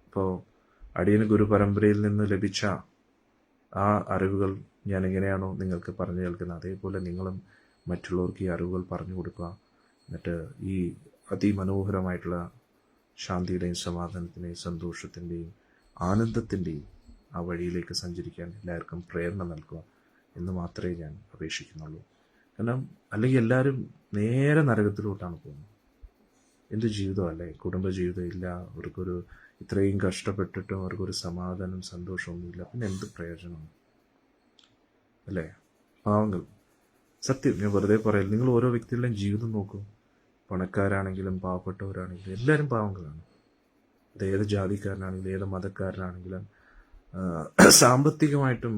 ഇപ്പോൾ അടിയന് ഗുരുപരമ്പരയിൽ നിന്ന് ലഭിച്ച ആ അറിവുകൾ ഞാൻ എങ്ങനെയാണോ നിങ്ങൾക്ക് പറഞ്ഞു കേൾക്കുന്നത്, അതേപോലെ നിങ്ങളും മറ്റുള്ളവർക്ക് ഈ അറിവുകൾ പറഞ്ഞു കൊടുക്കുക. എന്നിട്ട് ഈ അതിമനോഹരമായിട്ടുള്ള ശാന്തിയുടെയും സമാധാനത്തിൻ്റെയും സന്തോഷത്തിൻ്റെയും ആനന്ദത്തിൻ്റെയും ആ വഴിയിലേക്ക് സഞ്ചരിക്കാൻ എല്ലാവർക്കും പ്രേരണ നൽകുക എന്ന് മാത്രമേ ഞാൻ അപേക്ഷിക്കുന്നുള്ളൂ. കാരണം അല്ലെങ്കിൽ എല്ലാവരും നേരെ നരകത്തിലോട്ടാണ് പോകുന്നത്. എന്ത് ജീവിതമല്ലേ, കുടുംബജീവിതം ഇല്ല, അവർക്കൊരു ഇത്രയും കഷ്ടപ്പെട്ടിട്ടും അവർക്കൊരു സമാധാനം സന്തോഷമൊന്നുമില്ല, പിന്നെ എന്ത് പ്രയോജനമാണ് അല്ലേ? പാവങ്ങൾ, സത്യം ഞാൻ വെറുതെ പറയില്ല. നിങ്ങൾ ഓരോ വ്യക്തികളുടെയും ജീവിതം നോക്കൂ. പണക്കാരാണെങ്കിലും പാവപ്പെട്ടവരാണെങ്കിലും എല്ലാവരും പാവങ്ങളാണ്. അത് ഏത് ജാതിക്കാരനാണെങ്കിലും ഏത് മതക്കാരനാണെങ്കിലും സാമ്പത്തികമായിട്ടും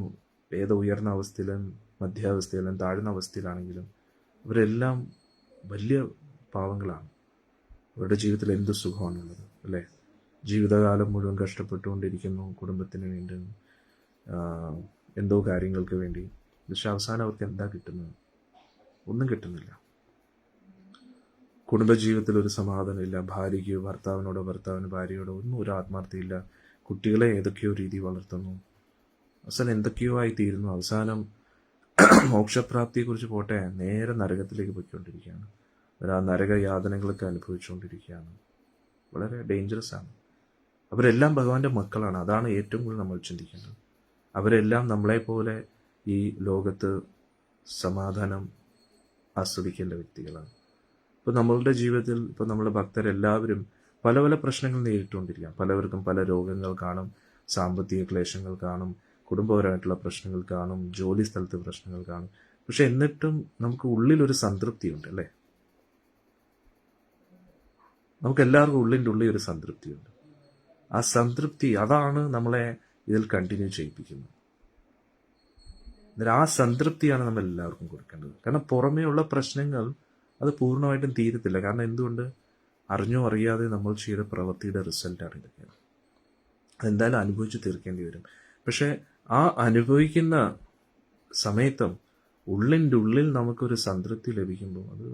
ഏത് ഉയർന്ന അവസ്ഥയിലും മധ്യാവസ്ഥയിലും താഴ്ന്ന അവസ്ഥയിലാണെങ്കിലും അവരെല്ലാം വലിയ പാവങ്ങളാണ്. അവരുടെ ജീവിതത്തിൽ എന്ത് സുഖമാണുള്ളത് അല്ലേ? ജീവിതകാലം മുഴുവൻ കഷ്ടപ്പെട്ടുകൊണ്ടിരിക്കുന്നു കുടുംബത്തിന് വേണ്ടി, എന്തോ കാര്യങ്ങൾക്ക് വേണ്ടി. പക്ഷെ അവസാനം അവർക്ക് എന്താ കിട്ടുന്നത്? ഒന്നും കിട്ടുന്നില്ല. കുടുംബജീവിതത്തിൽ ഒരു സമാധാനമില്ല. ഭാര്യയ്ക്ക് ഭർത്താവിനോടോ ഭർത്താവിന് ഭാര്യയോടോ ഒന്നും ഒരു ആത്മാർത്ഥതയില്ല. കുട്ടികളെ ഏതൊക്കെയോ രീതി വളർത്തുന്നു. അവസാനം എന്തൊക്കെയോ ആയി തീരുന്നു. അവസാനം മോക്ഷപ്രാപ്തിയെക്കുറിച്ച് പോട്ടെ, നേരെ നരകത്തിലേക്ക് പോയിക്കൊണ്ടിരിക്കുകയാണ്. ആ നരകയാതനകളൊക്കെ അനുഭവിച്ചുകൊണ്ടിരിക്കുകയാണ്. വളരെ ഡേഞ്ചറസ് ആണ്. അവരെല്ലാം ഭഗവാന്റെ മക്കളാണ്. അതാണ് ഏറ്റവും കൂടുതൽ നമ്മൾ ചിന്തിക്കേണ്ടത്. അവരെല്ലാം നമ്മളെപ്പോലെ ഈ ലോകത്ത് സമാധാനം ആസ്വദിക്കേണ്ട വ്യക്തികളാണ്. ഇപ്പോൾ നമ്മളുടെ ജീവിതത്തിൽ ഇപ്പോൾ നമ്മുടെ ഭക്തരെല്ലാവരും പല പല പ്രശ്നങ്ങൾ നേരിട്ടുകൊണ്ടിരിക്കാം. പലവർക്കും പല രോഗങ്ങൾ കാണും, സാമ്പത്തിക ക്ലേശങ്ങൾ കാണും, കുടുംബപരമായിട്ടുള്ള പ്രശ്നങ്ങൾ കാണും, ജോലി സ്ഥലത്ത് പ്രശ്നങ്ങൾ കാണും. പക്ഷെ എന്നിട്ടും നമുക്ക് ഉള്ളിലൊരു സംതൃപ്തിയുണ്ട് അല്ലേ? നമുക്ക് എല്ലാവർക്കും ഉള്ളിൻ്റെ ഉള്ളിൽ ഒരു സംതൃപ്തിയുണ്ട്. ആ സംതൃപ്തി, അതാണ് നമ്മളെ ഇതിൽ കണ്ടിന്യൂ ചെയ്യിപ്പിക്കുന്നത്. ആ സംതൃപ്തിയാണ് നമ്മൾ എല്ലാവർക്കും കൊടുക്കേണ്ടത്. കാരണം പുറമേ ഉള്ള പ്രശ്നങ്ങൾ അത് പൂർണ്ണമായിട്ടും തീരത്തില്ല. കാരണം എന്തുകൊണ്ട്? അറിഞ്ഞോ അറിയാതെ നമ്മൾ ചെയ്ത പ്രവൃത്തിയുടെ റിസൾട്ടാണ് ഇതൊക്കെ. അതെന്തായാലും അനുഭവിച്ച് തീർക്കേണ്ടി വരും. പക്ഷെ ആ അനുഭവിക്കുന്ന സമയത്തും ഉള്ളിൻ്റെ ഉള്ളിൽ നമുക്കൊരു സംതൃപ്തി ലഭിക്കുമ്പോൾ അത്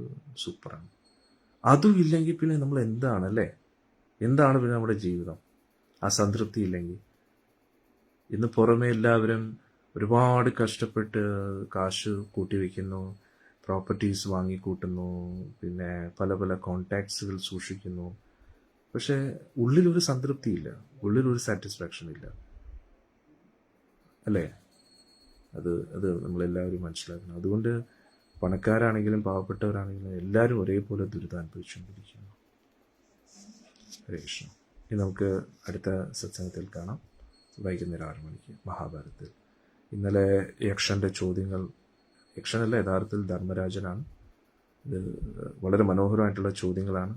സൂപ്പറാണ്. അതും ഇല്ലെങ്കിൽ പിന്നെ നമ്മൾ എന്താണ് അല്ലേ? എന്താണ് പിന്നെ നമ്മുടെ ജീവിതം? ആ സംതൃപ്തി ഇല്ലെങ്കിൽ. ഇന്ന് പുറമേ എല്ലാവരും ഒരുപാട് കഷ്ടപ്പെട്ട് കാശ് കൂട്ടിവെക്കുന്നു, പ്രോപ്പർട്ടീസ് വാങ്ങിക്കൂട്ടുന്നു, പിന്നെ പല പല കോണ്ടാക്ട്സുകൾ സൂക്ഷിക്കുന്നു. പക്ഷെ ഉള്ളിലൊരു സംതൃപ്തിയില്ല, ഉള്ളിലൊരു സാറ്റിസ്ഫാക്ഷൻ ഇല്ല അല്ലേ? അത് നമ്മളെല്ലാവരും മനസ്സിലാക്കണം. അതുകൊണ്ട് പണക്കാരാണെങ്കിലും പാവപ്പെട്ടവരാണെങ്കിലും എല്ലാവരും ഒരേപോലെ ദുരിതം അനുഭവിച്ചുകൊണ്ടിരിക്കുന്നു. ഹരേ കൃഷ്ണ. ഇനി നമുക്ക് അടുത്ത സത്സംഗത്തിൽ കാണാം. വൈകുന്നേരം 6 മണിക്ക് മഹാഭാരതത്തിൽ. ഇന്നലെ യക്ഷൻ്റെ ചോദ്യങ്ങൾ, യക്ഷനല്ല യഥാർത്ഥത്തിൽ ധർമ്മരാജനാണ്. ഇത് വളരെ മനോഹരമായിട്ടുള്ള ചോദ്യങ്ങളാണ്.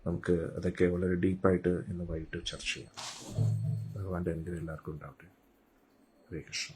നമുക്ക് അതൊക്കെ വളരെ ഡീപ്പായിട്ട് ഇന്ന് വൈകിട്ട് ചർച്ച ചെയ്യാം. ഭഗവാന്റെ അനുഗ്രഹം എല്ലാവർക്കും ഉണ്ടാവട്ടെ. ഹരേ കൃഷ്ണ.